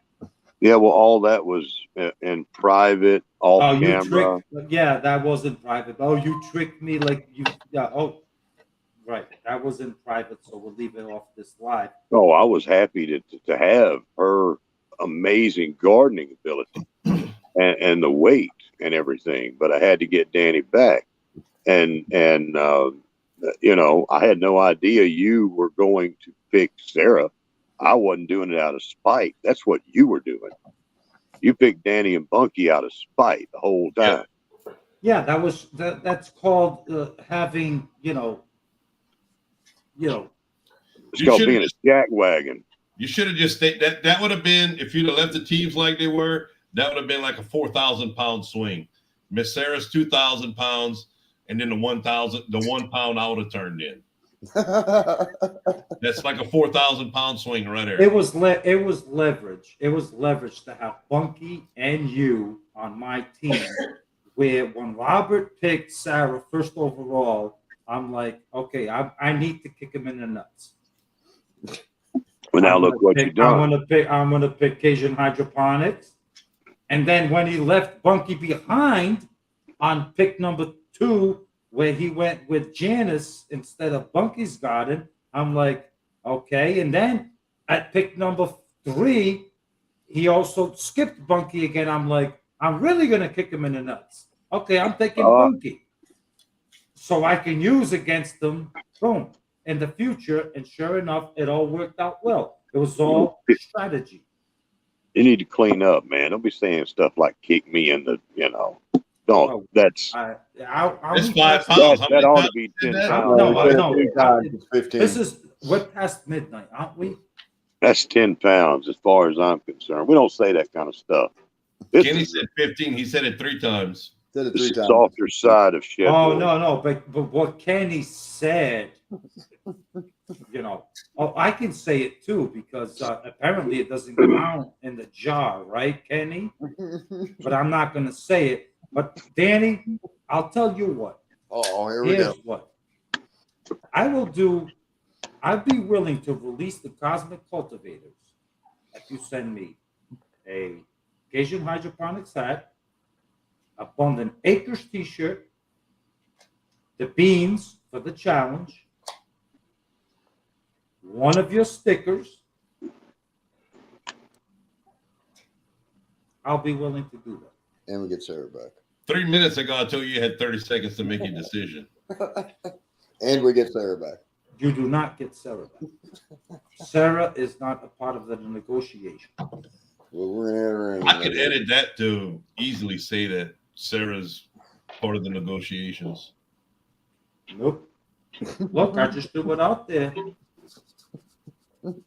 Yeah, well, all that was in private, off camera. Yeah, that wasn't private. Oh, you tricked me like you. Yeah. Oh, right. That was in private, so we'll leave it off this live. Oh, I was happy to have her amazing gardening ability and the weight and everything, but I had to get Danny back, and I had no idea you were going to pick Sarah. I wasn't doing it out of spite. That's what you were doing. You picked Danny and Bunky out of spite the whole time. Yeah, that's called having It's called being a jackwagon. You should have just stayed. That would have been, if you'd have left the teams like they were, that would have been like a 4,000-pound swing. Miss Sarah's 2,000 pounds, and then the 1 pound I would have turned in. That's like a 4,000 pound swing right there. It was leverage. It was leverage to have Bunky and you on my team. Where when Robert picked Sarah first overall, I'm like, okay, I need to kick him in the nuts. Well, now look what you've done. I'm gonna pick Cajun Hydroponics. And then when he left Bunky behind on pick number 2, where he went with Janice instead of Bunky's garden, I'm like, okay. And then at pick number 3, he also skipped Bunky again. I'm like, I'm really gonna kick him in the nuts. Okay, I'm taking Bunky. So I can use against them, boom, in the future. And sure enough, it all worked out well. It was all strategy. You need to clean up, man. Don't be saying stuff like "kick me in the," Don't. That's It's 5 pounds. that ought to be 10 pounds. No. 15. This is we're past midnight, aren't we? That's 10 pounds, as far as I'm concerned. We don't say that kind of stuff. Kenny said 15. He said it 3 times. Said it This 3 is times. softer side of shit. Oh no, but what Kenny said, I can say it too because apparently it doesn't count in the jar, right, Kenny? But I'm not gonna say it. But Danny, I'll tell you what. Oh, here we Here's go. what I will do. I'd be willing to release the Cosmic Cultivators if you send me a Cajun Hydroponics hat, Abundant Acres t-shirt, the beans for the challenge, one of your stickers. I'll be willing to do that. And we get Sarah back. 3 minutes ago, I told you you had 30 seconds to make your decision. And we get Sarah back. You do not get Sarah back. Sarah is not a part of the negotiation. Well, we're gonna enter in. I could edit that to easily say that Sarah's part of the negotiations. Nope. Look, I just threw it out there. You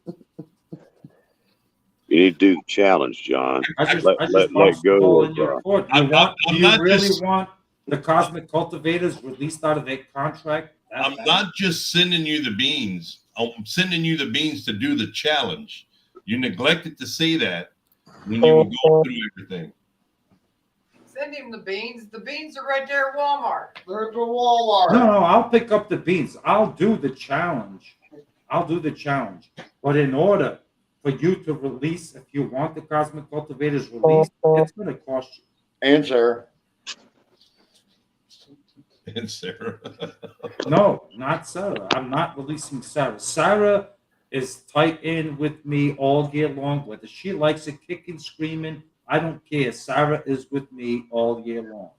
need to do the challenge, John. I just Let bounced the go ball of, in your court. I'm Do you not really just- want the Cosmic Cultivators released out of their contract? I'm not just sending you the beans. I'm sending you the beans to do the challenge. You neglected to say that when you were going through everything. Send him the beans. The beans are right there at Walmart. They're at the Walmart. No, I'll pick up the beans. I'll do the challenge. But in order for you to release, if you want the Cosmic Cultivators released, it's going to cost you. And Sarah. And Sarah. No, not Sarah. I'm not releasing Sarah. Sarah is tight in with me all year long. Whether she likes it kicking, screaming, I don't care. Sarah is with me all year long.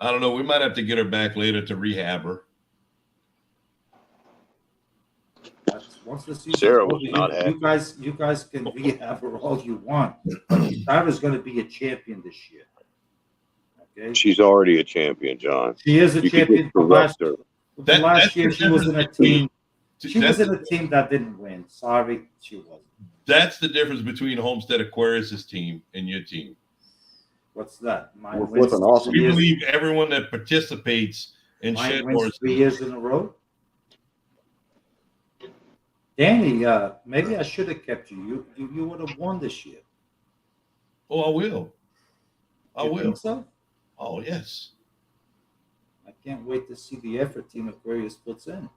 I don't know. We might have to get her back later to rehab her. Once the season's Sarah over, was not happy. you guys can rehab her all you want. Sarah's going to be a champion this year. Okay, She's already a champion, John. she is a You could champion. just correct her. Last year she was in a team. She was That's, in a team that didn't win. Sorry, she wasn't. that's the difference between Homestead Aquarius' team and your team. What's that? We're flipping awesome. We believe everyone that participates in Mine shed wins wars. 3 years in a row. Danny, maybe I should have kept you. You would have won this year. Oh, I will. I You will. think so? Oh, yes. I can't wait to see the effort Team Aquarius puts in.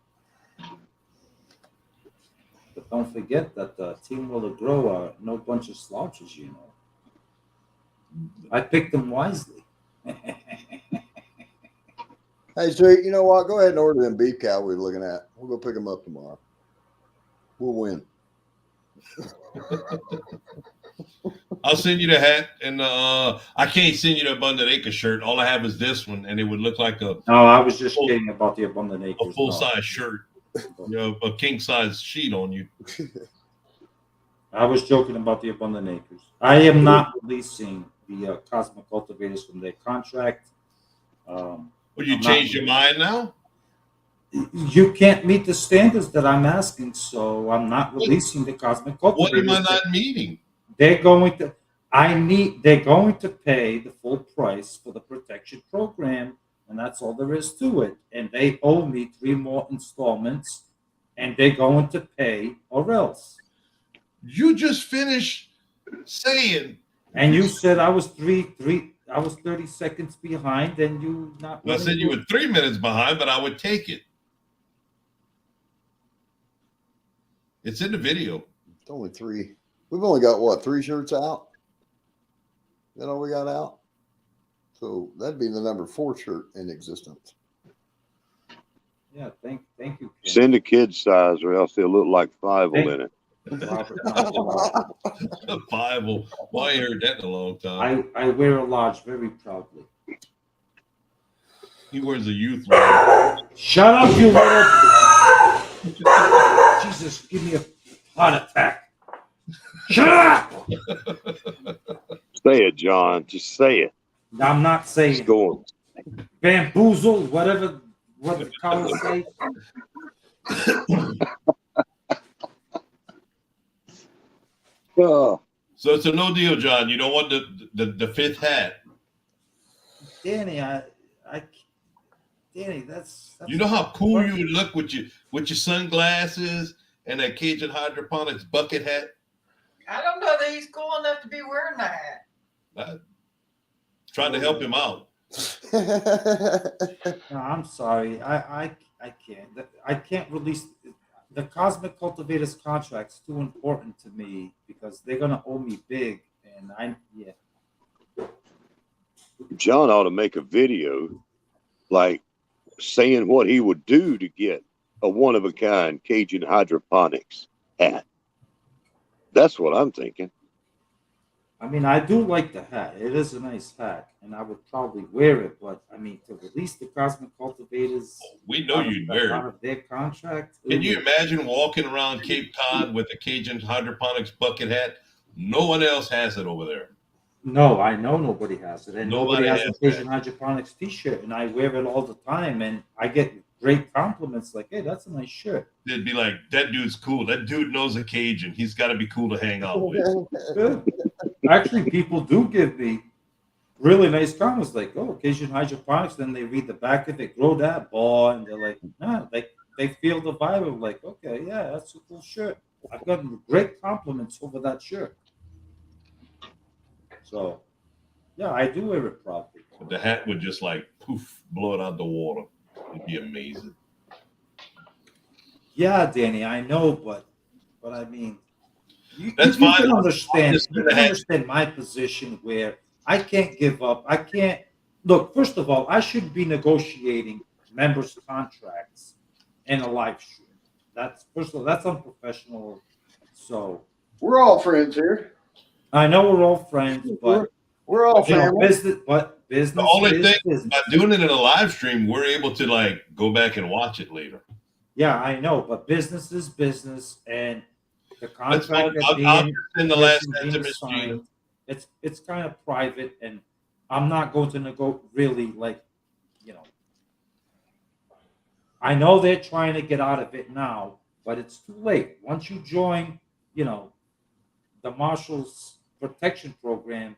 But don't forget that Team Will Grow are no bunch of slouches, you know. I picked them wisely. Hey, sweet, you know what? Go ahead and order them beef cow we were looking at. We'll go pick them up tomorrow. We'll win. I'll send you the hat, and I can't send you the Abundant Acre shirt. All I have is this one, and it would look like a No, I was just kidding about the Abundant Acres. full-size shirt, a king-size sheet on you. I was joking about the Abundant Acres. I am not releasing the Cosmic Cultivators from their contract. Would you I'm change not- your mind now? You can't meet the standards that I'm asking, so I'm not releasing the Cosmic What Cultivators. am I not meeting? They're going to. They're going to pay the full price for the protection program, and that's all there is to it. And they owe me 3 more installments, and they're going to pay or else. You just finished saying. And you said I was I was 30 seconds behind, and you not. Well, I said you were 3 minutes behind, but I would take it. It's in the video. It's only 3. We've only got what, 3 shirts out? That all we got out? So that'd be the number 4 shirt in existence. Yeah, thank you. Ken. Send a kid size, or else they'll look like Fivel in it. Robert, The Bible. Well, I heard that in a long time. I wear a large very proudly. He wears a youth large. Shut up, you little. Jesus, give me a heart attack. Shut up. Say it, John. Just say it. I'm not It's saying going. bamboozle, whatever. What the colors say. Oh, So it's a no deal, John. You don't want the fifth hat. Danny, Danny, that's You know how cool you would look with your sunglasses and that Cajun hydroponics bucket hat. I don't know that he's cool enough to be wearing that hat. Trying to help him out. No, I'm sorry. I can't. I can't release the Cosmic Cultivators contract's too important to me because they're gonna owe me big, and John ought to make a video like saying what he would do to get a one of a kind Cajun hydroponics hat. That's what I'm thinking. I mean, I do like the hat. It is a nice hat, and I would probably wear it. But I mean, to release the Cosmic Cultivators, We know you'd wear out it. of their contract. Can you imagine walking around Cape Cod with a Cajun hydroponics bucket hat? No one else has it over there. No, I know nobody has it, and nobody has has a Asian Hydroponics T-shirt, and I wear it all the time, and I get great compliments like, "Hey, that's a nice shirt." They'd be like, that dude's cool. That dude knows a Cajun. He's got to be cool to hang out with. Good. Actually, people do give me really nice comments like, "Oh, Asian Hydroponics." Then they read the back of it, grow that ball, and they're like, "Nah," they feel the vibe of like, "Okay, yeah, that's a cool shirt." I've gotten great compliments over that shirt. So, yeah, I do wear it proudly. But the hat would just like poof, blow it out the water. It'd be amazing. Yeah, Danny, I know, but I mean, That's you fine. can understand. Just You go can ahead. understand my position where I can't give up. I can't look. First of all, I should be negotiating members' contracts in a live stream. That's first of all, that's unprofessional. So We're all friends here. I know we're all friends, but We're all you know, family. business. The only is thing business. by doing it in a live stream, we're able to like go back and watch it later. Yeah, I know, but business is business, and the That's fine. contract that I'll being send the last being hat to Miss Gina. signed, it's kind of private, and I'm not going to really like, you know. I know they're trying to get out of it now, but it's too late. Once you join, you know, the Marshals Protection Program,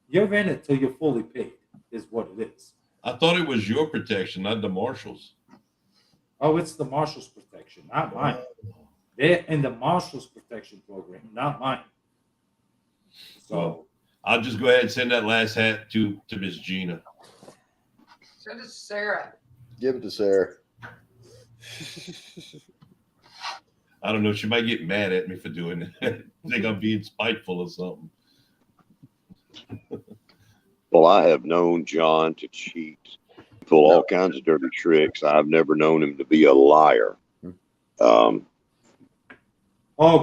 you're in it till you're fully paid, is what it is. I thought it was your protection, not the Marshals. Oh, it's the Marshals Protection, not mine. They're in the Marshals Protection Program, not mine. So I'll just go ahead and send that last hat to Miss Gina. So does Sarah. Give it to Sarah. I don't know. She might get mad at me for doing it. Think I'm being spiteful or something. Well, I have known John to cheat, pull all kinds of dirty tricks. I've never known him to be a liar. Oh,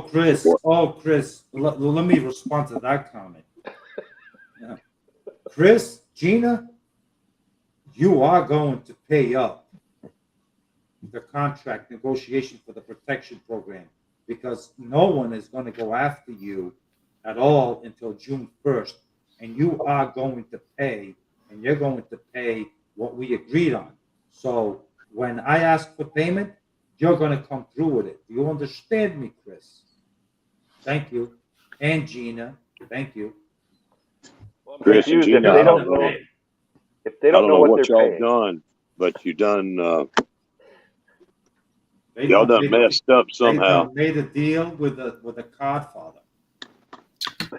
Chris. Let me respond to that comment. Yeah. Chris, Gina, you are going to pay up the contract negotiation for the protection program because no one is going to go after you at all until June 1st. And you are going to pay, and you're going to pay what we agreed on. So when I ask for payment, you're going to come through with it. Do you understand me, Chris? Thank you. And Gina, thank you. I'm Chris and confused Gina, if they I don't don't know. know. If they I don't don't know know what what they're y'all paying, done, but you done They y'all done done made a- messed up They somehow. done made a deal with the Codfather.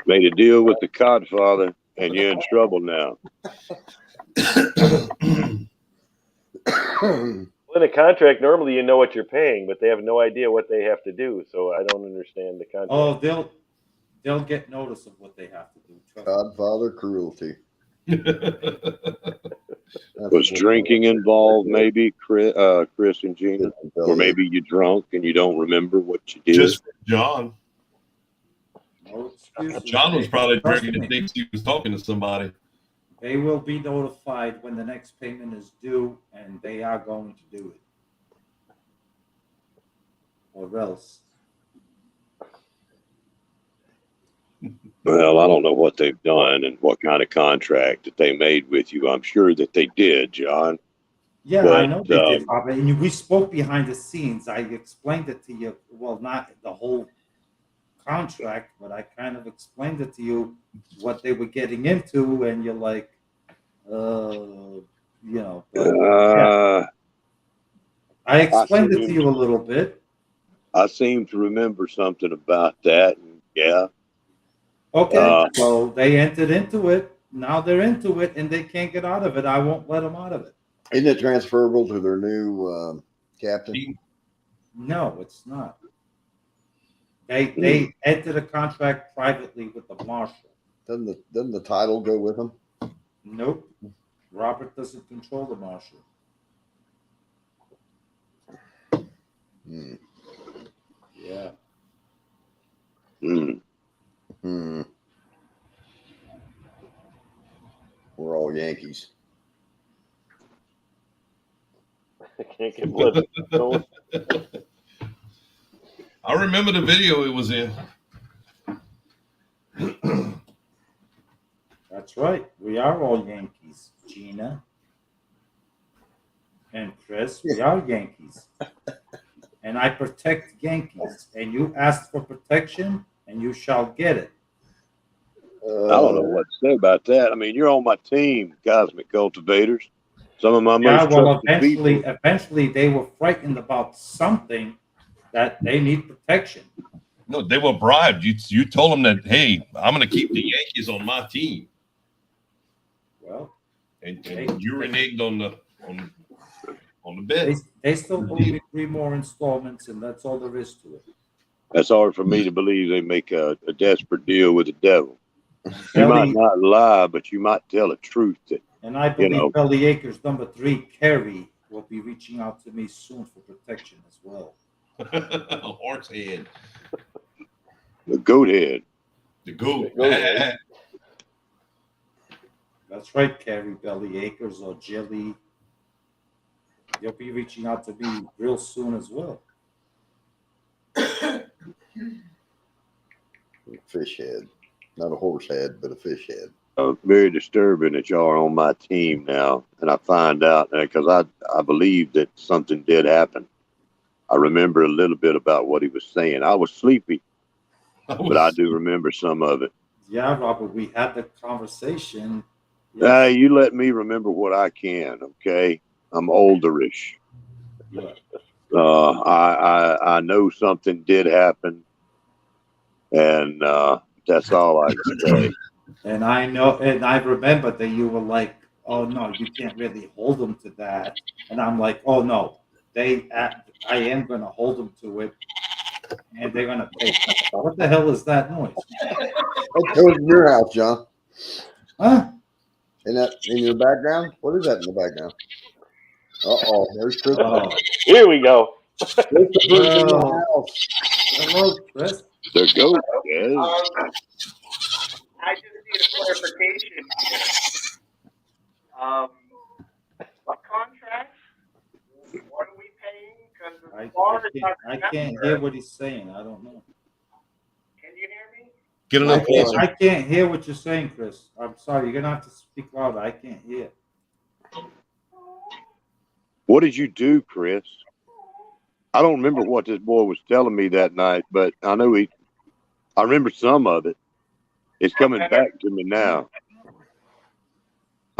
Made a deal with the Codfather, and you're in trouble now. well, in a contract, normally you know what you're paying, but they have no idea what they have to do. So I don't understand the contract. Oh, they'll get notice of what they have to do. Trust me. Godfather cruelty. That's Was what- drinking involved, maybe, Chris and Gina? Didn't tell Or you. maybe you drunk and you don't remember what you did? Just John. No excuses. John was probably Trust drinking me. and thinks he was talking to somebody. They will be notified when the next payment is due, and they are going to do it. Or else. Well, I don't know what they've done and what kind of contract that they made with you. I'm sure that they did, John. Yeah, But, I know they did, Bob. And we spoke behind the scenes. I explained it to you. Well, not the whole contract, but I kind of explained it to you what they were getting into, and you're like, you know. But, yeah, I explained it to you a little bit. I seem to remember something about that. And yeah. Okay, so they entered into it. Now they're into it, and they can't get out of it. I won't let them out of it. Isn't it transferable to their new captain? No, it's not. They entered a contract privately with the marshal. Doesn't the title go with them? Nope. Robert doesn't control the marshal. Hmm. Yeah. Hmm. We're all Yankees. I can't get blood going. I remember the video it was in. That's right. We are all Yankees, Gina and Chris. We are Yankees. And I protect Yankees. And you asked for protection, and you shall get it. I don't know what to say about that. I mean, you're on my team, Cosmic Cultivators. Some of my most trusted people. Eventually they were frightened about something that they need protection. No, they were bribed. You told them that, hey, I'm going to keep the Yankees on my team. Well, and you reneged on the bet. They still owe me 3 more installments, and that's all there is to it. That's hard for me to believe. They make a desperate deal with the devil. You Belly, might not lie, but you might tell the truth. And I believe Belly Acres number 3, Kerry, will be reaching out to me soon for protection as well. A horse head. The goat head. The goat. That's right, Kerry, Belly Acres, or Jelly. They'll be reaching out to me real soon as well. Fish head. Not a horse head, but a fish head. Very disturbing that y'all are on my team now. And I find out because I believe that something did happen. I remember a little bit about what he was saying. I was sleepy, but I do remember some of it. Yeah, Robert, we had the conversation. Yes. You let me remember what I can, okay? I'm olderish. Yeah. I know something did happen, and that's all I can say. And I know, and I remember that you were like, "Oh no, you can't really hold them to that." And I'm like, "Oh no, I am going to hold them to it, and they're going to pay." What the hell is that noise? That goes in your house, John. Huh? In your background? What is that in the background? Uh-oh, there's Chris. Here we go. Hello, Chris. The goat, yes. I just need a clarification. What contract? What are we paying? Because I can't hear what he's saying. I don't know. Can you hear me? Get a little closer. I can't hear what you're saying, Chris. I'm sorry. You're gonna have to speak louder. I can't hear. What did you do, Chris? I don't remember what this boy was telling me that night, but I know I remember some of it. It's coming back to me now.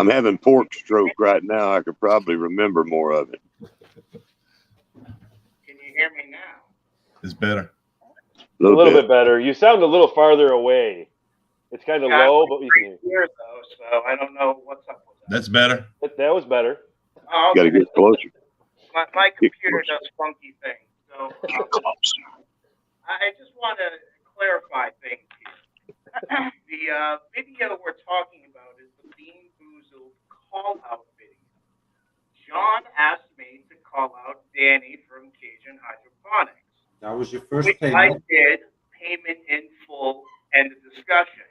I'm having pork stroke right now. I could probably remember more of it. Can you hear me now? It's better. A little bit better. You sound a little farther away. It's kind of Yeah, low, I'm but you right can. here though, so I don't know what's up with that. That's better. That was better. Oh, Got to okay. get closer. My computer does funky things, so Get closer. I just want to clarify things here. The video we're talking about is the Bean Boozled call-out video. John asked me to call out Danny from Cajun Hydroponics, That was your first which I payment. did, payment in full, end of discussion.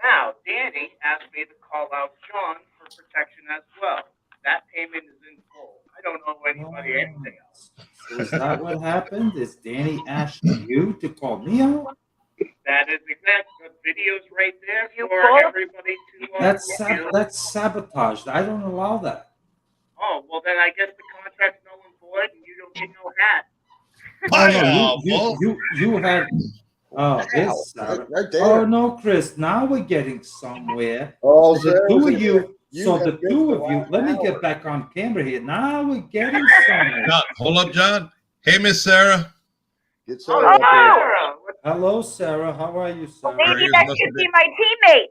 Now, Danny asked me to call out John for protection as well. That payment is in full. I don't owe anybody anything else. So is that what happened? Is Danny asked you to call me out? That is exact. The video's right there You for both? everybody to review. That's sabotage. I don't allow that. Oh, well, then I guess the contract's null and void and you don't get no hat. You had this. Right there. Oh no, Chris. Now we're getting somewhere. Oh, So the two of you. So have the been two for of you. one Let me hour. get back on camera here. Now we're getting somewhere. John, hold up, John. Hey, Miss Sarah. Get Oh, Sarah up there. Sarah, what- Hello, Sarah. How are you, Sarah? Maybe ears that must should have be been- my teammate.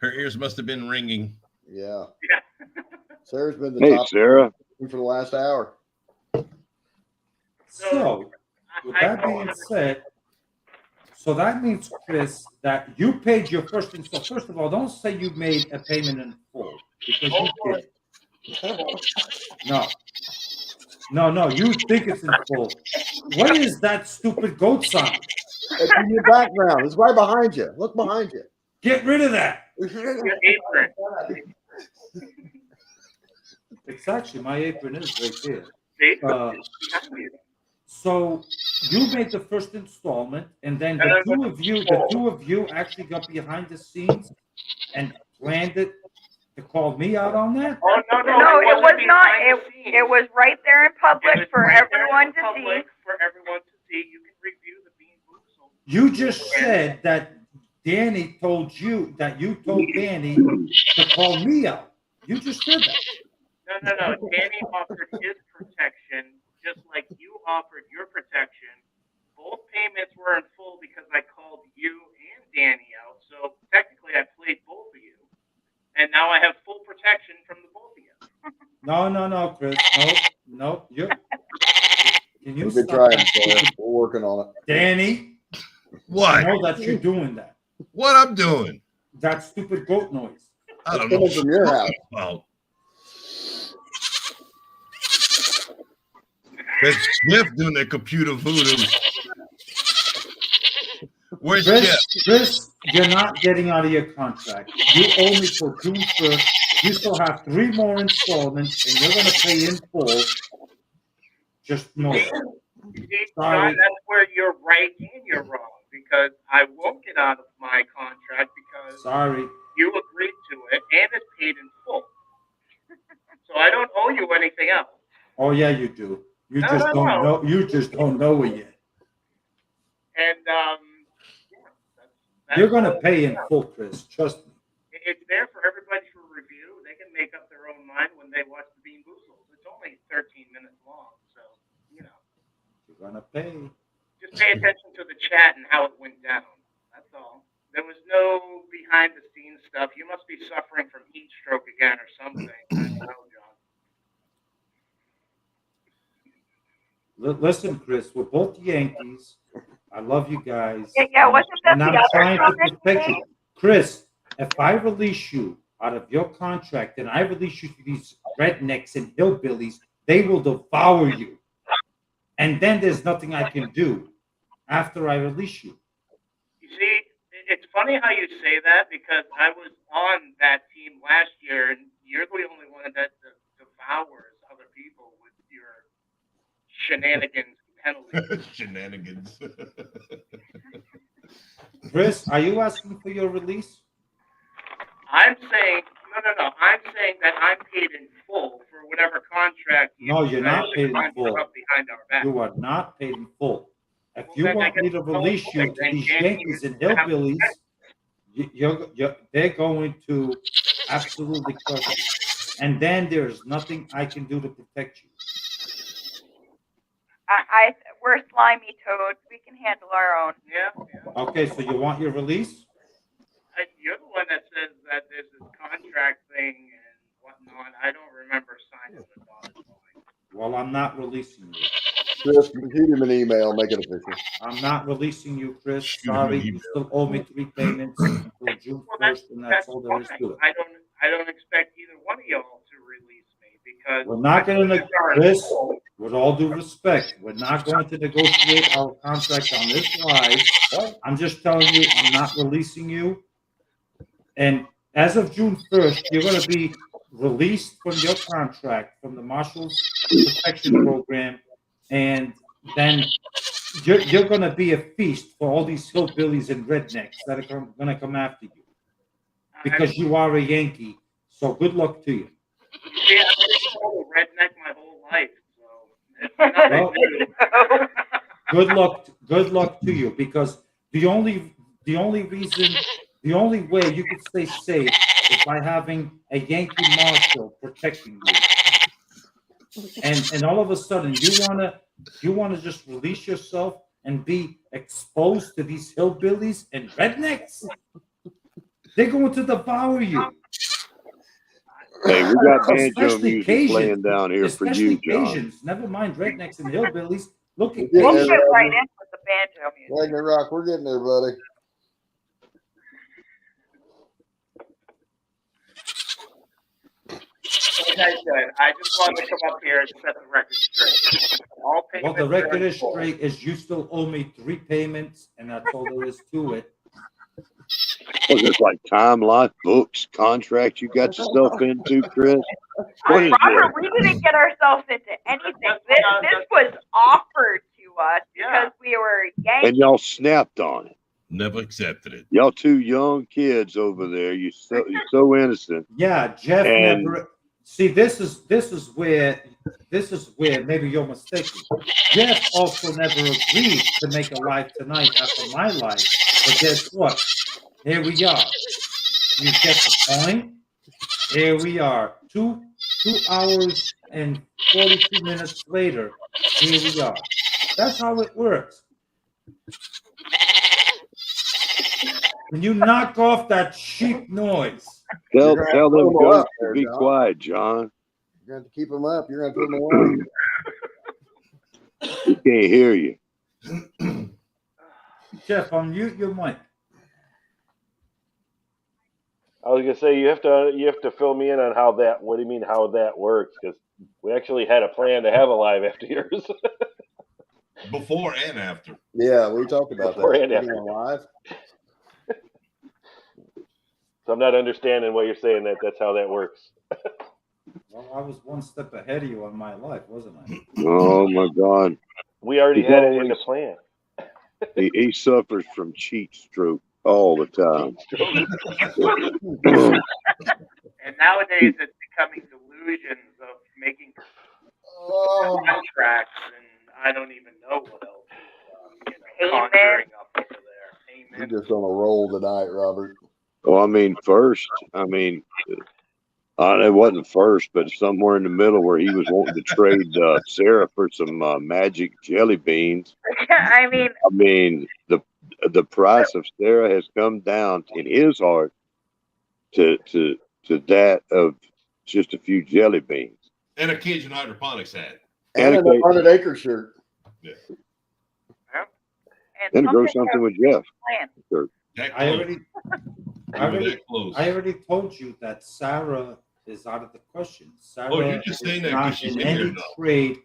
Her ears must have been ringing. Yeah. Yeah. Sarah's been the Hey, top Sarah. for the last hour. So, with that being said, so that means, Chris, that you paid your first install. First of all, don't say you made a payment in full because you didn't. No, you think it's in full. What is that stupid goat sound? It's in your background. It's right behind you. Look behind you. Get rid of that. your apron. It's actually my apron is right there. See? Uh, So you made the first installment, and then the two of you actually got behind the scenes and planned it to call me out on that. Oh, no, No, it was wasn't not. behind the scenes. It was right there in It public was for right there in everyone to public see. For everyone to see. You can review the Bean Boozled. You just said that Danny told you that you told Danny to call me out. You just said that. No. Danny offered his protection just like you offered your protection. Both payments were in full because I called you and Danny out. So technically I played both of you. And now I have full protection from the both of you. No, Chris. No. Can you Good stop trying, that? Sarah. We're working on it. Danny, I What? know that you're doing that. What I'm doing? That stupid goat noise. I don't It's coming know. from your house. Well, that's Smith doing that computer voodoo. Where's Jeff? Chris, you're not getting out of your contract. You owe me till June 1st. You still have 3 more installments, and you're going to pay in full. Just know it. See, Sorry. John, that's where you're right and you're wrong. Because I won't get out of my contract because Sorry. you agreed to it and it's paid in full. So I don't owe you anything else. Oh yeah, you do. You No, just no, don't no. know. You just don't know it yet. And that's You're going to pay in full, Chris. Trust me. It's there for everybody to review. They can make up their own mind when they watch the Bean Boozled. It's only 13 minutes long, so you know. You're going to pay. Just pay attention to the chat and how it went down. That's all. There was no behind the scenes stuff. You must be suffering from heat stroke again or something. I don't know, John. Listen, Chris, we're both Yankees. I love you guys. Yeah, wasn't that And the I'm other trying to comment protect you you. Chris, if I release you out of your contract and I release you to these rednecks and hillbillies, they will devour you. And then there's nothing I can do after I release you. You see, it's funny how you say that because I was on that team last year, and you're the only one that devours other people with your shenanigans penalties. Shenanigans. Chris, are you asking for your release? I'm saying no. I'm saying that I'm paid in full for whatever contract. No, you're not decided to paid in conjure full. up behind our back. You are not paid in full. If Well, you then I want me guess to it's release all you right, to then these Yankees Yankees and have to hillbillies, they're going to absolutely crush you. And then there's nothing I can do to protect you. We're slimy toads. We can handle our own. Yeah. Okay, so you want your release? You're the one that says that there's this contract thing and whatnot. I don't remember signing the dotted line. Well, I'm not releasing you. Chris, shoot him an email, make it official. I'm not releasing you, Chris. Shoot him Sorry, an you email. still owe me 3 payments until June Well, 1st, and that's all there is fine. to it. I don't expect either one of y'all to release me because We're not going to, Chris, with all due respect, we're not going to negotiate our contract on this live. I'm just telling you, I'm not releasing you. And as of June 1st, you're going to be released from your contract from the Marshals Protection Program, and then you're going to be a feast for all these hillbillies and rednecks that are going to come after you because you are a Yankee. So good luck to you. Yeah, I've been called a redneck my whole life, so it's nothing new. Good luck to you, because the only way you could stay safe is by having a Yankee Marshal protecting you. And all of a sudden you wanna just release yourself and be exposed to these hillbillies and rednecks? They're going to devour you. Hey, we got banjo Especially music Cajuns. playing down here for Especially you, John. Cajuns. Never mind rednecks and hillbillies. Look at Yeah, We'll yeah, get yeah. right in with the banjo music. Wagner Rock, we're getting there, buddy. Like I said, I just wanted to come up here and set the record straight. All Well, payments the record are in is full. straight is you still owe me 3 payments, and that's all there is to it. Was this like time, life, books, contract you got yourself into, Chris? What is Robert, we didn't get ourselves into anything. This was offered to us because we were Yankees. And y'all snapped on it. Never accepted it. Y'all 2 young kids over there. You're so innocent. Yeah, Jeff And- never. See, this is where maybe you're mistaken. Jeff also never agreed to make a live tonight after my live. But guess what? Here we are. You get the point? Here we are. 2 hours and 42 minutes later. Here we are. That's how it works. When you knock off that sheep noise. Tell You're gonna them have to put 'em goats up to there, be John. quiet, John. You're going to have to keep them up. You're going to put them away. We can't hear you. Jeff, unmute your mic. I was gonna say you have to fill me in on how that. What do you mean how that works? Because we actually had a plan to have a live after yours. Before and after. Yeah, we talked about Before that. and after. Being live. So I'm not understanding what you're saying. That's how that works. Well, I was one step ahead of you on my life, wasn't I? Oh my God. We already He's had it in the always- plan. He suffers from cheat stroke all the time. And nowadays it's becoming delusions of making Oh. contracts and I don't even know what else Amen. conjuring up over there. You're Amen. just on a roll tonight, Robert. Well, it wasn't first, but somewhere in the middle where he was wanting to trade Sarah for some magic jelly beans. I mean, I mean, the price of Sarah has come down in his heart to that of just a few jelly beans. And a Cajun hydroponics hat. And And a a- 100-acre shirt. And to grow something something with Jeff. planned. That I close. already, We were that close. I already told you that Sarah is out of the question. Sarah Oh, you're just saying is that not 'cause she's in in here any now. trade Yeah, you're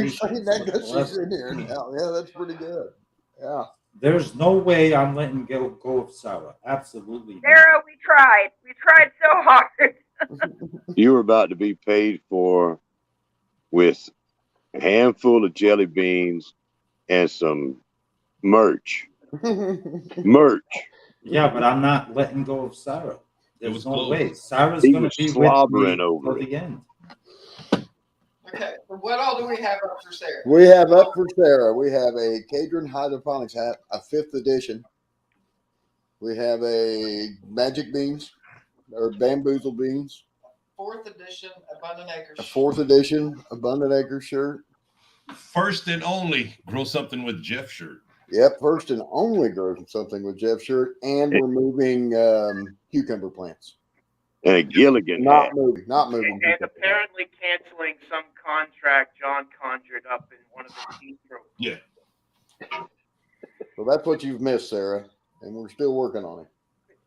conversation saying that because she's whatsoever. in here now. Yeah, that's pretty good. Yeah. There's no way I'm letting go of Sarah. Absolutely not. Sarah, we tried. We tried so hard. You were about to be paid for with a handful of jelly beans and some merch. Merch. Yeah, but I'm not letting go of Sarah. There's was no close. way. Sarah's He going was to be with slobbering me over till it. the end. Okay, so what all do we have up for Sarah? We have up for Sarah. We have a Cadron hydroponics hat, a 5th edition. We have a magic beans or bamboozle beans. 4th edition Abundant Acres. A 4th edition Abundant Acres shirt. First and only Grow Something with Jeff shirt. Yep, first and only Grow Something with Jeff shirt, and we're moving cucumber plants. And a Gilligan Not hat. moving. And apparently canceling some contract John conjured up in one of his intros. Yeah. So that's what you've missed, Sarah, and we're still working on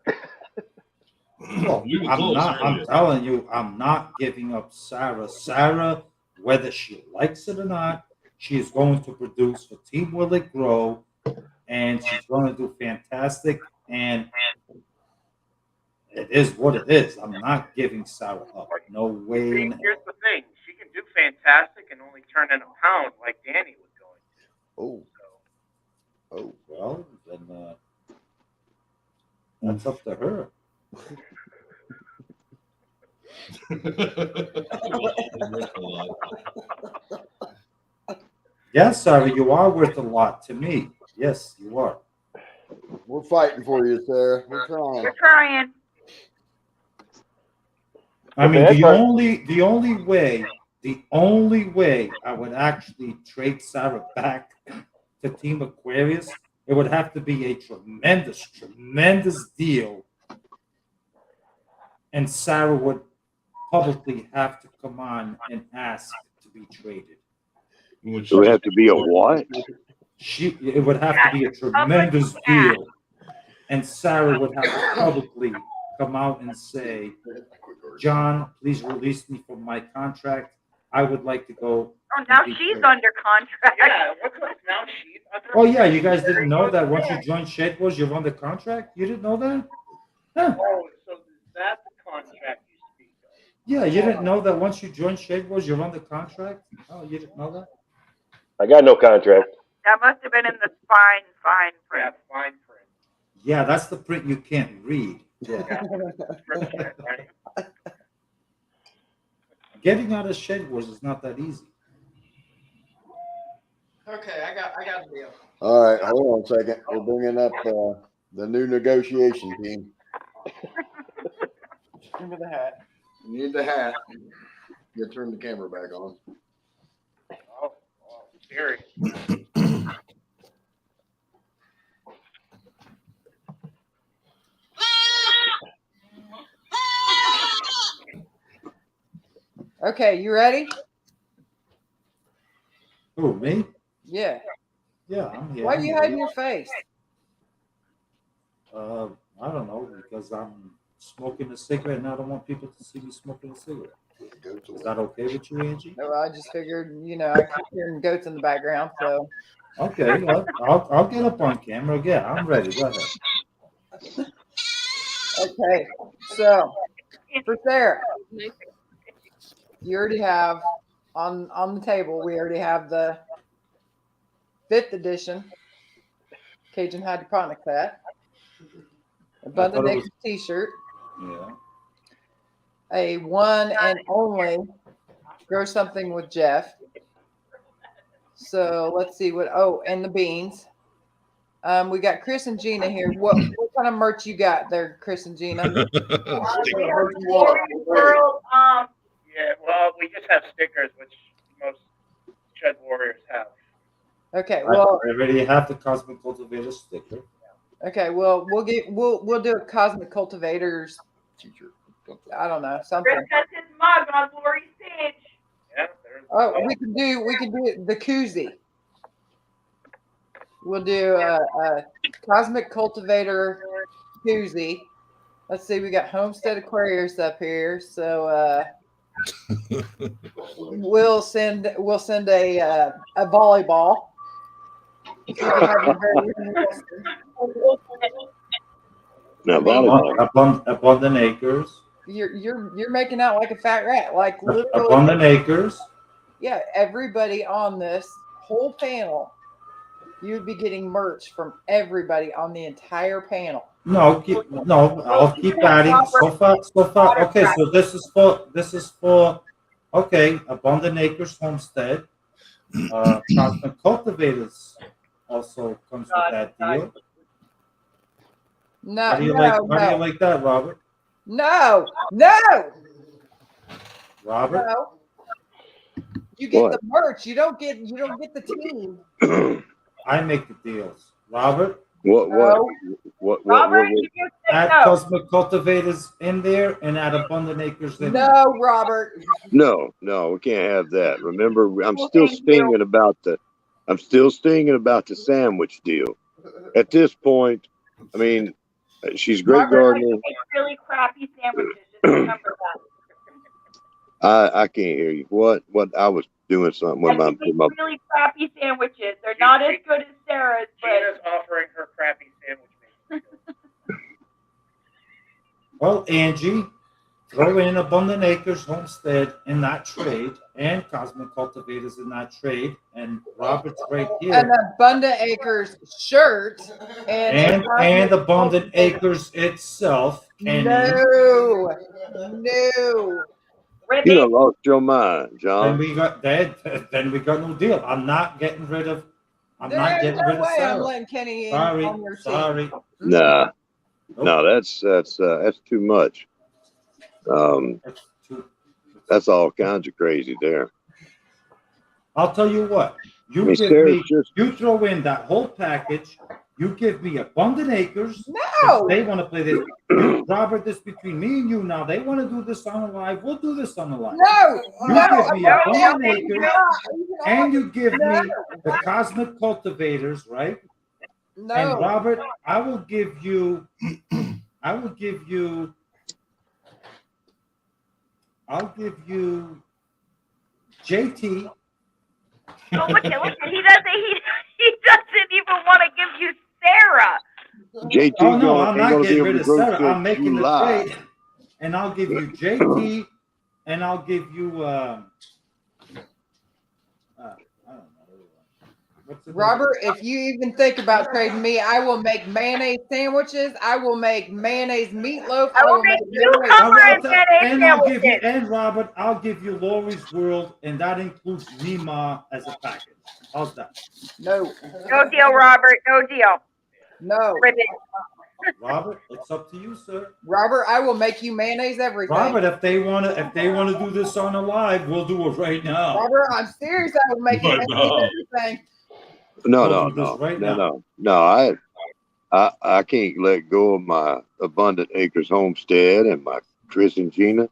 it. Well, We were I'm close not. I'm earlier. telling you, I'm not giving up Sarah. Sarah, whether she likes it or not, she is going to produce for Team Will It Grow, and she's going to do fantastic. And it is what it is. I'm not giving Sarah up. No way. See, in hell. here's the thing. She can do fantastic and only turn in a pound like Danny was going to. Oh, Well, then that's up to her. Yes, Sarah, you are worth a lot to me. Yes, you are. we're fighting for you, Sarah. We're trying. We're trying. I mean, Okay, the only way I would actually trade Sarah back to Team Aquarius, it would have to be a tremendous deal, and Sarah would publicly have to come on and ask to be traded. Which It would have to be a what? It would have to be a tremendous deal, and Sarah would have to publicly come out and say, "John, please release me from my contract. I would like to go." Oh, now she's under contract. Yeah, what's up now? She's under. Oh yeah, you guys didn't know that once you join Shade Wars, you're under contract. You didn't know that? Huh. Oh, so that's the contract you speak of. Yeah, you didn't know that once you join Shade Wars, you're under contract. Oh, you didn't know that? I got no contract. That must have been in the fine Yeah, print. fine print. Yeah, that's the print you can't read. Yeah. Right? Getting out of Shade Wars is not that easy. Okay, I got a deal. All right, hold on a second. We're bringing up the new negotiation team. Give me the hat. You need the hat. You turn the camera back on. Oh, serious. Okay, you ready? Who, me? Yeah. Yeah, I'm here. Why are you hiding your face? I don't know, because I'm smoking a cigarette and I don't want people to see me smoking a cigarette. Is that okay with you, Angie? No, I just figured, I keep hearing goats in the background, so. Okay, well, I'll get up on camera. Yeah, I'm ready. Go ahead. Okay, so for Sarah, you already have on the table. We already have the 5th edition Cajun Hydroponics hat, Abundant Acres T-shirt, Yeah. a one and only Grow Something with Jeff. So let's see what. Oh, and the beans. We got Chris and Gina here. What kind of merch you got there, Chris and Gina? Yeah, well, we just have stickers, which most Shed Warriors have. Okay, well, I already have the Cosmic Cultivator sticker. okay, well, we'll do a Cosmic Cultivators. I don't know, something. Chris has his mug on Lori's page. Yeah, Oh, we can do the koozie. We'll do a Cosmic Cultivator koozie. Let's see, we got Homestead Aquarius up here, so we'll send a volleyball. Now, volleyball. Abundant Acres. You're making out like a fat rat, like literally. Abundant Acres. Yeah, everybody on this whole panel, you'd be getting merch from everybody on the entire panel. No, I'll keep adding. So far. Okay, so this is for. Okay, Abundant Acres Homestead. Cosmic Cultivators also comes with that deal. No, How do you no, like? How do you no, like that, Robert? no, no, Robert, no. You get What? the merch. You don't get the team. I make the deals. Robert, What? No. Robert, you just said add no. Cosmic Cultivators in there and add Abundant Acres in there. No, Robert. No, we can't have that. Remember, I'm Well, still thank you. stinging about the sandwich deal. At this point, I mean, she's great Robert, I gardening. make really crappy sandwiches. Just remember that. I can't hear you. What? I was doing something with I make really crappy sandwiches. They're not as good as Sarah's, but Gina's offering her crappy sandwich making skills. Well, Angie, throw in Abundant Acres Homestead in that trade and Cosmic Cultivators in that trade. And Robert's right An here. Abundant Acres shirt And Abundant Acres itself. Kenny. No. ribbon. You done lost your mind, Then John. we got no deal. I'm not getting rid of There's no way I'm letting Kenny in on your team. Sorry. Nah, Nope. no, that's too much. That's all kinds of crazy there. I'll tell you what. You throw in that whole package. You give me Abundant Acres. No. They want to play this. Robert, this between me and you now. They want to do this on the live. We'll do this on the live. No. You give me Abundant Acres, and you give me No. the Cosmic Cultivators, right? No. And Robert, I will give you JT. No, look at he doesn't even want to give you Sarah. JT, Oh no, I'm ain't not gonna be getting able rid to of grow Sarah. till I'm making the July. trade, and I'll give you JT, and I'll give you I don't know. What's the Robert, if you even think about trading me, I will make mayonnaise sandwiches. I will make mayonnaise meatloaf. I will make cucumber and mayonnaise sandwiches. And Robert, I'll give you Lori's World, and that includes Nima as a package. How's that? No. No deal, Robert. No deal. No. Ribbon. Robert, it's up to you, sir. Robert, I will make you mayonnaise everything. Robert, if they wanna do this on a live, we'll do it right now. Robert, I'm serious. I will make you mayonnaise everything. No. I can't let go of my Abundant Acres Homestead and my Chris and Gina,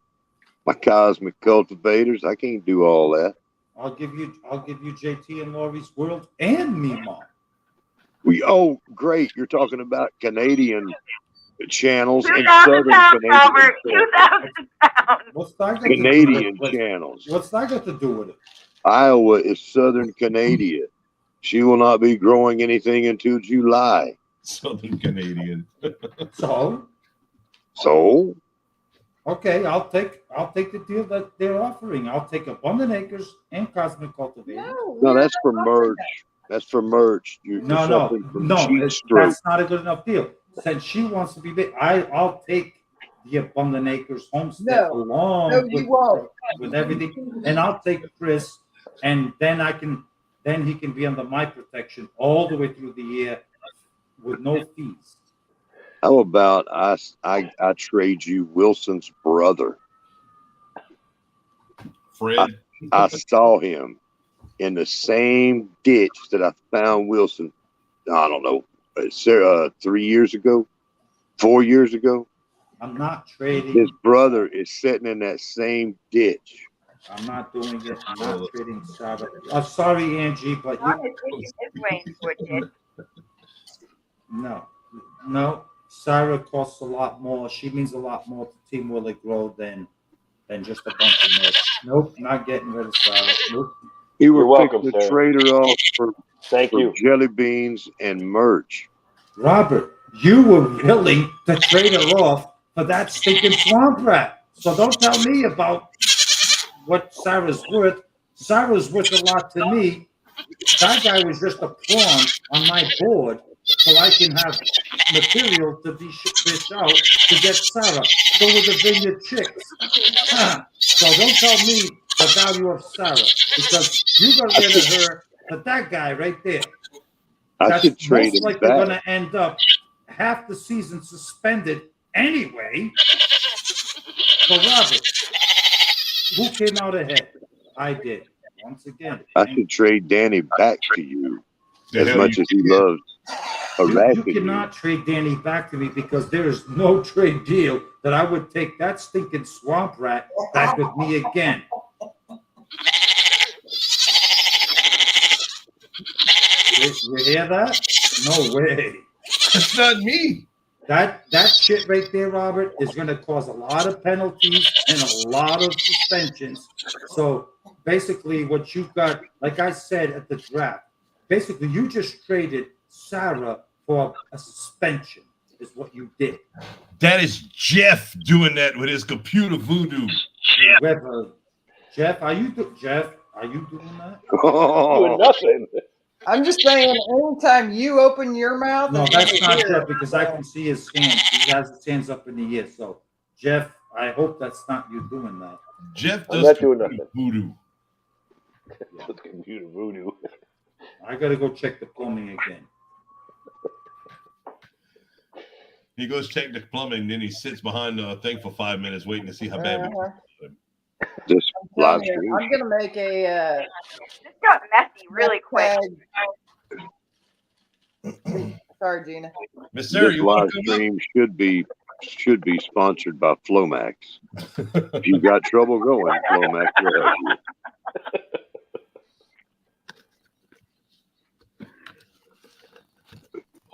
my Cosmic Cultivators. I can't do all that. I'll give you JT and Lori's World and Nima. Great. You're talking about Canadian channels and 2,000 Southern pounds, Canadian Robert. channels. 2,000 pounds. What's that got Canadian to do with channels. What's that got to do with it? Iowa is Southern Canada. She will not be growing anything until July. Southern Canadian. So okay, I'll take the deal that they're offering. I'll take Abundant Acres and Cosmic Cultivator. No, that's for merch. That's for merch. No, that's not a good enough deal. Since she wants to be big, I'll take the Abundant Acres Homestead along with everything, and I'll take Chris, and then he can be under my protection all the way through the year with no fees. How about I trade you Wilson's brother? Fred. I saw him in the same ditch that I found Wilson. I don't know, 3 years ago, 4 years ago. I'm not trading. His brother is sitting in that same ditch. I'm not doing it. I'm not trading Sarah. I'm sorry, Angie, but no. Sarah costs a lot more. She means a lot more to Team Willie Grow than just a bunch of merch. Nope, not getting rid of Sarah. Nope. You were welcome, picking the sir. trader off for Thank you. jelly beans and merch. Robert, you were willing to trade her off for that stinking swamp rat. So don't tell me about what Sarah's worth. Sarah's worth a lot to me. That guy was just a pawn on my board so I can have material to dish out to get Sarah. So with the Vineyard Chicks. So don't tell me the value of Sarah because you got rid of her for that guy right there. I should trade most him likely back. going to end up half the season suspended anyway. So, Robert, who came out ahead? I did. Once again. I should trade Danny back to you as hell much you as he can. loves You harassing you. cannot trade Danny back to me because there is no trade deal that I would take that stinking swamp rat back with me again. You hear that? No way. That's not me. That shit right there, Robert, is going to cause a lot of penalties and a lot of suspensions. So basically, what you've got, like I said at the draft, basically you just traded Sarah for a suspension. Is what you did. That is Jeff doing that with his computer voodoo. Jeff, are you doing that? Doing nothing. I'm just saying, anytime you open your mouth, No, it's that's gonna not be Jeff because I can see his hands. He has his hands up in the air. So, Jeff, I hope that's not you doing that. Jeff I'm does not doing computer voodoo. That's computer voodoo. I got to go check the plumbing again. He goes check the plumbing, then he sits behind the thing for 5 minutes waiting to see how bad we can. This live I'm stream. gonna make a This got messy really quick. Sorry, Gina. Miss Sarah, This you want live to come up? stream should be sponsored by Flomax. If you got trouble going, Flomax will help you.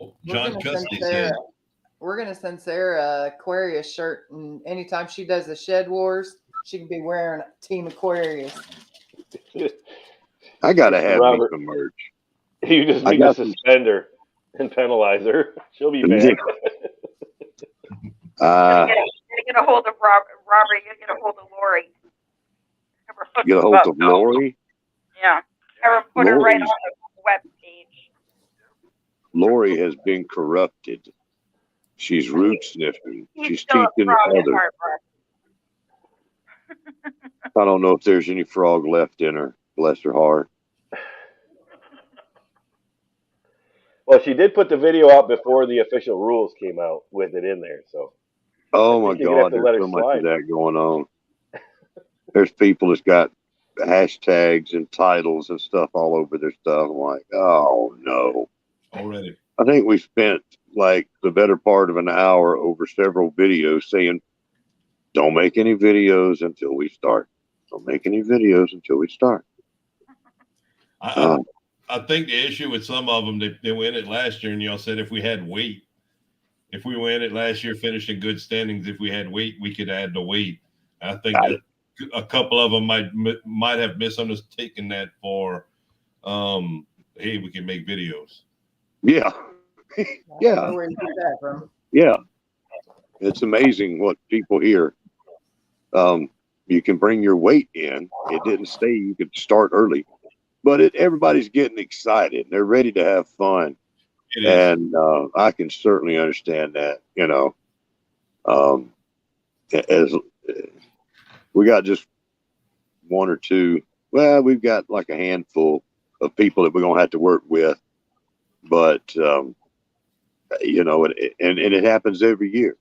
Oh, John Custody said, Sarah, we're gonna send Sarah an Aquarius shirt, and anytime she does the Shed Wars, she can be wearing Team Aquarius. I gotta have me Robert, some merch. You just I need to got some- suspend her and penalize her. She'll be mad. You gotta get a hold of Robert. You gotta get a hold of Lori. Get a hold of Lori. Yeah. Have her put her right on the web page. Lori has been corrupted. She's root sniffing. He's She's still a teaching frog at others. heart, I don't know if there's any frog left in her. Bless her heart. Well, she did put the video out before the official rules came out with it in there. So, Oh I my think you're gonna have God, to let there's her so much slide. of that going on. There's people that's got hashtags and titles and stuff all over their stuff. I'm like, oh no. already. I think we spent like the better part of an hour over several videos saying, don't make any videos until we start. Don't make any videos until we start. I think the issue with some of them, they were in it last year, and y'all said if we had weight, if we were in it last year, finished in good standings, if we had weight, we could add the weight. I think that a couple of them might have misundertaken that for, hey, we can make videos. Yeah. Yeah. Where you get that from? Yeah. It's amazing what people hear. You can bring your weight in. It didn't say you could start early, but everybody's getting excited. They're ready to have fun. And I can certainly understand that, as we got just one or two, well, we've got like a handful of people that we're going to have to work with, but, and it happens every year,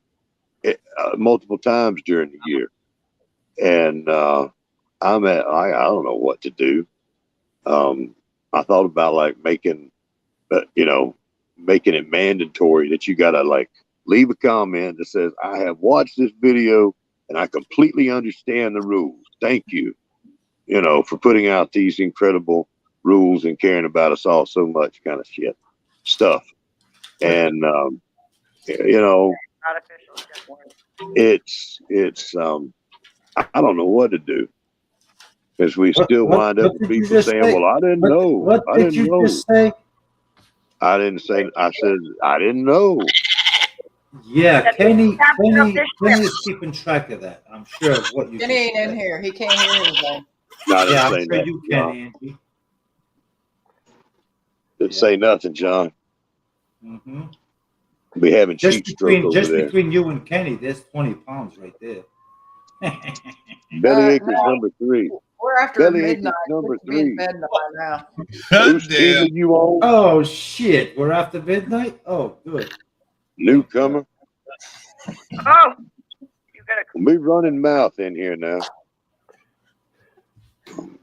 multiple times during the year. And, I don't know what to do. I thought about like making it mandatory that you got to like leave a comment that says, I have watched this video and I completely understand the rules. Thank you, for putting out these incredible rules and caring about us all so much kind of stuff. And, it's I don't know what to do. Because we still wind up with people saying, well, I didn't know. What did you just say? I didn't say, I said, I didn't know. Yeah, Kenny is keeping track of that. I'm sure of what you Kenny ain't in here. He can't hear anything. No, I didn't Yeah, say I'm sure that, you John. can, Angie. Didn't say nothing, John. Mm-hmm. Be having cheek stroke over there. Between you and Kenny, there's 20 pounds right there. Bellyacres no. number 3. We're after Bellyacres midnight. number We should be in 3. bed by now. Whose team are you on? Oh shit, we're after midnight? Oh, good. Newcomer. Oh, you gotta. Be running mouth in here now.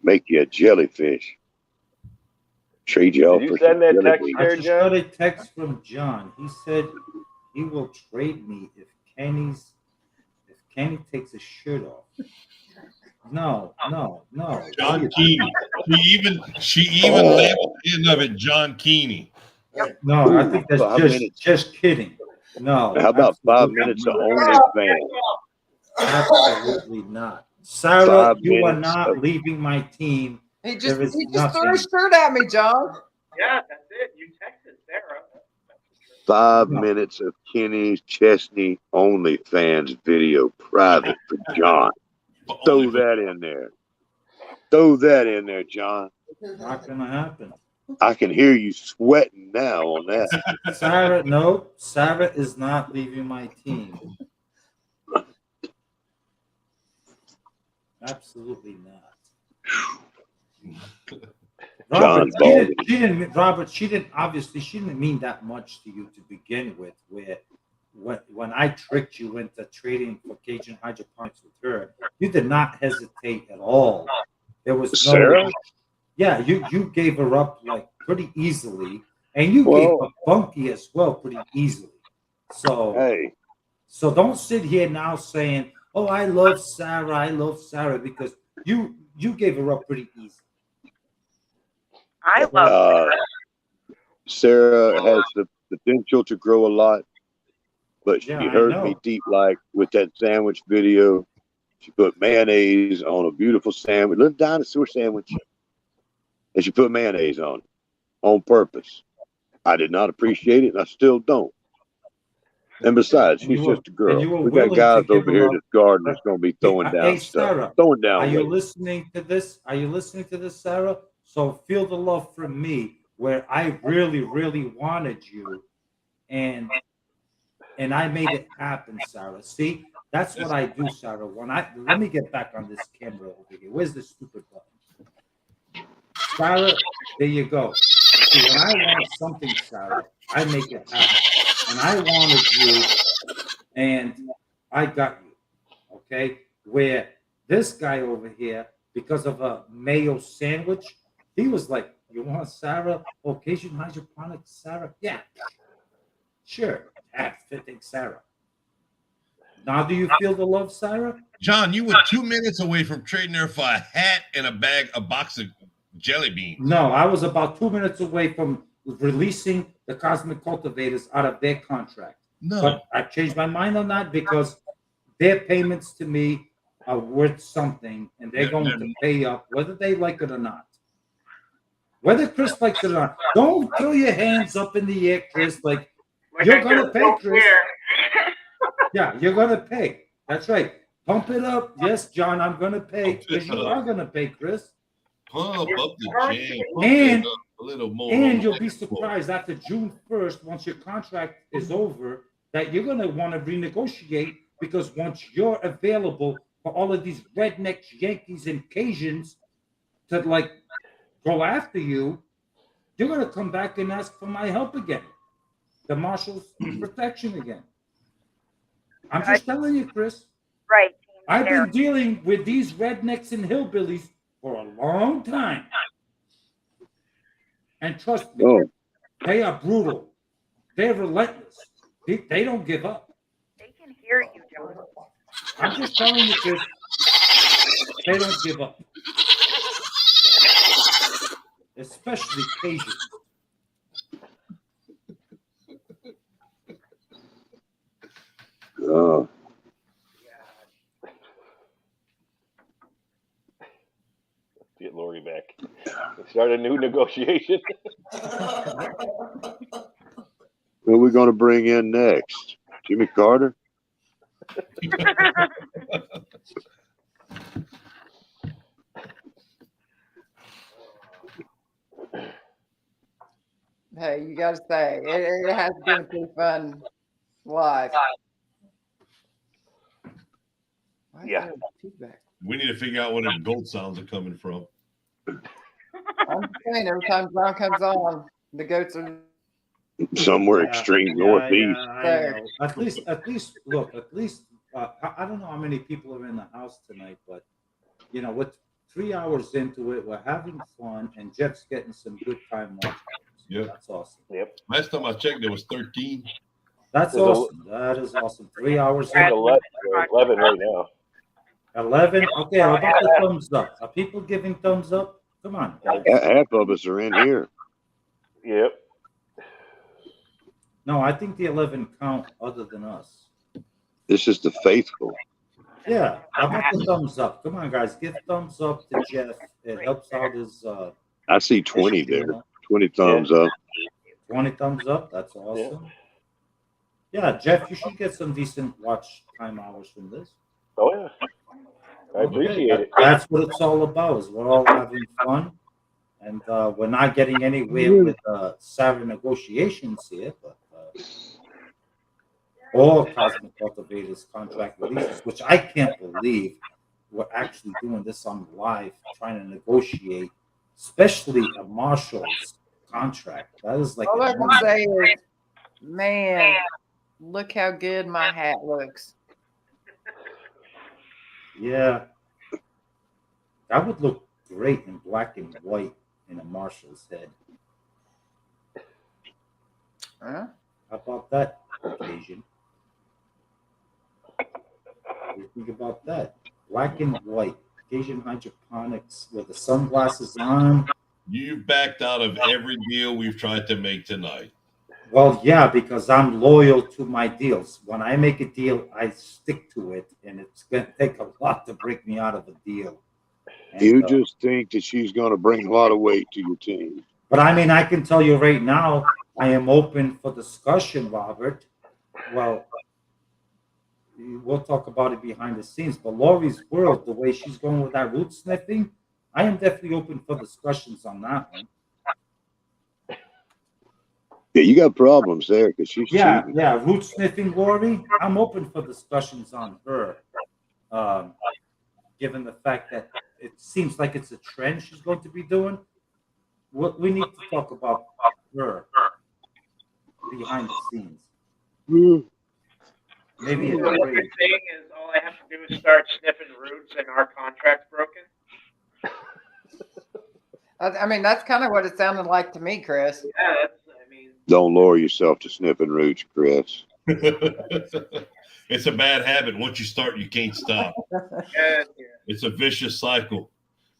Make you a jellyfish. Trade you off Did you for send that jelly text beans. I there, just got John? a text from John. He said he will trade me if Kenny takes his shirt off. No. John Keeney. She even left the end of it, John Keeney. No, I think that's 5 minutes. just kidding. No. How about 5 absolutely minutes of not. OnlyFans? Absolutely not. Sarah, 5 you are minutes not of- leaving my team. He There just is threw nothing. his shirt at me, John. Yeah, that's it. You texted Sarah. 5 No. minutes of Kenny Chesney OnlyFans video private for John. Throw that in there. Throw that in there, John. Not gonna happen. I can hear you sweating now on that. Sarah is not leaving my team. Absolutely not. Robert, she didn't mean that much to you to begin with. When I tricked you into trading for Cajun hydroponics with her, you did not hesitate at all. There was no. Sarah? Yeah, you gave her up like pretty easily, and you gave up Bunky as well pretty easily. So don't sit here now saying, "Oh, I love Sarah," because you gave her up pretty easy. I love Sarah has the potential to grow a lot, but she Yeah, I hurt know. me deep like with that sandwich video. She put mayonnaise on a beautiful sandwich, little dinosaur sandwich, and she put mayonnaise on it on purpose. I did not appreciate it, and I still don't. And besides, And you she's were- just a girl. and you were We got willing to guys give over her here up. in this garden that's going to be throwing down Hey, stuff. Sarah, Throwing down are you weight. listening to this? Are you listening to this, Sarah? So feel the love from me, where I really, really wanted you, and I made it happen, Sarah. See, that's what I do, Sarah. Let me get back on this camera over here. Where's the stupid button? Sarah, there you go. See, when I want something, Sarah, I make it happen. And I wanted you, and I got you. Okay? Where this guy over here, because of a mayo sandwich, he was like, "You want Sarah? Occasion hydroponics, Sarah? Yeah. Sure. Fitting Sarah." Now, do you feel the love, Sarah? John, you were 2 minutes away from trading her for a hat and a box of jelly beans. No, I was about 2 minutes away from releasing the Cosmic Cultivators out of their contract. No. But I changed my mind on that because their payments to me are worth something, and they're going to pay up whether they like it or not. Whether Chris likes it or not. Don't throw your hands up in the air, Chris. Like you're going to pay, Chris. Yeah, you're going to pay. That's right. Pump it up. Yes, John, I'm going to pay because you are going to pay, Chris. Pump up the jam. And, a little more. and you'll be surprised after June 1st, once your contract is over, that you're going to want to renegotiate because once you're available for all of these rednecks, Yankees, and Cajuns to like go after you, you're going to come back and ask for my help again. The Marshals protection again. I'm just telling you, Chris. Right. I've been dealing with these rednecks and hillbillies for a long time. And trust me, they are brutal. They're relentless. They don't give up. They can hear you, John. I'm just telling you, Chris. They don't give up. Especially Cajuns. Get Lori back. Let's start a new negotiation. Who are we going to bring in next? Jimmy Carter? Hey, you got to say, it has been a pretty fun live. Yeah. We need to figure out where the goat sounds are coming from. I'm saying every time John comes on, the goats are Somewhere extreme northeast. I know. At least, look. At least, I don't know how many people are in the house tonight, but you know, with 3 hours into it, we're having fun, and Jeff's getting some good time watching. Yep. That's awesome. Yep. Last time I checked, there was 13. That's There's awesome. That is awesome. 3 hours There's in. 11 right now. 11. Okay, how about the thumbs up? Are people giving thumbs up? Come on. Half of us are in here. Yep. No, I think the 11 count other than us. This is the faithful. Yeah, how about the thumbs up? Come on, guys, give thumbs up to Jeff. It helps out his. I see 20 his there. channel. 20 thumbs up. 20 thumbs up. That's awesome. Yeah, Jeff, you should get some decent watch time hours from this. Oh yeah. I appreciate it. That's what it's all about. Is we're all having fun, and we're not getting anywhere with savvy negotiations here, but all Cosmic Cultivators contract releases, which I can't believe we're actually doing this on live, trying to negotiate, especially a Marshall's contract. That is like All I can say is, man, look how good my hat looks. Yeah, that would look great in black and white in a Marshall's head. Huh? How about that occasion? What do you think about that? Black and white, Asian hydroponics with the sunglasses on. You've backed out of every deal we've tried to make tonight. Well, yeah, because I'm loyal to my deals. When I make a deal, I stick to it, and it's going to take a lot to break me out of a deal. And, You just think that she's going to bring a lot of weight to your team. But I mean, I can tell you right now, I am open for discussion, Robert. Well, we'll talk about it behind the scenes. But Lori's world, the way she's going with that root sniffing, I am definitely open for discussions on that one. Yeah, you got problems there because she's cheating. Yeah, root sniffing, Lori. I'm open for discussions on her, given the fact that it seems like it's a trend she's going to be doing. We need to talk about her behind the scenes. Maybe So what you're saying is all I have to do is start sniffing roots and our contract's broken? I mean, that's kind of what it sounded like to me, Chris. Yeah, that's, I mean. Don't lower yourself to sniffing roots, Chris. It's a bad habit. Once you start, you can't stop. Yeah. It's a vicious cycle.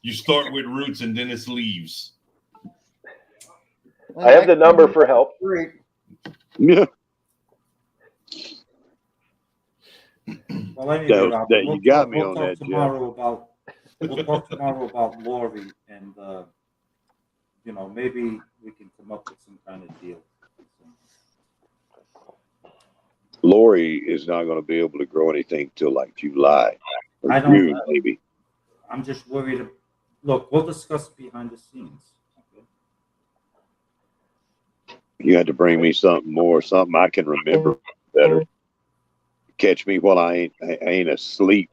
You start with roots and then it's leaves. I have the number for help. Yeah. Well, anyway, Rob, You got me on that, We'll talk tomorrow about Lori, and maybe we can come up with some kind of deal. Lori is not going to be able to grow anything till like July or I don't June, know. maybe. I'm just worried. Look, we'll discuss behind the scenes. Okay? You had to bring me something I can remember better. Catch me while I ain't asleep.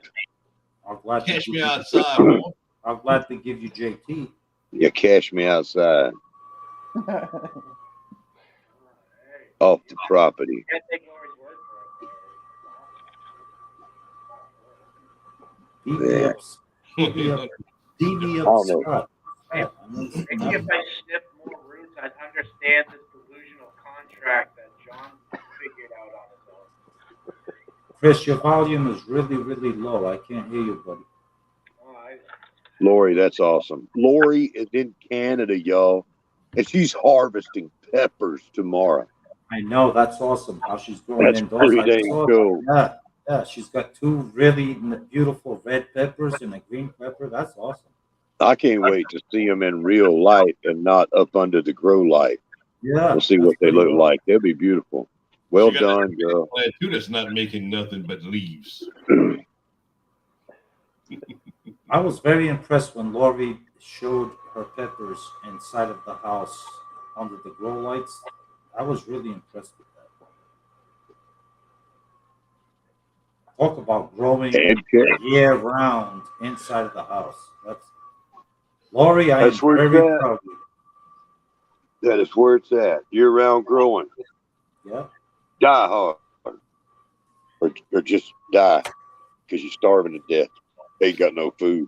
Catch me outside, boy. I'm glad to give you JT. Yeah, catch me outside off the property. Can't take Lori's word for it. DB Oh, up, no. Scott. Maybe if I sniff more roots, I'd understand this delusional contract that John figured out on his own. Chris, your volume is really, really low. I can't hear you, buddy. Lori, that's awesome. Lori is in Canada, y'all, and she's harvesting peppers tomorrow. I know, that's awesome. How she's growing That's indoors. pretty dang cool. Yeah, she's got 2 really beautiful red peppers and a green pepper. That's awesome. I can't wait to see them in real light and not up under the grow light. Yeah, We'll see what they look like. They'll be beautiful. Well She got done, girl. Plant too that's not making nothing but leaves. I was very impressed when Lori showed her peppers inside of the house under the grow lights. I was really impressed with that. Talk about growing year round inside of the house. That's Lori, I am very proud of you. That is where it's at. Year-round growing. Yeah. Die hard, or just die because you're starving to death. Ain't got no food.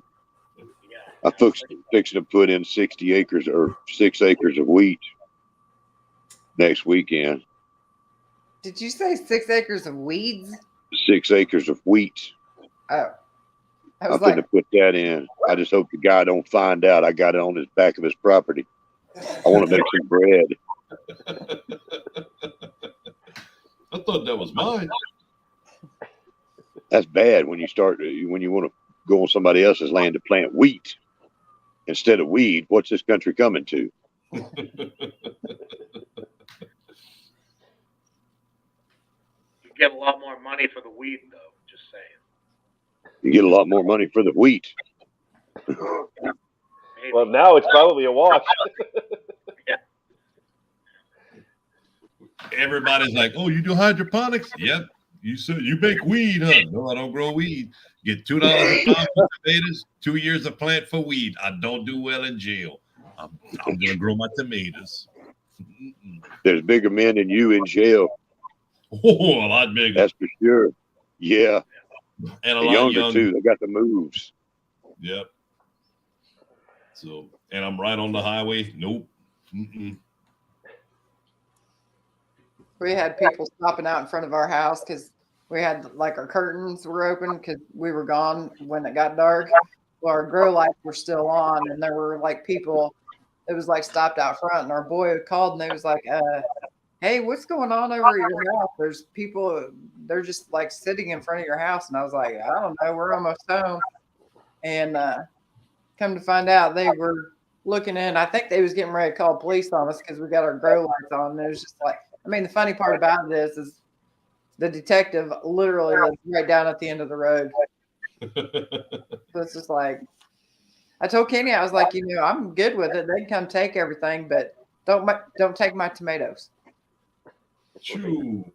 I fixing to put in 60 acres or 6 acres of wheat next weekend. Did you say 6 acres of weeds? 6 acres of wheat. Oh. I I'm was going like, to put that in. I just hope the guy don't find out I got it on his back of his property. I want to make some bread. I thought that was mine. That's bad when you want to go on somebody else's land to plant wheat instead of weed. What's this country coming to? You get a lot more money for the weed, though. Just saying. You get a lot more money for the wheat. Maybe. Well, now it's probably a wash. Everybody's like, "Oh, you do hydroponics?" Yep. You make weed, huh? No, I don't grow weed. Get $2 a pound for tomatoes. 2 years of plant for weed. I don't do well in jail. I'm gonna grow my tomatoes. There's bigger men than you in jail. Oh, a lot bigger. That's for sure. Yeah, And a and lot younger too. They got the moves. Yep. So, and I'm right on the highway. Nope. Mm-mm. we had people stopping out in front of our house because we had like our curtains were open because we were gone when it got dark. Well, our grow lights were still on, and there were like people. It was like stopped out front, and our boy called, and they was like, "Hey, what's going on over at your house? There's people. They're just like sitting in front of your house." And I was like, "I don't know. We're almost home." And come to find out, they were looking in. I think they was getting ready to call police on us because we got our grow lights on. And it was just like, I mean, the funny part about this is the detective literally lives right down at the end of the road. So it's just like, I told Kenny, I was like, I'm good with it. They can come take everything, but don't take my tomatoes. True.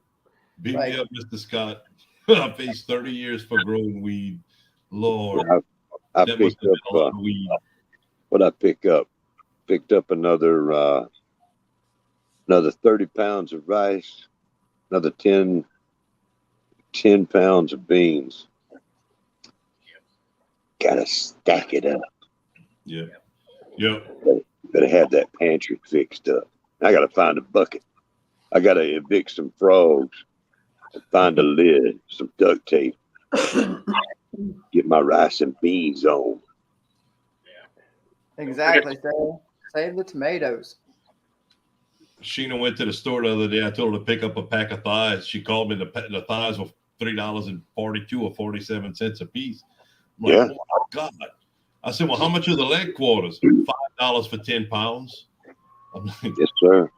Beat Like- me up, Mr. Scott. I faced 30 years for growing weed. Lord, I that must picked have been a lot up of weed. what I pick up. Picked up another 30 pounds of rice, another 10 pounds of beans. Gotta stack it up. Yep. Yep. Gotta have that pantry fixed up. I gotta find a bucket. I gotta evict some frogs. Find a lid, some duct tape. Get my rice and beans on. Exactly. So save the tomatoes. Sheena went to the store the other day. I told her to pick up a pack of thighs. She called me. The thighs were $3.42 or 47 cents a piece. I'm like, Yeah. oh my God. I said, well, how much are the leg quarters? $5 for 10 pounds. I'm like, Yes, sir.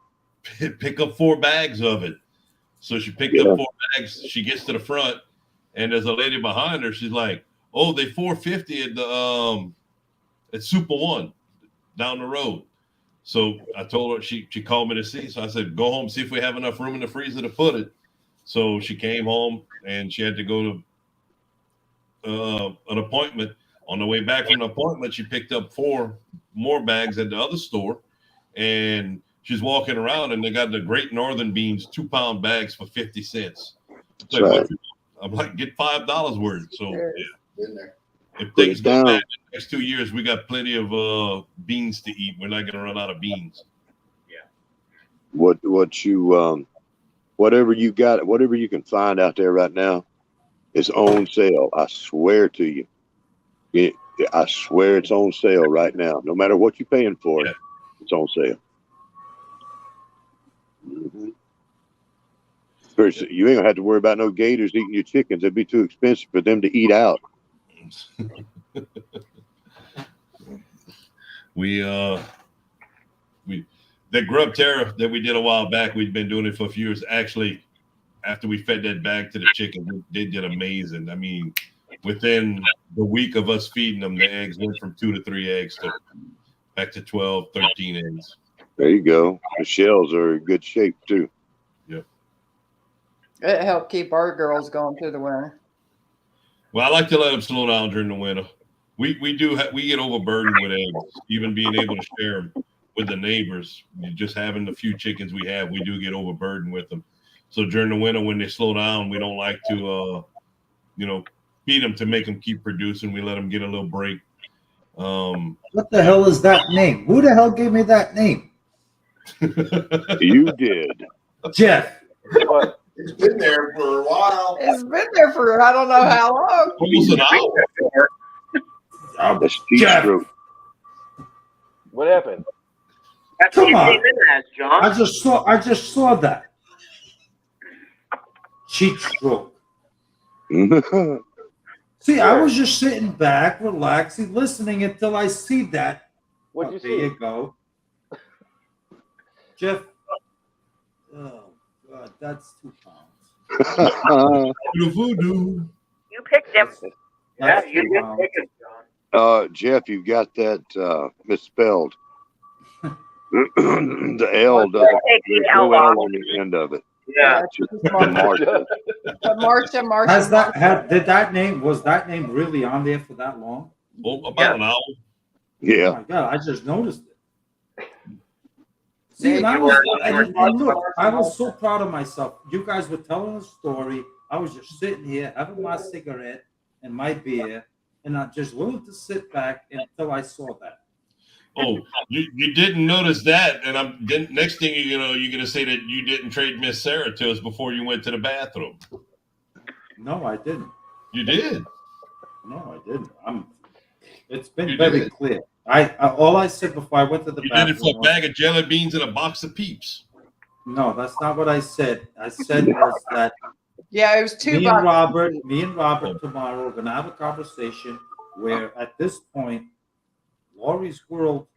pick up 4 bags of it. So she picked up 4 bags. She gets to the front, and there's a lady behind her. She's like, "Oh, they $4.50 at the at Super One down the road." So I told her, she called me to see. So I said, "Go home, see if we have enough room in the freezer to put it." So she came home, and she had to go to an appointment. On the way back from the appointment, she picked up 4 more bags at the other store, and she's walking around, and they got the Great Northern beans 2-pound bags for 50 cents. It's like, right. I'm like, get $5 worth. So yeah. If Put things it go down. bad in the next 2 years, we got plenty of beans to eat. We're not going to run out of beans. What you whatever you got, whatever you can find out there right now is on sale. I swear to you. I swear it's on sale right now. No matter what you're paying for it, it's on sale. Mm-hmm. First, you ain't gonna have to worry about no gators eating your chickens. It'd be too expensive for them to eat out. We the grub terror that we did a while back, we've been doing it for a few years. Actually, after we fed that bag to the chicken, they did amazing. I mean, within the week of us feeding them, the eggs went from 2 to 3 eggs to back to 12, 13 eggs. There you go. The shells are in good shape too. Yep. It helped keep our girls going through the winter. Well, I like to let them slow down during the winter. We get overburdened with eggs, even being able to share them. with the neighbors. Just having the few chickens we have, we do get overburdened with them. So during the winter, when they slow down, we don't like to, feed them to make them keep producing. We let them get a little break. What the hell is that name? Who the hell gave me that name? You did. Jeff. What? It's been there for a while. It's been there for I don't know how long. Almost an hour. That's heat Jeff. stroke. What happened? That's Come what on. you came in as, John. I just saw that. Cheat stroke. See, I was just sitting back, relaxing, listening until I see that. What'd you There see? you go. Jeff. Oh, God, that's 2 pounds. Voodoo. You picked him. Yeah, That's you 2 did pounds. pick it, John. Jeff, you've got that misspelled. The L doesn't. Take There's the no L L off. on the end of it. Yeah. It's just Marsha, Marcia. Marsha. Was that name really on there for that long? Oh, about an hour. Oh Yeah. my God, I just noticed it. See, There and I you was, go. and look, I was so proud of myself. You guys were telling a story. I was just sitting here having my cigarette and my beer, and I just willing to sit back until I saw that. Oh, you didn't notice that, and next thing you're gonna say that you didn't trade Miss Sarah to us before you went to the bathroom. No, I didn't. You did. No, I didn't. It's been You very did. clear. All I said before I went to the You did bathroom it for a was, bag of jelly beans and a box of Peeps. no, that's not what I said. I said was that Yeah, it was me and $2. Robert tomorrow are gonna have a conversation where at this point, Laurie's World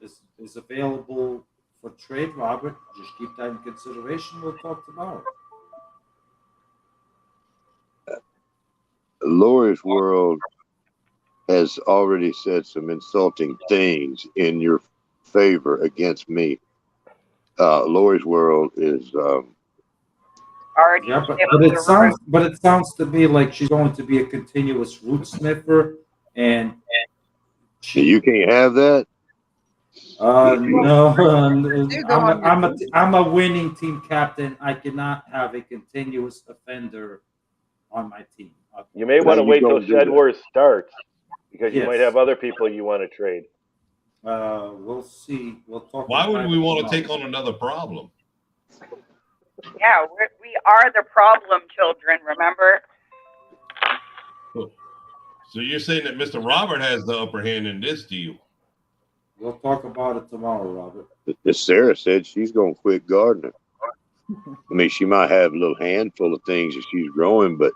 is available for trade, Robert. Just keep that in consideration. We'll talk tomorrow. Lori's World has already said some insulting things in your favor against me. Lori's World is Already. Yeah, but it sounds to me like she's going to be a continuous root sniffer, and you can't have that. no, go on. I'm a winning team captain. I cannot have a continuous offender on my team. You may want to you wait till don't do that. Shed starts because you Yes. might have other people you want to trade. We'll see. We'll talk. Why would we want to tomorrow. take on another problem? Yeah, we are the problem children, remember? So you're saying that Mr. Robert has the upper hand in this deal? We'll talk about it tomorrow, Robert. As Sarah said, she's going to quit gardening. I mean, she might have a little handful of things that she's growing, but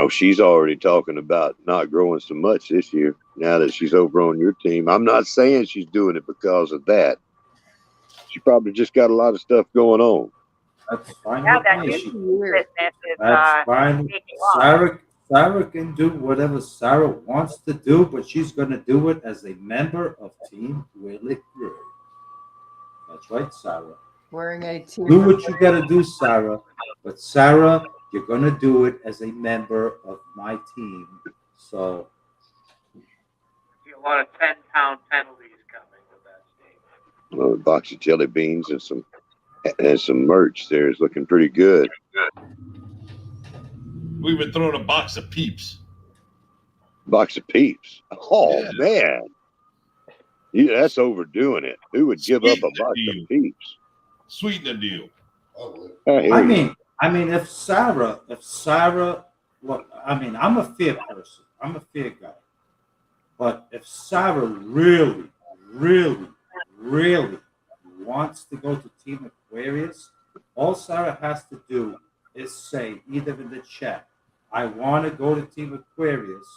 she's already talking about not growing so much this year now that she's over on your team. I'm not saying she's doing it because of that. She probably just got a lot of stuff going on. That's fine. Yeah, with that me. new She- business is That's fine. taking off. Sarah can do whatever Sarah wants to do, but she's going to do it as a member of Team Willie Crew. That's right, Sarah. Wearing a team. Do what you got to do, Sarah. But Sarah, you're going to do it as a member of my team. So, See a lot of 10-pound penalties coming with that state. Well, a box of jelly beans and some merch there is looking pretty good. We've been throwing a box of Peeps. Box of Peeps. Oh, Yeah. man. That's overdoing it. Who would give up a box of Peeps? Sweeten the deal. I hear I you. mean, if Sarah, look, I mean, I'm a fair person. I'm a fair guy. But if Sarah really, really, really wants to go to Team Aquarius, all Sarah has to do is say, either in the chat, I want to go to Team Aquarius,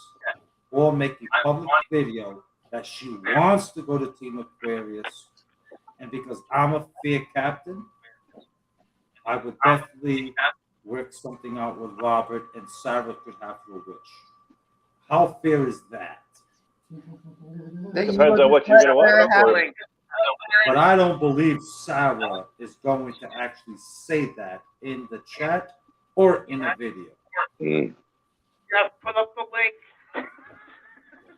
or make a public video that she wants to go to Team Aquarius. And because I'm a fair captain, I would definitely work something out with Robert, and Sarah could have her wish. How fair is that? Depends on what you're going to want. Of course. But I don't believe Sarah is going to actually say that in the chat or in a video. Mm. Just put up the link.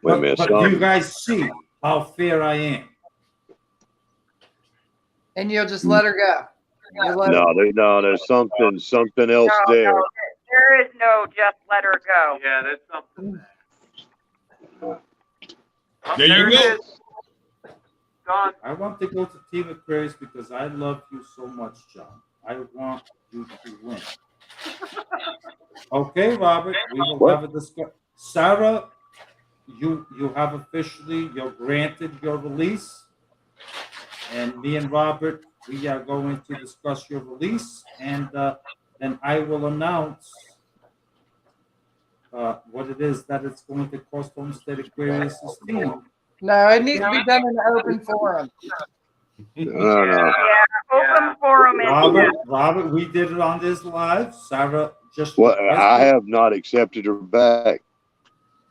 Wait a minute. But you guys see how fair I am. And you'll just let her go. You'll let her- No, there's something else No, there. no, there is no just let her go. Yeah, there's something there. There you There go. it is. Gone. I want to go to Team Aquarius because I love you so much, John. I want you to win. Okay, Robert, we will have a discussion. Sarah, you have officially, you're granted your release. And me and Robert, we are going to discuss your release. And then I will announce what it is that it's going to cost Homestead Aquarius' team. No, it needs to be done in an open forum. No. Yeah, open forum is Robert, we did it on this live. Sarah just Well, I requested- have not accepted her back.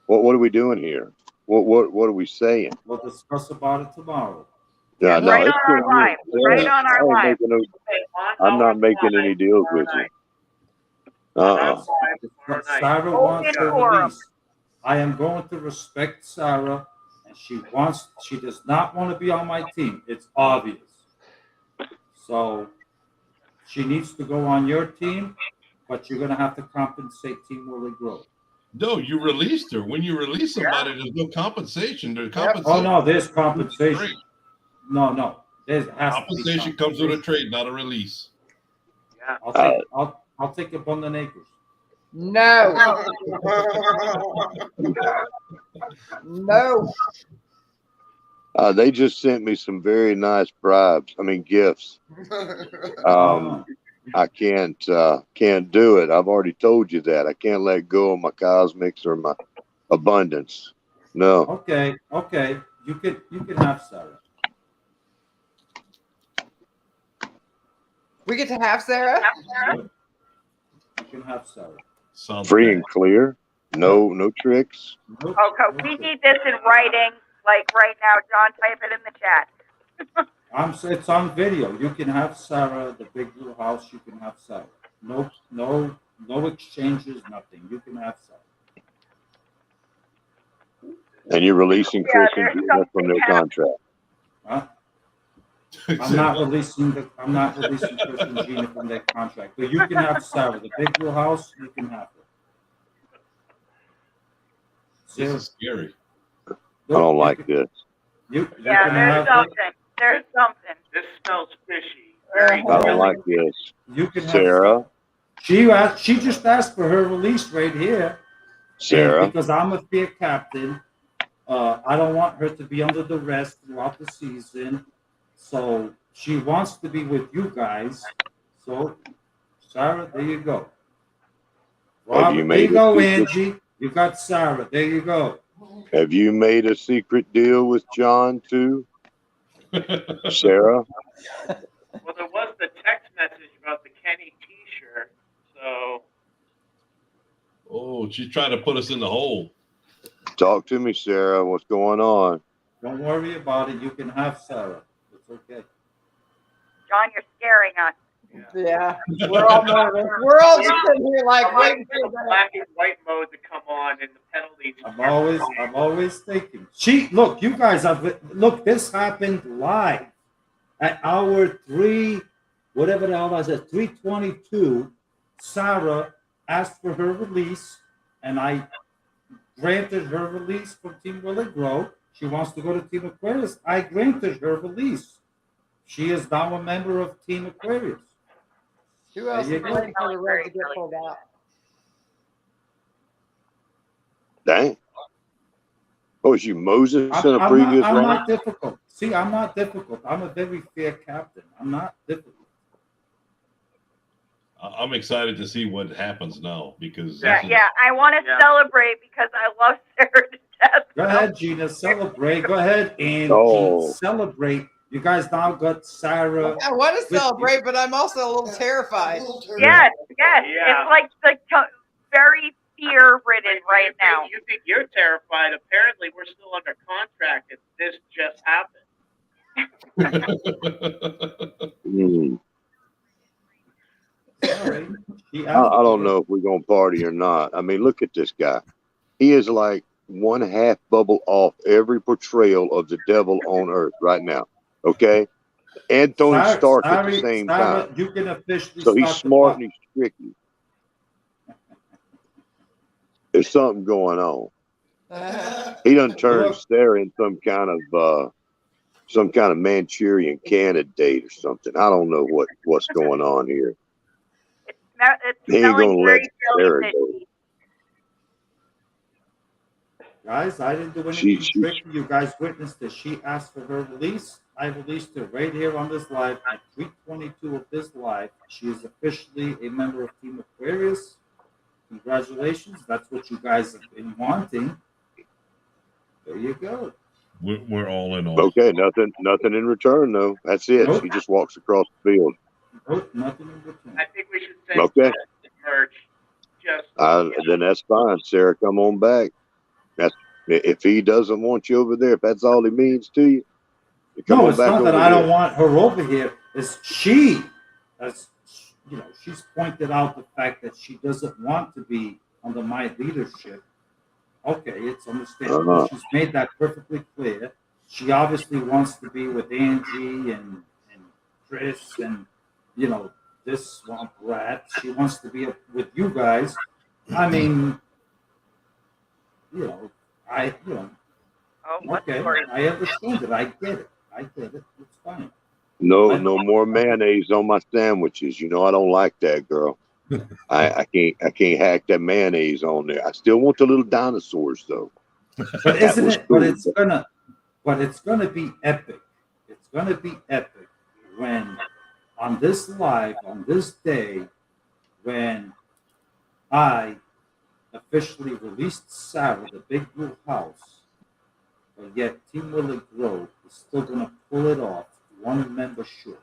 What are we doing here? What are we saying? We'll discuss about it tomorrow. Yeah, no, right it's on our been- live. Right on our live. I'm not making any deals with you. Sarah wants her forum. release. I am going to respect Sarah, and she does not want to be on my team. It's obvious. So she needs to go on your team, but you're gonna have to compensate Team Willie Grove. No, you released her. When you release somebody, there's no compensation. There's Oh compensation. no, there's compensation. Trade. No, there's has to be Compensation comes with a trade, not a release. Yeah. I'll take abundant acres. No. No. They just sent me some very nice gifts. I can't do it. I've already told you that. I can't let go of my cosmics or my abundance. No. Okay. You can have Sarah. We get to have Sarah? You can have Sarah. Sounds Free bad. and clear. No tricks. Nope. Okay, we need this in writing, like right now. John, type it in the chat. It's on video. You can have Sarah, the big blue house. You can have Sarah. No exchanges, nothing. You can have Sarah. And you're releasing Yeah, Chris and there's Gina from their something contract. Huh? I'm not releasing Chris and Gina from their contract. But you can have Sarah, the big blue house. You can have her. This is scary. I don't like this. You Yeah, can there's have something. There's something. This smells fishy. Very I don't like this. You can have Sarah. She just asked for her release right here. Sarah. And because I'm a fair captain, I don't want her to be under duress throughout the season. So she wants to be with you guys. So, Sarah, there you go. Robert, there you go, Angie. You got Sarah. There you go. Have you made a secret deal with John too? Sarah? Well, there was the text message about the Kenny T-shirt, so. Oh, she's trying to put us in the hole. Talk to me, Sarah. What's going on? Don't worry about it. You can have Sarah. It's okay. John, you're scaring us. Yeah. We're all nervous. We're all just sitting here like I'm waiting waiting for the black and white mode to come on and the penalties. I'm always thinking. Look, you guys this happened live at hour 3, whatever the hell was it, 3:22. Sarah asked for her release, and I granted her release from Team Willie Grow. She wants to go to Team Aquarius. I granted her release. She is now a member of Team Aquarius. Who else is waiting for the rug to get pulled out? Dang. Oh, is you Moses in a I'm previous I'm round? not difficult. See, I'm not difficult. I'm a very fair captain. I'm not difficult. I'm excited to see what happens now because Yeah. I want to celebrate because I love Sarah to death. Go ahead, Gina. Celebrate. Go ahead, Angie. Oh. Celebrate. You guys now got Sarah. I want to celebrate, but I'm also a little terrified. Yes. Yeah. It's like very fear-ridden right now. You think you're terrified? Apparently, we're still under contract, and this just happened. Sorry. I don't know if we're going to party or not. I mean, look at this guy. He is like 1/2 bubble off every portrayal of the devil on earth right now. Okay? and Tony Stark at the same Sarah, time. you can officially So he's start the smart clock. and he's tricky. There's something going on. He done turned Look. Sarah in some kind of Manchurian candidate or something. I don't know what's going on here. It's He ain't smelling gonna let very, very Sarah go. fishy. Guys, I didn't do She- anything tricky. You guys witnessed that she asked for her release. I released her right here on this live at 3:22 of this live. She is officially a member of Team Aquarius. Congratulations. That's what you guys have been wanting. There you go. We're all in all. Okay, nothing in return though. That's it. Nope. She just walks across the field. Nope, nothing in return. I think we should send Okay. merch. Just Then that's fine. Sarah, come on back. That's if he doesn't want you over there, if that's all he means to you, come No, on it's back not that over I here. don't want her over here. It's she, as you know, she's pointed out the fact that she doesn't want to be under my leadership. Okay, it's understandable. Uh-huh. She's made that perfectly clear. She obviously wants to be with Angie and Chris and this swamp rat. She wants to be with you guys. I mean, Oh, what's okay, yours? I understand it. I get it. It's fine. No more mayonnaise on my sandwiches. You know I don't like that, girl. I can't hack that mayonnaise on there. I still want the little dinosaurs though. But That isn't was it? cool. But it's gonna be epic. It's gonna be epic when on this live on this day when I officially released Sarah, the Big Blue House, but yet Team Will It Grow is still gonna pull it off one member short.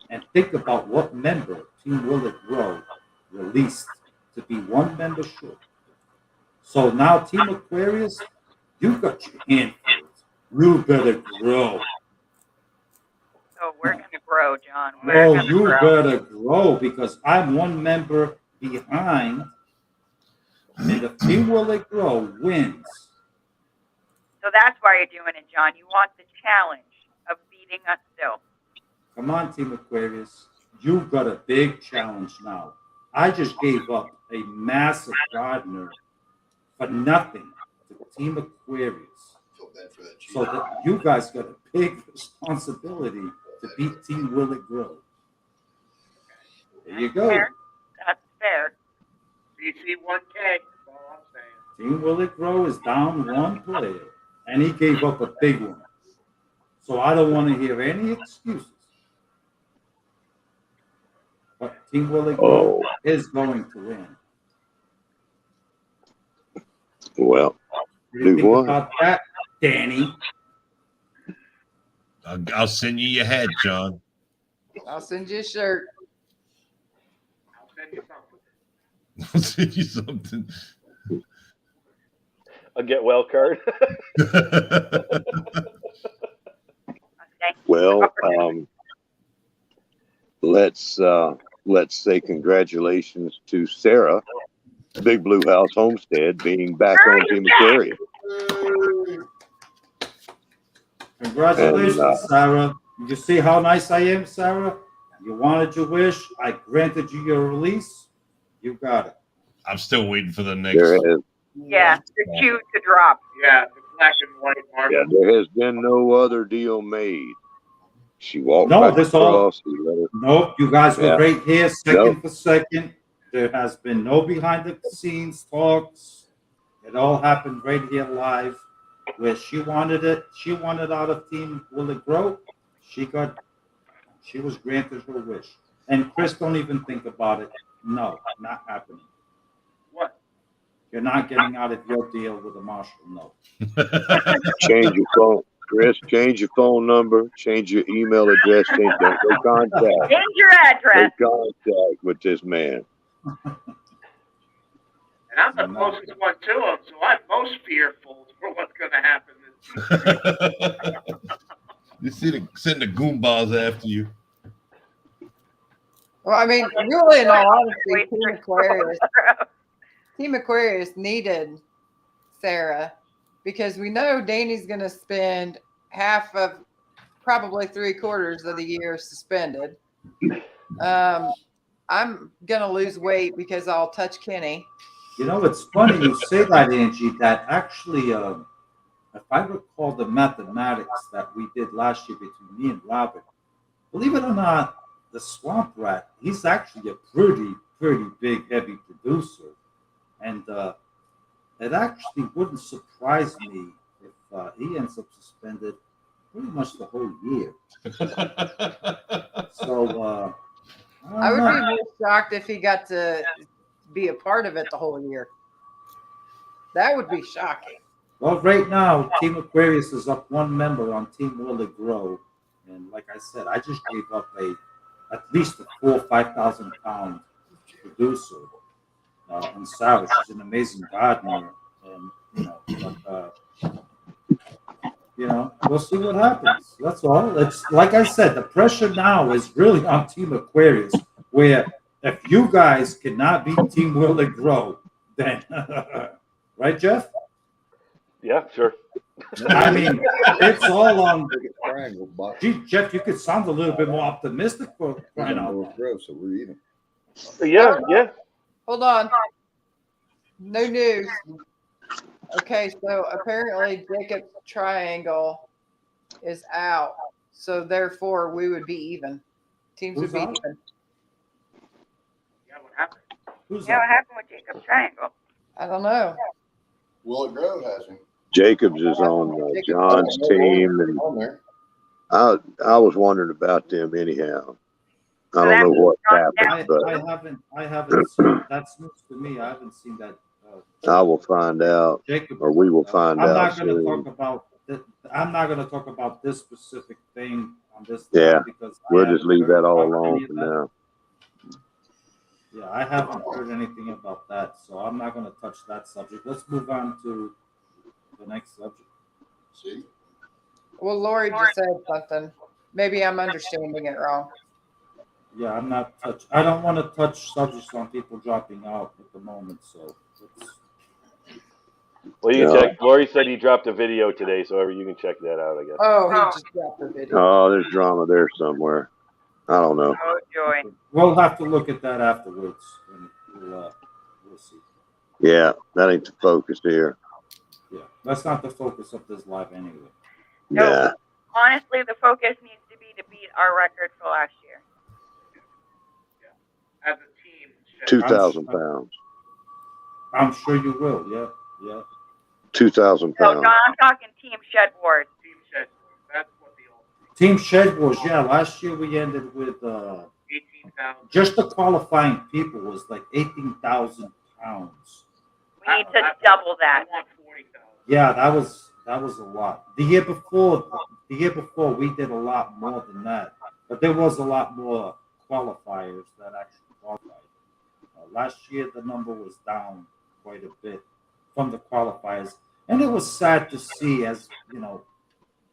And think about what member Team Will It Grow released to be one member short. So now Team Aquarius, you got your hand full. You better grow. Oh, we're gonna grow, John. We're Oh, gonna you grow. better grow because I'm one member behind. And if Team Will It Grow wins, So that's why you're doing it, John. You want the challenge of beating us still. come on, Team Aquarius. You've got a big challenge now. I just gave up a massive gardener for nothing to Team Aquarius. So that you guys got a big responsibility to beat Team Will It Grow. There you go. Fair. That's fair. BC 1K. That's all I'm saying. Team Will It Grow is down one player, and he gave up a big one. So I don't want to hear any excuses. But Team Will It Grow is going to win. Well, What do you do think what? about that, Danny? I'll send you your hat, John. I'll send you a shirt. I'll send you something. I'll send you something. A get well card. Okay. Well, let's say congratulations to Sarah, Big Blue House Homestead, being back on Team Aquarius. Congratulations, And, Sarah. You see how nice I am, Sarah? You wanted your wish. I granted you your release. You got it. I'm still waiting for the next. There has, Yeah, the shoe to drop. Yeah, the black and white mark. yeah, there has been no other deal made. She walked No, back this all. across. He let her, Nope, you guys were Yeah. right here, second Nope. for second. There has been no behind the scenes talks. It all happened right here live. Where she wanted it, she wanted out of Team Will It Grow. She was granted her wish. And Chris, don't even think about it. No, not happening. What? You're not getting out of your deal with the Marshall. No. change your phone, Chris. Change your phone number. Change your email address. Change no contact. Change your address. No contact with this man. And I'm the closest one to him, so I'm most fearful for what's going to happen this season. You send the Goombas after you. Well, I mean, really, in all honesty, Team Aquarius needed Sarah because we know Danny's going to spend probably 3/4 of the year suspended. I'm gonna lose weight because I'll touch Kenny. You know, it's funny you say that, Angie. That actually, if I recall the mathematics that we did last year between me and Robert, believe it or not, the Swamp Rat, he's actually a pretty big, heavy producer, and it actually wouldn't surprise me if he ends up suspended pretty much the whole year. So I would be more shocked if he got to be a part of it the whole year. That would be shocking. Well, right now, Team Aquarius is up one member on Team Will It Grow, and like I said, I just gave up at least a 4,000 or 5,000 pound producer. And Sarah, she's an amazing gardener, and we'll see what happens. That's all. It's like I said, the pressure now is really on Team Aquarius, where if you guys cannot beat Team Will It Grow, then right, Jeff? Yeah, sure. I mean, it's all on. Triangle box. Gee, Jeff, you could sound a little bit more optimistic for crying out loud. So we're even. Yeah. Hold on. No news. Okay, so apparently Jacob's triangle is out. So therefore we would be even. Teams Who's would be out? even. Yeah, what happened? Who's Yeah, what that? happened with Jacob's Triangle? I don't know. Will It Grow has him. Jacobs is on John's team, and On there. I was wondering about them anyhow. I So don't know what that's happened, but I haven't seen that's news to me. I haven't seen that. I will find out, Jacob, or we will find I'm out not going to soon. talk about. I'm not going to talk about this specific thing on this. Yeah, because we'll I just haven't leave heard that all about alone any for of that. now. Yeah, I haven't heard anything about that, so I'm not going to touch that subject. Let's move on to the next subject. See? Well, Lori just said something. Maybe I'm understanding it wrong. Yeah, I'm not touch. I don't want to touch subjects on people dropping out at the moment. So let's. Well, you can No. check. Lori said he dropped a video today, so you can check that out, I guess. Oh, he just dropped the video. Oh, there's drama there somewhere. I don't know. Oh, joy. We'll have to look at that afterwards, and we'll see. Yeah, that ain't the focus here. Yeah, that's not the focus of this live anyway. No. Nah, Honestly, the focus needs to be to beat our record for last year. As a team, 2,000 pounds. I'm sure you will. Yeah. 2,000 No, pounds. John, I'm talking Team Shed Wars. Team Shed. That's what the old Team Shed Wars. Yeah, last year we ended with 18,000. just the qualifying people was like 18,000 pounds. We need to double that. I want 40,000. Yeah, that was a lot. The year before we did a lot more than that, but there was a lot more qualifiers that actually qualified. Last year the number was down quite a bit from the qualifiers, and it was sad to see. As you know,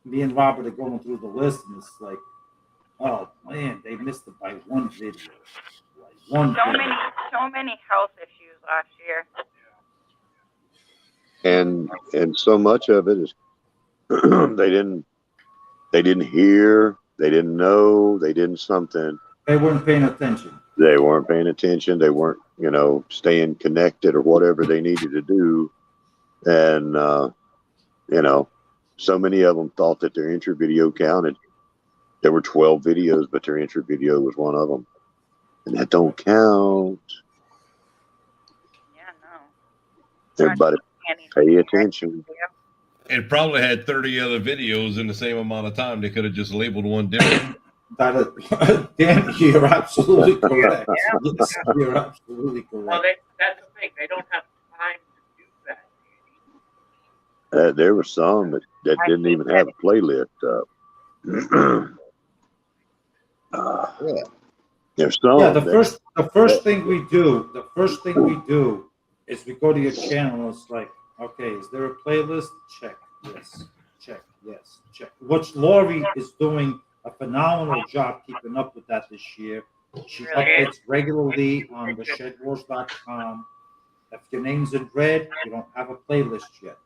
me and Robert are going through the list, and it's like, oh man, they missed it by one video. Like So many health issues last year. And so much of it is they didn't hear, they didn't know, they didn't something. They weren't paying attention. They weren't paying attention. They weren't, staying connected or whatever they needed to do. And, so many of them thought that their entry video counted. There were 12 videos, but their entry video was one of them. And that don't count. Yeah, no. Everybody pay attention. It probably had 30 other videos in the same amount of time. They could have just labeled one different. Dan, you're absolutely correct. Yes, you're absolutely correct. Well, that's the thing. They don't have time to do that. There were some that didn't even have a playlist up. There's some. Yeah, the first thing we do is we go to your channel and it's like, okay, is there a playlist? Check. Yes. Check. Yes. Check. Which Lori is doing a phenomenal job keeping up with that this year. She updates regularly on the shedwars.com. If your name's in red, you don't have a playlist yet.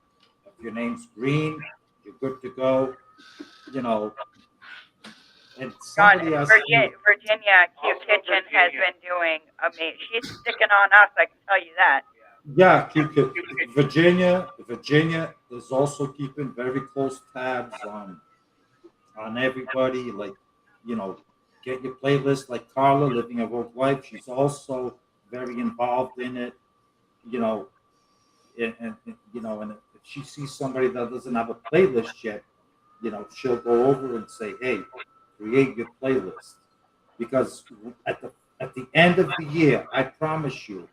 If your name's green, you're good to go. and John, somebody asked me, Virginia Q Kitchen has been doing amazing. She's sticking on us, I can tell you that. yeah, Virginia is also keeping very close tabs on everybody. Like, you know, get your playlist. Like Carla, Living a Work Life, she's also very involved in it. You know, and you know, and if she sees somebody that doesn't have a playlist yet, you know, she'll go over and say, "Hey, create your playlist," because at the end of the year, I promise you,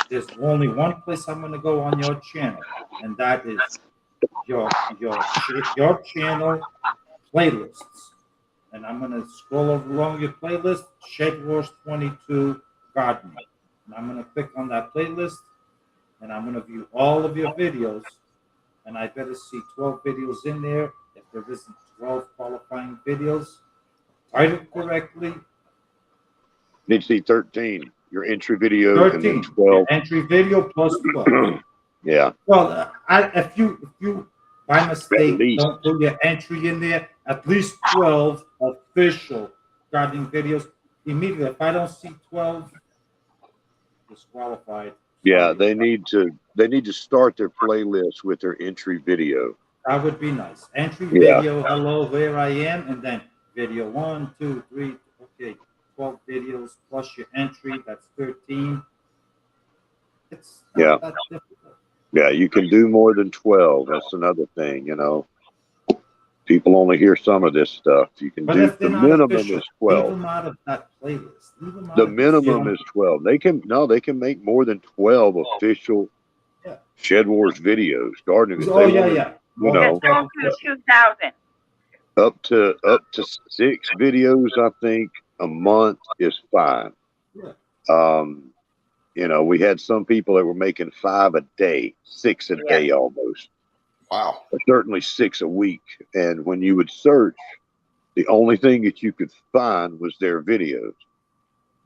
there's only one place I'm going to go on your channel, and that is your channel playlists. And I'm going to scroll over along your playlist, Shed Wars 22 Gardening. And I'm going to click on that playlist, and I'm going to view all of your videos. And I better see 12 videos in there. If there isn't 12 qualifying videos, titled correctly. Need to see 13. Your entry video 13. and then 12. Entry video plus 12. Yeah. Well, if you by mistake least. don't put your entry in there, at least 12 official gardening videos. Immediately, if I don't see 12, disqualified. Yeah, they need to start their playlist with their entry video. That would be nice. Entry Yeah. video, hello, here I am, and then video 1, 2, 3, okay, 12 videos plus your entry, that's 13. It's not that difficult. Yeah, you can do more than 12. That's another thing, you know. People only hear some of this stuff. You can do the minimum official, is 12. Leave them out of that playlist. The minimum is 12. They can make more than 12 official Shed Wars videos, gardening. Oh yeah. You know, don't do 2,000. Up to 6 videos, I think a month is fine. Yeah. You know, we had some people that were making 5 a day, 6 a day almost. Wow. Or certainly 6 a week. And when you would search, the only thing that you could find was their videos.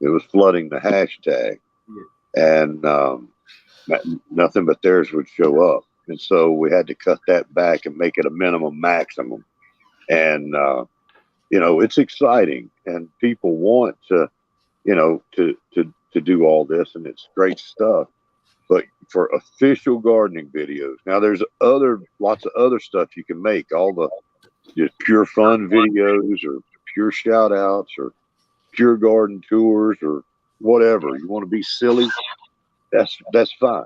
It was flooding the hashtag. And nothing but theirs would show up. And so we had to cut that back and make it a minimum maximum. And, you know, it's exciting. And people want to, you know, to do all this. And it's great stuff. But for official gardening videos, now there's lots of other stuff you can make. All the just pure fun videos or pure shout outs or pure garden tours or whatever. You want to be silly, that's fine.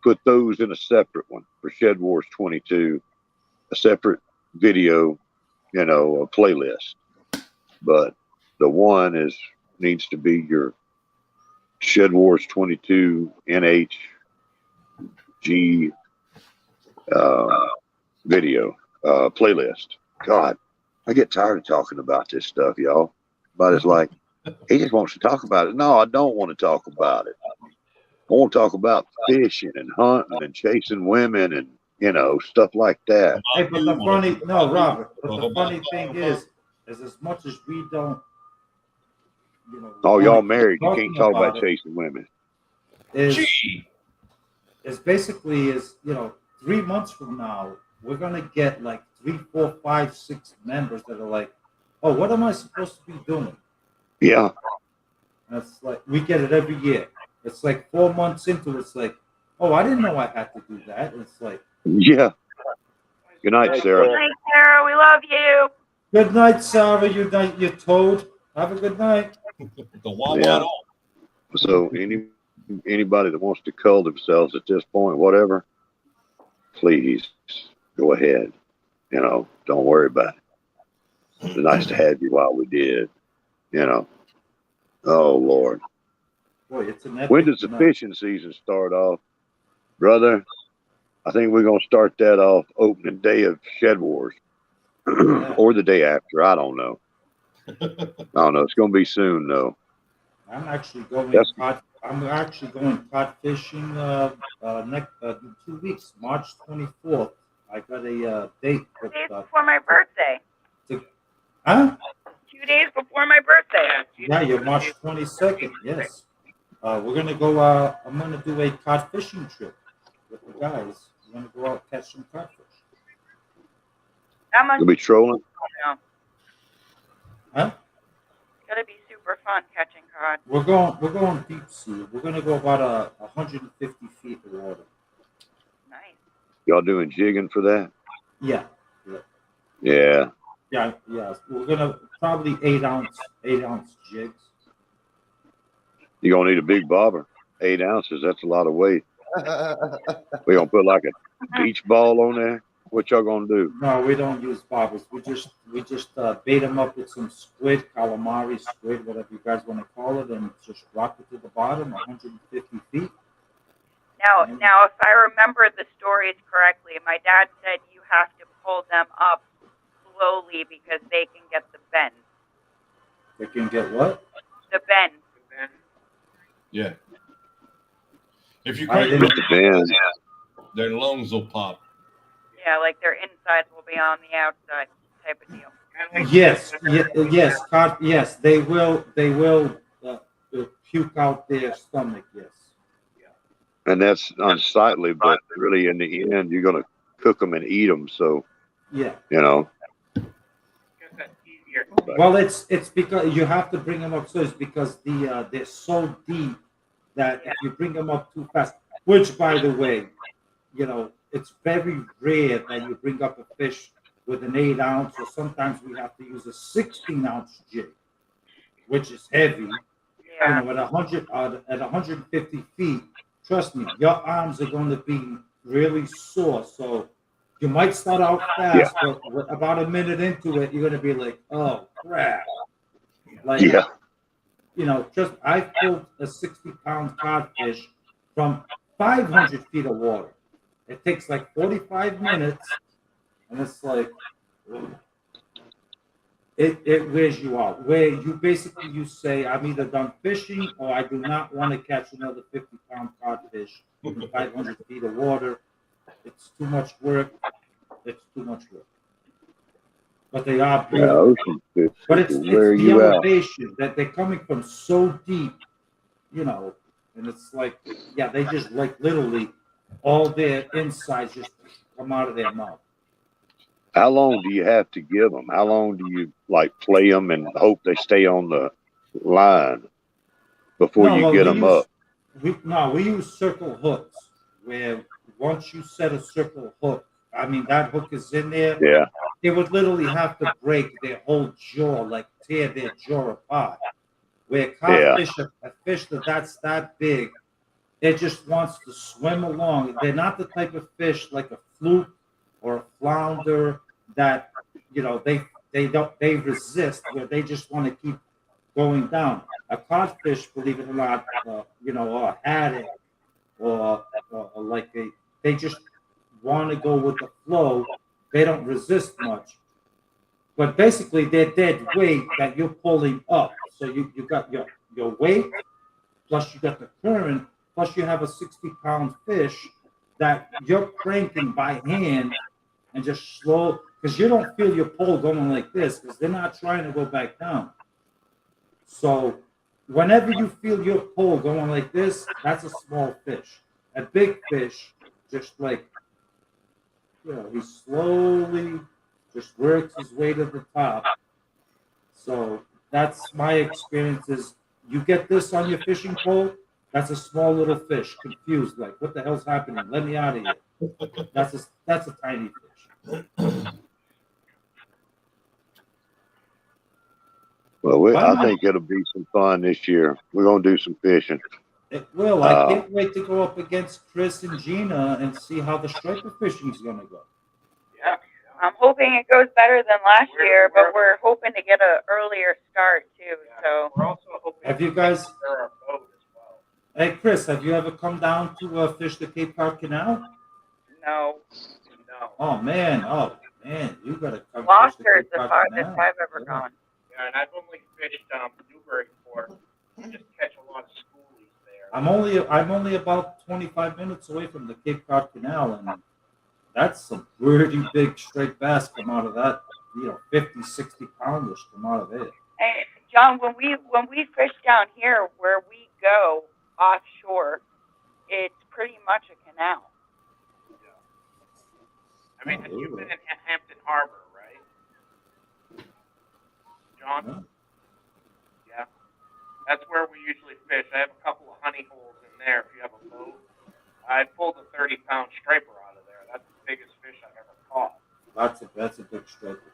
Put those in a separate one for Shed Wars 22, a separate video, you know, a playlist. But the one needs to be your Shed Wars 22 NHG video playlist. God, I get tired of talking about this stuff, y'all. But it's like, he just wants to talk about it. No, I don't want to talk about it. I want to talk about fishing and hunting and chasing women and, you know, stuff like that. Hey, but Robert, but the funny thing is as much as we don't, you know. Oh, y'all married. You can't talk about chasing women. Is basically, you know, 3 months from now, we're going to get like 3, 4, 5, 6 members that are like, oh, what am I supposed to be doing? Yeah. And it's like, we get it every year. It's like 4 months into it, it's like, oh, I didn't know I had to do that. And it's like, yeah. Good night, Sarah. Good night, Sarah. We love you. Good night, Sarah. You toad. Have a good night. Yeah. So anybody that wants to cull themselves at this point, whatever, please go ahead. You know, don't worry about it. It's nice to have you while we did. You know. Oh Lord. Boy, it's an epic when does the fishing season start off, brother? I think we're gonna start that off opening day of Shed Wars, or the day after. I don't know. It's gonna be soon though. I'm actually going cod fishing next 2 weeks, March 24th. I got a date. 2 days before my birthday. Huh? 2 days before my birthday. Yeah, you're March 22nd. Yes. We're gonna go. I'm gonna do a cod fishing trip with the guys. We're gonna go out and catch some codfish. You'll be trolling. No. Huh? It's gonna be super fun catching cod. We're going deep sea. We're gonna go about 150 feet of water. Nice. Y'all doing jigging for that? Yeah. Yeah. Yeah. We're gonna probably 8-ounce jigs. You gonna need a big bobber. 8 ounces. That's a lot of weight. We gonna put like a beach ball on there. What y'all gonna do? No, we don't use bobbers. We just bait them up with some squid, calamari, squid, whatever you guys want to call it, and just rock it to the bottom, 150 feet. Now, if I remember the stories correctly, my dad said you have to pull them up slowly because they can get the bend. They can get what? The bend. Yeah. If you I crank didn't- Get the band. their lungs will pop. Yeah, like their insides will be on the outside, type of deal. Yes, yes, they will puke out their stomach. Yes. And that's unsightly, but really in the end, you're gonna cook them and eat them. So Yeah. you know. Guess that's easier. Well, it's because you have to bring them up so it's because they're so deep that if you bring them up too fast, which by the way, it's very rare that you bring up a fish with an 8-ounce, or sometimes we have to use a 16-ounce jig, which is heavy. Yeah. At 150 feet, trust me, your arms are going to be really sore. So you might start out fast, but about a minute into it, you're going to be like, oh crap. Like, just I pulled a 60-pound codfish from 500 feet of water. It takes like 45 minutes, and it's like, it wears you out. Where you say, I'm either done fishing or I do not want to catch another 50-pound codfish in 500 feet of water. It's too much work. But they are beautiful. But it's the elevation that they're coming from so deep, and it's like, they just like literally all their insides just come out of their mouth. How long do you have to give them? How long do you play them and hope they stay on the line before you get them up? We use circle hooks where once you set a circle hook, that hook is in there. Yeah. They would literally have to break their whole jaw, like tear their jaw apart. Where codfish, a fish that's that big, it just wants to swim along. They're not the type of fish like a fluke or a flounder that they resist, where they just want to keep going down. A codfish, believe it or not, or a haddock, or like they just want to go with the flow. They don't resist much. But basically, they're dead weight that you're pulling up. So you got your weight, plus you got the current, plus you have a 60-pound fish that you're cranking by hand and just slow, because you don't feel your pole going like this, because they're not trying to go back down. So whenever you feel your pole going like this, that's a small fish. A big fish, just like, he slowly just works his way to the top. So that's my experience is you get this on your fishing pole, that's a small little fish, confused, like, what the hell's happening? Let me out of here. That's a tiny fish. Well, I think it'll be some fun this year. We're going to do some fishing. It will. I can't wait to go up against Chris and Gina and see how the striper fishing is going to go. Yeah. I'm hoping it goes better than last year, but we're hoping to get an earlier start too. So we're also hoping have you guys? our boat as well. Hey Chris, have you ever come down to fish the Cape Cod Canal? no. Oh man, you gotta come. Gloucester is the farthest I've ever gone. Yeah, and I've only fished Newburyport. Just catch a lot of schoolies there. I'm only about 25 minutes away from the Cape Cod Canal, and that's some pretty big straight bass come out of that. 50, 60 pounders come out of it. Hey, John, when we fish down here where we go offshore, it's pretty much a canal. I mean, you've been in Hampton Harbor, right? John? Yeah. That's where we usually fish. I have a couple of honey holes in there if you have a boat. I pulled a 30-pound striper out of there. That's the biggest fish I've ever caught. That's a big striper.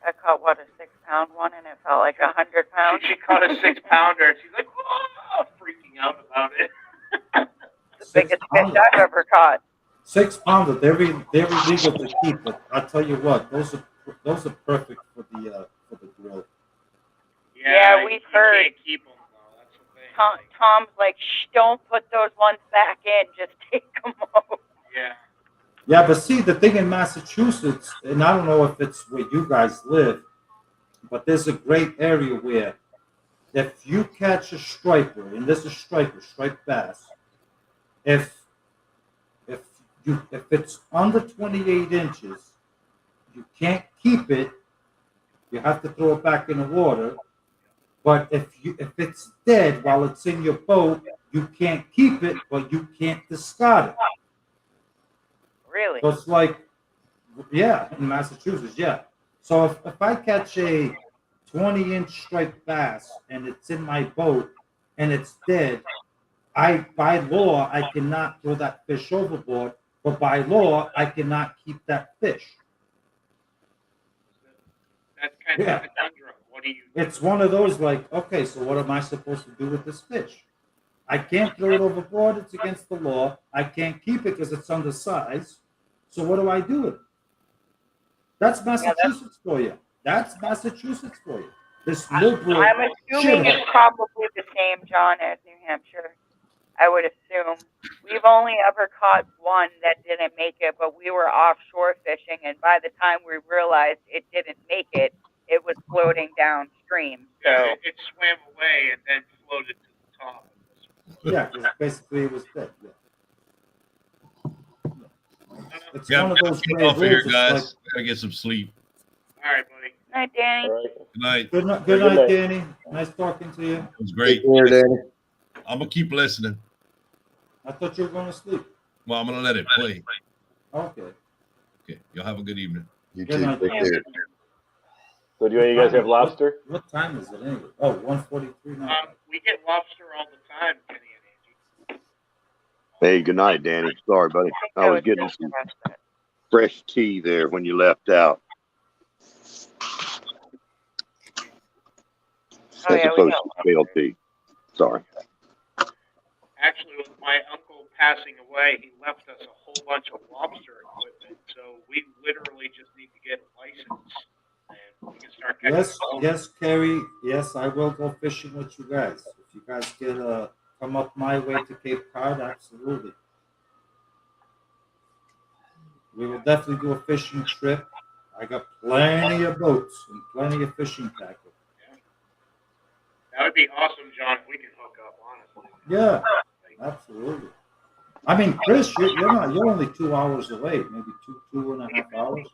I caught what, a 6-pound one, and it felt like 100 pounds. She caught a 6-pounder, and she's like, oh, freaking out about it. The biggest fish I've ever caught. 6 pounder, they're illegal to keep, but I tell you what, those are perfect for the grill. Yeah, we've heard. You can't keep them though. That's the thing. Tom's like, shh, don't put those ones back in. Just take them out. Yeah. Yeah, but see, the thing in Massachusetts, and I don't know if it's where you guys live, but there's a great area where if you catch a striper, and this is striped bass, if it's under 28 inches, you can't keep it. You have to throw it back in the water. But if it's dead while it's in your boat, you can't keep it, but you can't discard it. Really? So it's like, yeah, in Massachusetts, yeah. So if I catch a 20-inch striped bass and it's in my boat and it's dead, by law I cannot throw that fish overboard, but by law I cannot keep that fish. That's kind of a conundrum. What do you do? It's one of those like, okay, so what am I supposed to do with this fish? I can't throw it overboard. It's against the law. I can't keep it because it's undersized. So what do I do with it? That's Massachusetts for you. That's Massachusetts for you. This liberal. I'm assuming it's probably the same, John, as New Hampshire. I would assume. We've only ever caught one that didn't make it, but we were offshore fishing, and by the time we realized it didn't make it, it was floating downstream. So it swam away and then floated to the top. Yeah, because basically it was dead. Yeah. It's Yeah, one of those get great off of here, rules. guys. Like, Gotta get some sleep. All right, buddy. night, Danny. All right. Good night. good night, Danny. Nice talking to you. It was great. Here, Danny. I'm gonna keep listening. I thought you were going to sleep. Well, I'm gonna let it play. Okay. Okay. Y'all have a good evening. You Good too. night. Take care. So do you guys have lobster? What time is it anyway? Oh, 1:43 now. We get lobster all the time, Kenny and Angie. Hey, good night, Danny. Sorry, buddy. I was getting some fresh tea there when you left out. Oh, As yeah, we opposed got to stale tea. Sorry. Actually, with my uncle passing away, he left us a whole bunch of lobster equipment. So we literally just need to get a license and we can start catching Yes, boats. yes, Kerry. Yes, I will go fishing with you guys. If you guys get come up my way to Cape Cod, absolutely. We will definitely do a fishing trip. I got plenty of boats and plenty of fishing tackle. That would be awesome, John, if we can hook up, honestly. Yeah, absolutely. I mean, Chris, you're only 2 hours away, maybe two and a half hours.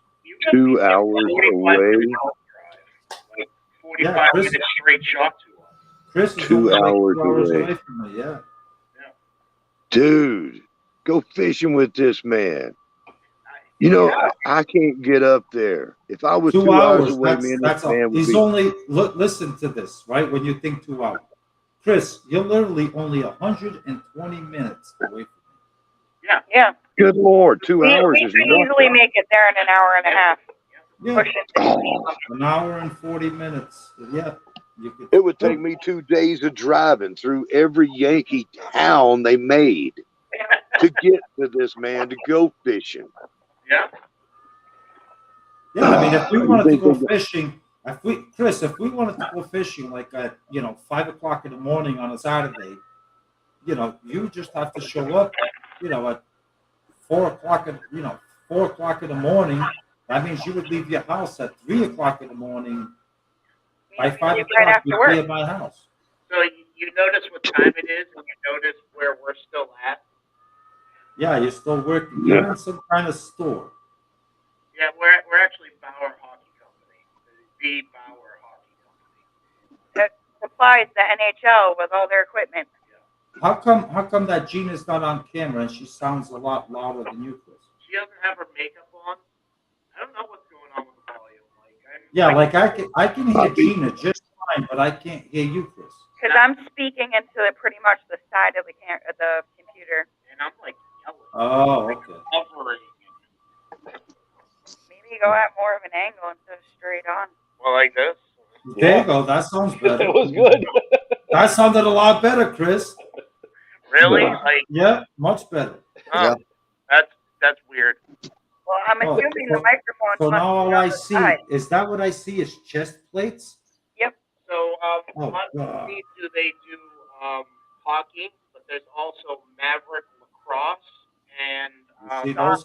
2 hours away. Like 45 Yeah, Chris- minutes straight shot to us. Chris is 2 only like hours 2 hours away. away from me. Yeah. Dude, go fishing with this man. You know, I can't get up there. If I was 2 hours hours. away, me and this man would He's be. only listen to this, right? When you think 2 hours, Chris, you're literally only 120 minutes away from Yeah. Good Lord, 2 We hours can is easily nothing. make it there in an hour and a half. me. Push Yeah, it. an hour and 40 minutes. Yeah, you could. It would take me 2 days of driving through every Yankee town they made to get to this man to go fishing. Yeah. Yeah, I mean, if we wanted to go think- fishing, if we wanted to go fishing like at 5 o'clock in the morning on a Saturday, you just have to show up, at 4 o'clock. 4 o'clock in the morning. That means you would leave your house at 3 o'clock in the morning. By 5 Right o'clock, after you'd work. be at my house. So you notice what time it is and you notice where we're still at? Yeah, you're still working. You're in some kind of store. Yeah, we're actually Bauer Hockey Company. The Bauer Hockey Company. Supplies the NHL with all their equipment. How come that Gina's not on camera and she sounds a lot louder than you, Chris? She doesn't have her makeup on. I don't know what's going on with the volume. Like Yeah, like I can hear Gina just fine, but I can't hear you, Chris. Because I'm speaking into pretty much the side of the computer. And I'm like yelling, Oh, okay. hovering. Maybe go at more of an angle instead of straight on. Well, like this. There Yeah. you go. That sounds better. That was good. That sounded a lot better, Chris. Really? Yeah. Like, Yeah, much better. oh, that's weird. Well, I'm Oh, assuming the microphone. So now all I see side. is that what I see is chest plates. So, Oh, not God. only do they do hockey, but there's also Maverick lacrosse and You see those?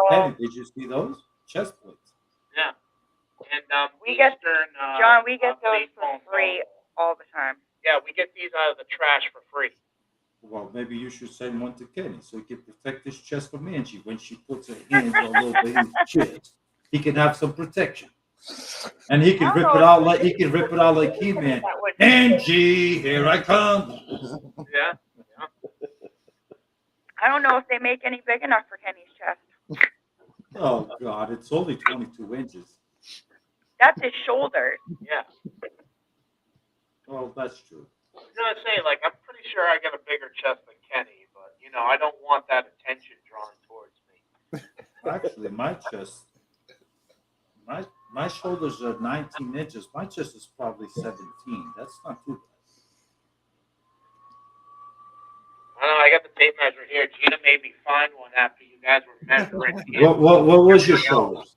Kenny, did you see those chest plates? yeah, and We get- Eastern. John, we get those baseball for free and all the time. yeah, we get these out of the trash for free. Well, maybe you should send one to Kenny so he can protect his chest from Angie when she puts her hands all over his chest. He can have some protection, and he can rip it out like He-Man. That would Angie, here I come. Yeah. I don't know if they make any big enough for Kenny's chest. Oh God, it's only 22 inches. That's his shoulders. Yeah. Well, that's true. I was gonna say, like, I'm pretty sure I got a bigger chest than Kenny, but I don't want that attention drawn towards me. Actually, my chest, my shoulders are 19 inches. My chest is probably 17. That's not too I don't know. I got the tape measure here. Gina made me find one after you guys were measuring. bad. What was your shoulders?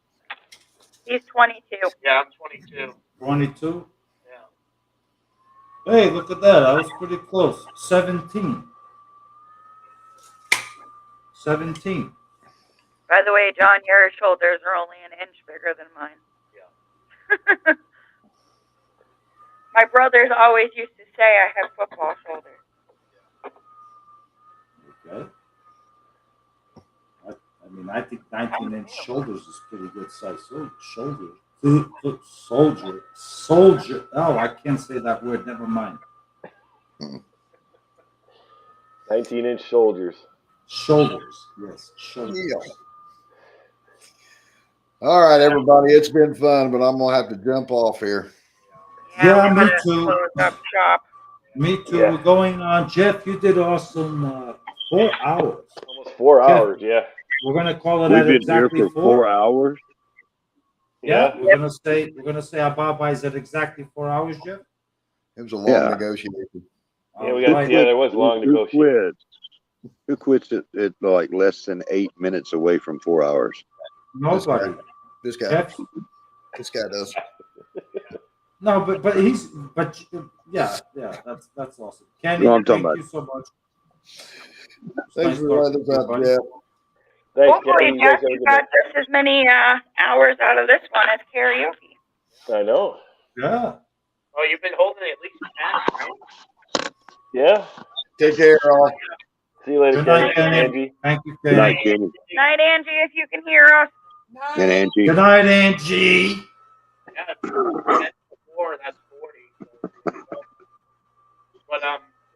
He's 22. Yeah, I'm 22. 22. Yeah. Hey, look at that. I was pretty close. 17. 17. By the way, John, your shoulders are only an inch bigger than mine. Yeah. My brothers always used to say I have football shoulders. Okay. I mean, I think 19-inch shoulders is pretty good size. Shoulder. Soldier. Oh, I can't say that word. Never mind. 19-inch soldiers. Shoulders. Yes. Shoulders. Yeah. All right, everybody. It's been fun, but I'm going to have to jump off here. Yeah, we me gotta too. close up shop. Me too. Yeah. We're going on. Jeff, you did awesome. 4 hours. Almost 4 hours, yeah. We're gonna call it We've at been exactly here for 4 4 hours. Yeah, we're gonna say our bye-byes at exactly 4 hours, Jeff. It was a long Yeah. negotiation. Yeah, we got. Yeah, there was long Who negotiation. Who quits at like less than 8 minutes away from 4 hours? Nobody. This guy. Jeff? This guy does. No, but yeah, that's awesome. Kenny, No, I'm talking thank about- you so much. Thanks for letting us out, buddy. Jeff. Thanks, Hopefully, Kenny. You guys Jeff, have a you good got just as many hours out of this one as karaoke. night. I know. Yeah. Oh, you've been holding at least 10, right? Yeah. Take care, all. See you later, Good night, Kenny. Kenny. Angie. Thank you, Good night, Kenny. Kenny Night, Angie, if you can hear us. and Angie. Good night, Angie. Yeah, 10 before, that's 40. But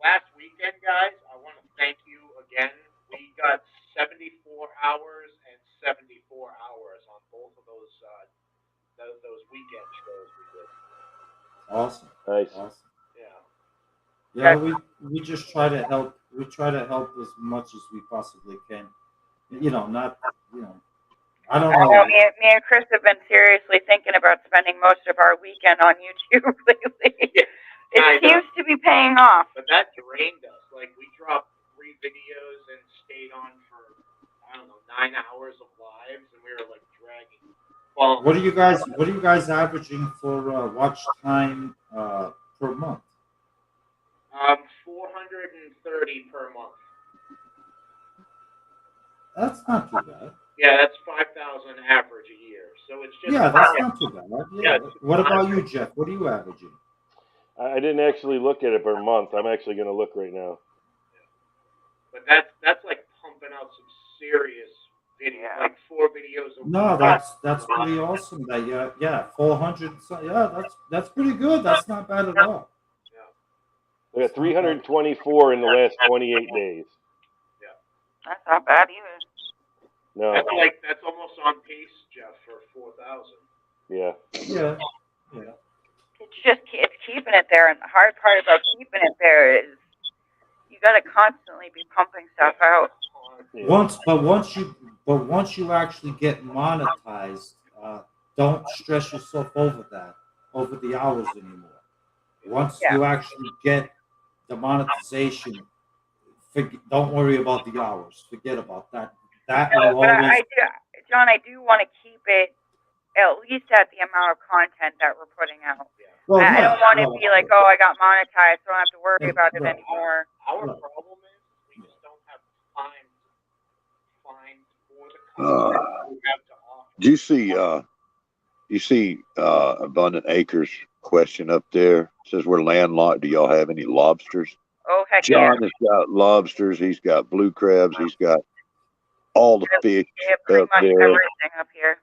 last weekend, guys, I want to thank you again. We got 74 hours and 74 hours on both of those weekend shows we did. Awesome. Nice. Awesome. Yeah. Yeah, we just try to help. We try to help as much as we possibly can. Not I don't I know know. me and Chris have been seriously thinking about spending most of our weekend on YouTube lately. I It know. seems to be paying off. But that drained us. Like, we dropped 3 videos and stayed on for, 9 hours of lives, and we were, like, dragging. Well, What are you guys averaging for watch time per month? 430 per month. That's not too bad. Yeah, that's 5,000 average a year. So it's just Yeah, that's not too bad. Yeah. Yeah. What about you, Jeff? What are you averaging? I didn't actually look at it per month. I'm actually going to look right now. But that's like pumping out some serious video, like 4 videos a week. No, that's pretty awesome. That 400. Yeah, that's pretty good. That's not bad at all. We got 324 in the last 28 days. That's not bad either. No. That's almost on pace, Jeff, for 4,000. Yeah. Yeah. it's keeping it there, and the hard part about keeping it there is you got to constantly be pumping stuff out. Once you actually get monetized, don't stress yourself over the hours anymore. Once you actually get the monetization, don't worry about the hours. Forget about that. That will But always. John, I do want to keep it at least at the amount of content that we're putting out. Well, I don't want to be like, oh, I got monetized, so I don't have to worry about it anymore. Our problem is we just don't have time to find more the content we have to offer. Do you see Abundant Acres question up there? It says we're landlocked. Do y'all have any lobsters? Oh, heck John has got lobsters. He's got blue crabs. He's got all the fish pretty up much there. everything up here.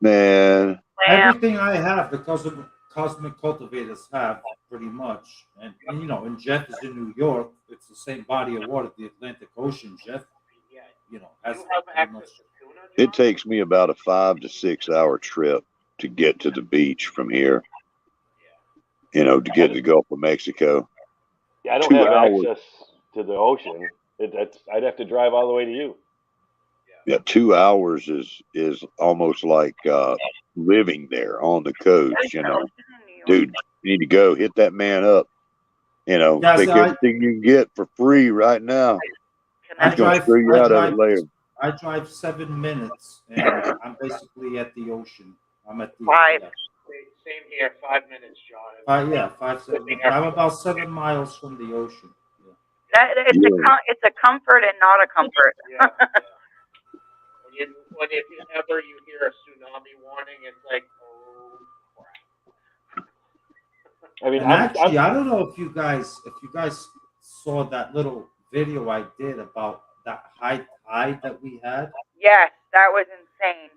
Man, Everything I have, the Cosmic Cultivators have pretty much, and and Jeff is in New York. It's the same body of water, the Atlantic Ocean. Jeff, has pretty much. it takes me about a 5 to 6 hour trip to get to the beach from here. To get to the Gulf of Mexico. Yeah, I don't 2 have hours. access to the ocean. I'd have to drive all the way to you. Yeah, 2 hours is almost like living there on the coast. Dude, you need to go hit that man up. Take everything you can get for free right now. He's going to screw you out of it later. I drive 7 minutes, and I'm basically at the ocean. I'm at the 5. Same here, 5 minutes, John. 5, 7. I'm about 7 miles from the ocean. It's a comfort and not a comfort. Whenever you hear a tsunami warning, it's like, oh crap. I mean, Actually, I don't know if you guys saw that little video I did about that high tide that we had. Yes, that was insane.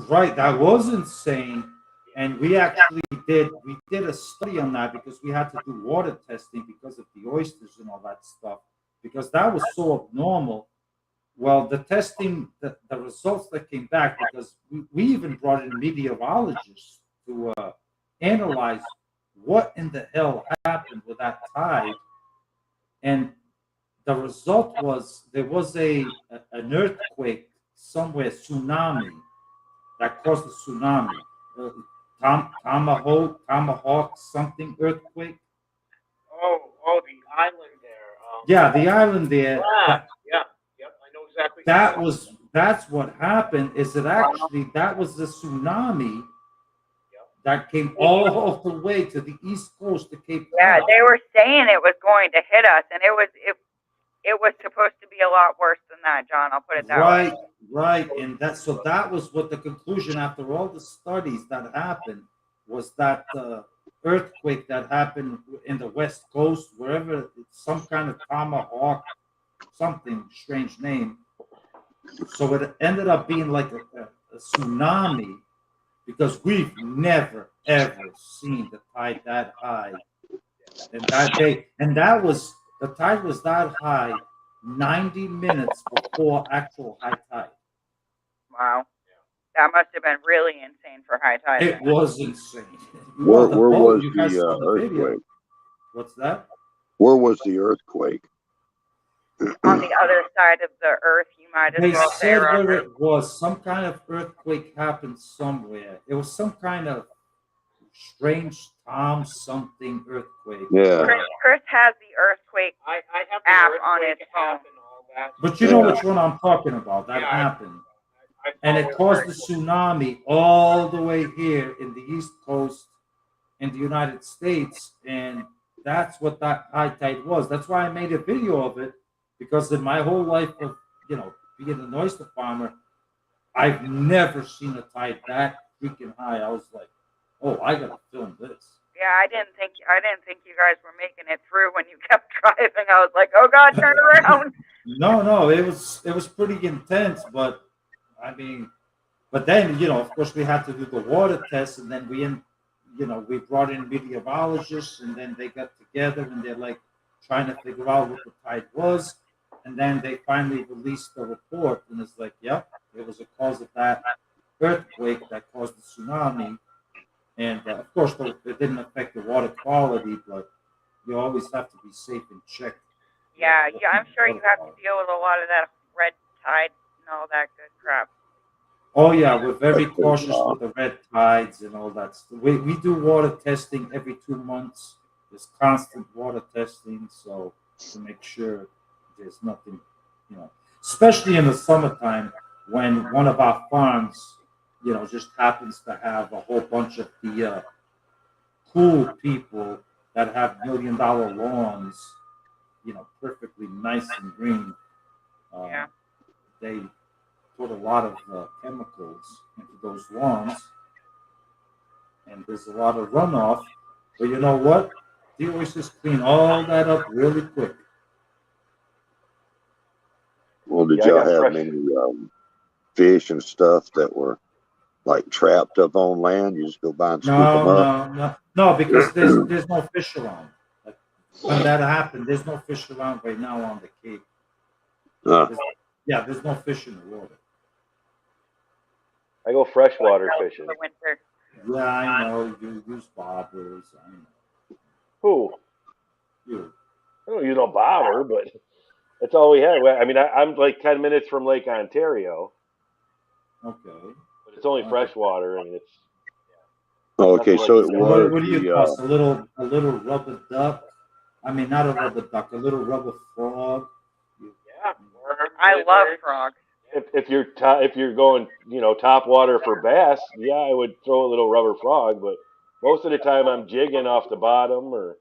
Right, that was insane. And we actually did a study on that because we had to do water testing because of the oysters and all that stuff, because that was so abnormal. Well, the testing, the results that came back, because we even brought in meteorologists to analyze what in the hell happened with that tide. And the result was there was an earthquake somewhere, tsunami, that caused a tsunami. Tomahawk something earthquake. Oh, the island there. Yeah, the island there. Yep, I know exactly. That's what happened. Is it actually that was the tsunami that came all the way to the east coast to Cape Cod. Yeah, they were saying it was going to hit us, and it was supposed to be a lot worse than that, John. I'll put it that way. Right, and that was what the conclusion after all the studies that happened was that earthquake that happened in the west coast, wherever, some kind of tomahawk, something strange name. So it ended up being like a tsunami, because we've never ever seen the tide that high. And that day, and the tide was that high 90 minutes before actual high tide. Wow. That must have been really insane for high tide. It was insane. Where was the earthquake? What's that? Where was the earthquake? On the other side of the earth, you might as well say. They said where it was. Some kind of earthquake happened somewhere. It was some kind of strange Tom something earthquake. Yeah. Chris has the earthquake I have the app earthquake on his app phone. and all that. But you know which one I'm talking about. That happened. And it caused the tsunami all the way here in the East Coast in the United States. And that's what that high tide was. That's why I made a video of it, because in my whole life of, being an oyster farmer, I've never seen a tide that freaking high. I was like, oh, I gotta film this. Yeah, I didn't think you guys were making it through when you kept driving. I was like, oh God, turn around. No, it was pretty intense, but then, of course we had to do the water test, and then we brought in meteorologists, and then they got together and they're like trying to figure out what the tide was. And then they finally released the report, and it's like, yep, it was a cause of that earthquake that caused the tsunami. And of course, it didn't affect the water quality, but you always have to be safe and check. Yeah, I'm sure you have to deal with a lot of that red tide and all that good crap. Oh yeah, we're very cautious with the red tides and all that stuff. We do water testing every 2 months. There's constant water testing, so to make sure there's nothing, especially in the summertime when one of our farms, just happens to have a whole bunch of the cool people that have $1 million lawns, perfectly nice and green. Yeah. They put a lot of chemicals into those lawns, and there's a lot of runoff. But you know what? The oysters clean all that up really quick. Well, did Yeah, I y'all got have fresh. many fish and stuff that were like trapped up on land? You just go by and scoop them up? No, because there's no fish around. Like, when that happened, there's no fish around right now on the Cape. There's no fish in the water. I go freshwater fishing. For winter. Yeah, I know. You use bobbers. I know. Who? You. I don't use no bobber, but that's all we had. I mean, I'm like 10 minutes from Lake Ontario, Okay. but it's only freshwater. I mean, it's Okay, so it was What do you toss? A little rubber duck? I mean, not a rubber duck. A little rubber frog. Yeah. I love frogs. if you're going top water for bass, yeah, I would throw a little rubber frog, but most of the time I'm jigging off the bottom or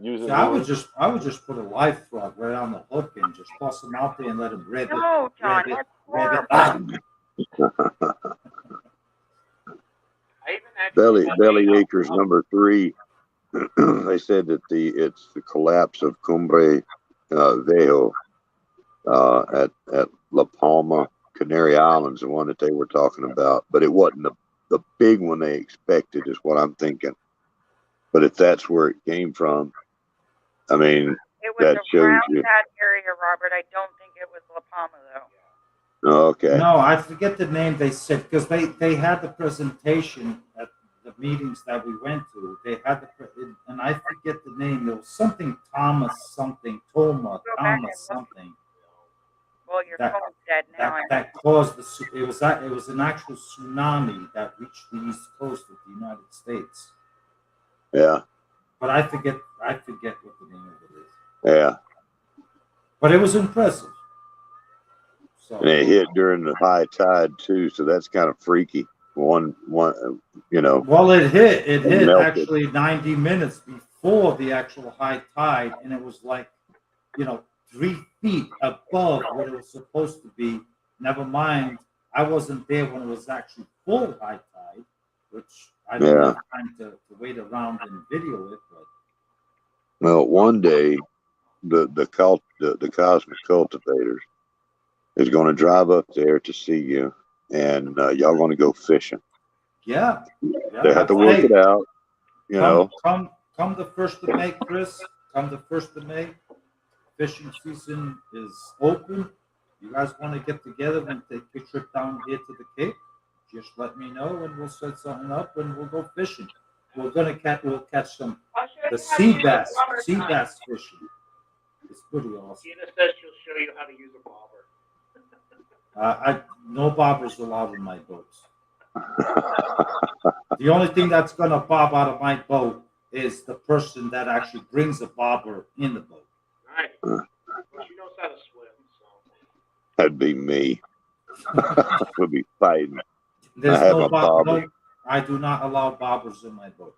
using See, I lures. would just put a live frog right on the hook and just toss them out there and let them rib it. No, John, Rib it, that's rib it. horrible. Belly Acres #3. They said that it's the collapse of Cumbre Viejo at La Palma, Canary Islands, the one that they were talking about. But it wasn't the big one they expected, is what I'm thinking. But if that's where it came from, I mean, it was that shows around you. that area, Robert. I don't think it was La Palma though. Okay. No, I forget the name they said because they had the presentation at the meetings that we went to. They had and I forget the name. It was something Thomas something Toma Thomas something. Well, your phone's dead now. That caused it was an actual tsunami that reached the east coast of the United States. Yeah. But I forget what the name of it is. Yeah. But it was impressive. So, and it hit during the high tide too, so that's kind of freaky. One, Well, it hit melted. actually 90 minutes before the actual high tide, and it was like, 3 feet above what it was supposed to be. Never mind, I wasn't there when it was actually full high tide, which I didn't have time to wait around and video it. But well, one day the Cosmic Cultivators is going to drive up there to see you, and y'all going to go fishing. Yeah. They have to work it out, Come the 1st of May, Chris. Come the 1st of May. Fishing season is open. You guys want to get together and take a trip down here to the Cape? Just let me know, and we'll set something up, and we'll go fishing. We'll catch some the sea bass fishing. It's pretty awesome. Tina says she'll show you how to use a bobber. No bobbers allowed in my boats. The only thing that's gonna bob out of my boat is the person that actually brings a bobber in the boat. Right. Well, she knows how to swim, so. That'd be me. We'll be fighting. There's no bobber. I do not allow bobbers in my boat.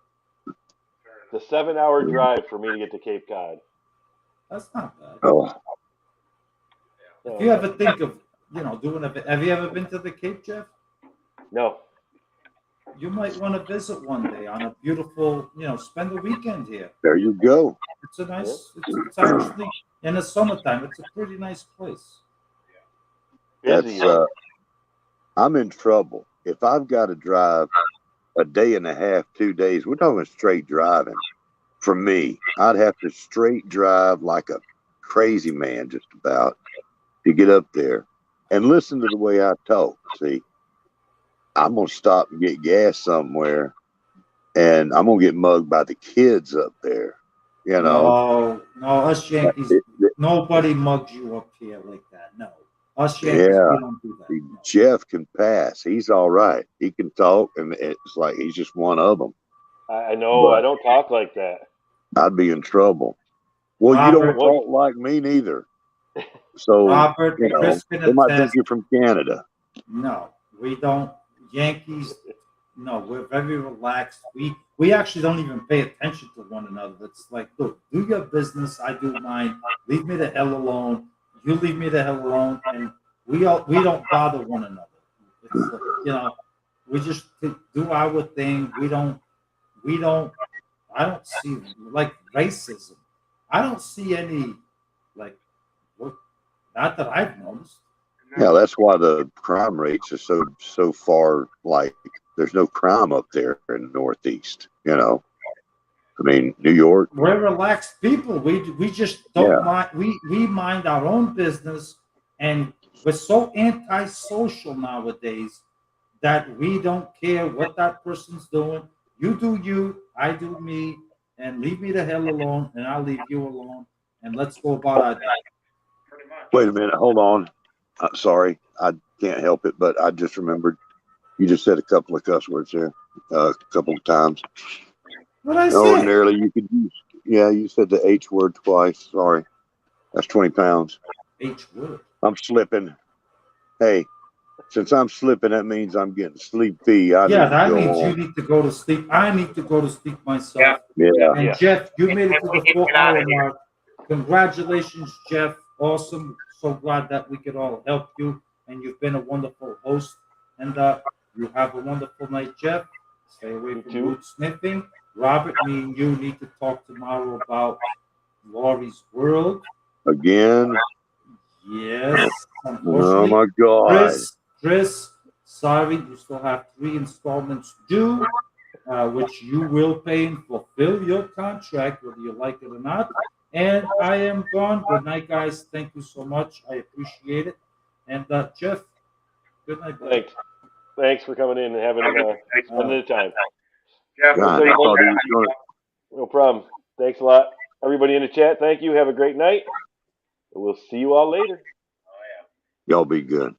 It's a 7-hour drive for me to get to Cape Cod. That's not bad. Oh. If you ever think of doing have you ever been to the Cape, Jeff? No. You might want to visit one day on a beautiful, spend the weekend here. There you go. It's a nice, it's actually, in the summertime, it's a pretty nice place. That's, I'm in trouble. If I've got to drive a day and a half, 2 days, we're talking straight driving. For me, I'd have to straight drive like a crazy man just about to get up there. And listen to the way I talk. See, I'm gonna stop and get gas somewhere, and I'm gonna get mugged by the kids up there. You know? No, us Yankees, nobody mugs you up here like that. No, us Yankees, Yeah. we don't do that. No. Jeff can pass. He's all right. He can talk, and it's like he's just one of them. I know. I don't talk like that. I'd be in trouble. Well, you Robert, don't talk like me neither. So Robert, you know, Chris can they might think attest. you're from Canada. No, we don't. Yankees, no, we're very relaxed. We actually don't even pay attention to one another. It's like, look, do your business, I do mine. Leave me the hell alone. You leave me the hell alone, and we don't bother one another. It's like, you know, we just do our thing. We don't. I don't see like racism. I don't see any like, not that I've noticed. Yeah, that's why the crime rates are so far. Like, there's no crime up there in the Northeast. You know, I mean, New York. We're relaxed people. We just don't mind. We mind our own business, and we're so antisocial nowadays that we don't care what that person's doing. You do you, I do me, and leave me the hell alone, and I'll leave you alone, and let's go about our day. Pretty much. Wait a minute, hold on. Sorry, I can't help it, but I just remembered you just said a couple of cuss words there, a couple of times. What I say? Ordinarily, you could use. Yeah, you said the H word twice. Sorry, that's 20 pounds. H word. I'm slipping. Hey, since I'm slipping, that means I'm getting sleepy. Yeah, that means on. you need to go to sleep. I need to go to sleep myself. Yeah. And Jeff, you made it to the 4-hour mark. Congratulations, Jeff. Awesome. So glad that we could all help you. And you've been a wonderful host. And you have a wonderful night, Jeff. Stay away from root sniffing. Robert, me and you need to talk tomorrow about Laurie's World. Again? Yes. Oh my God. Chris, sorry, you still have 3 installments due, which you will pay and fulfill your contract, whether you like it or not. And I am gone. Good night, guys. Thank you so much. I appreciate it. And Jeff, good night, buddy. Thanks for coming in and having spending the time. Jeff, God, I thought he was gonna... No problem. Thanks a lot. Everybody in the chat, thank you. Have a great night. And we'll see you all later. Y'all be good.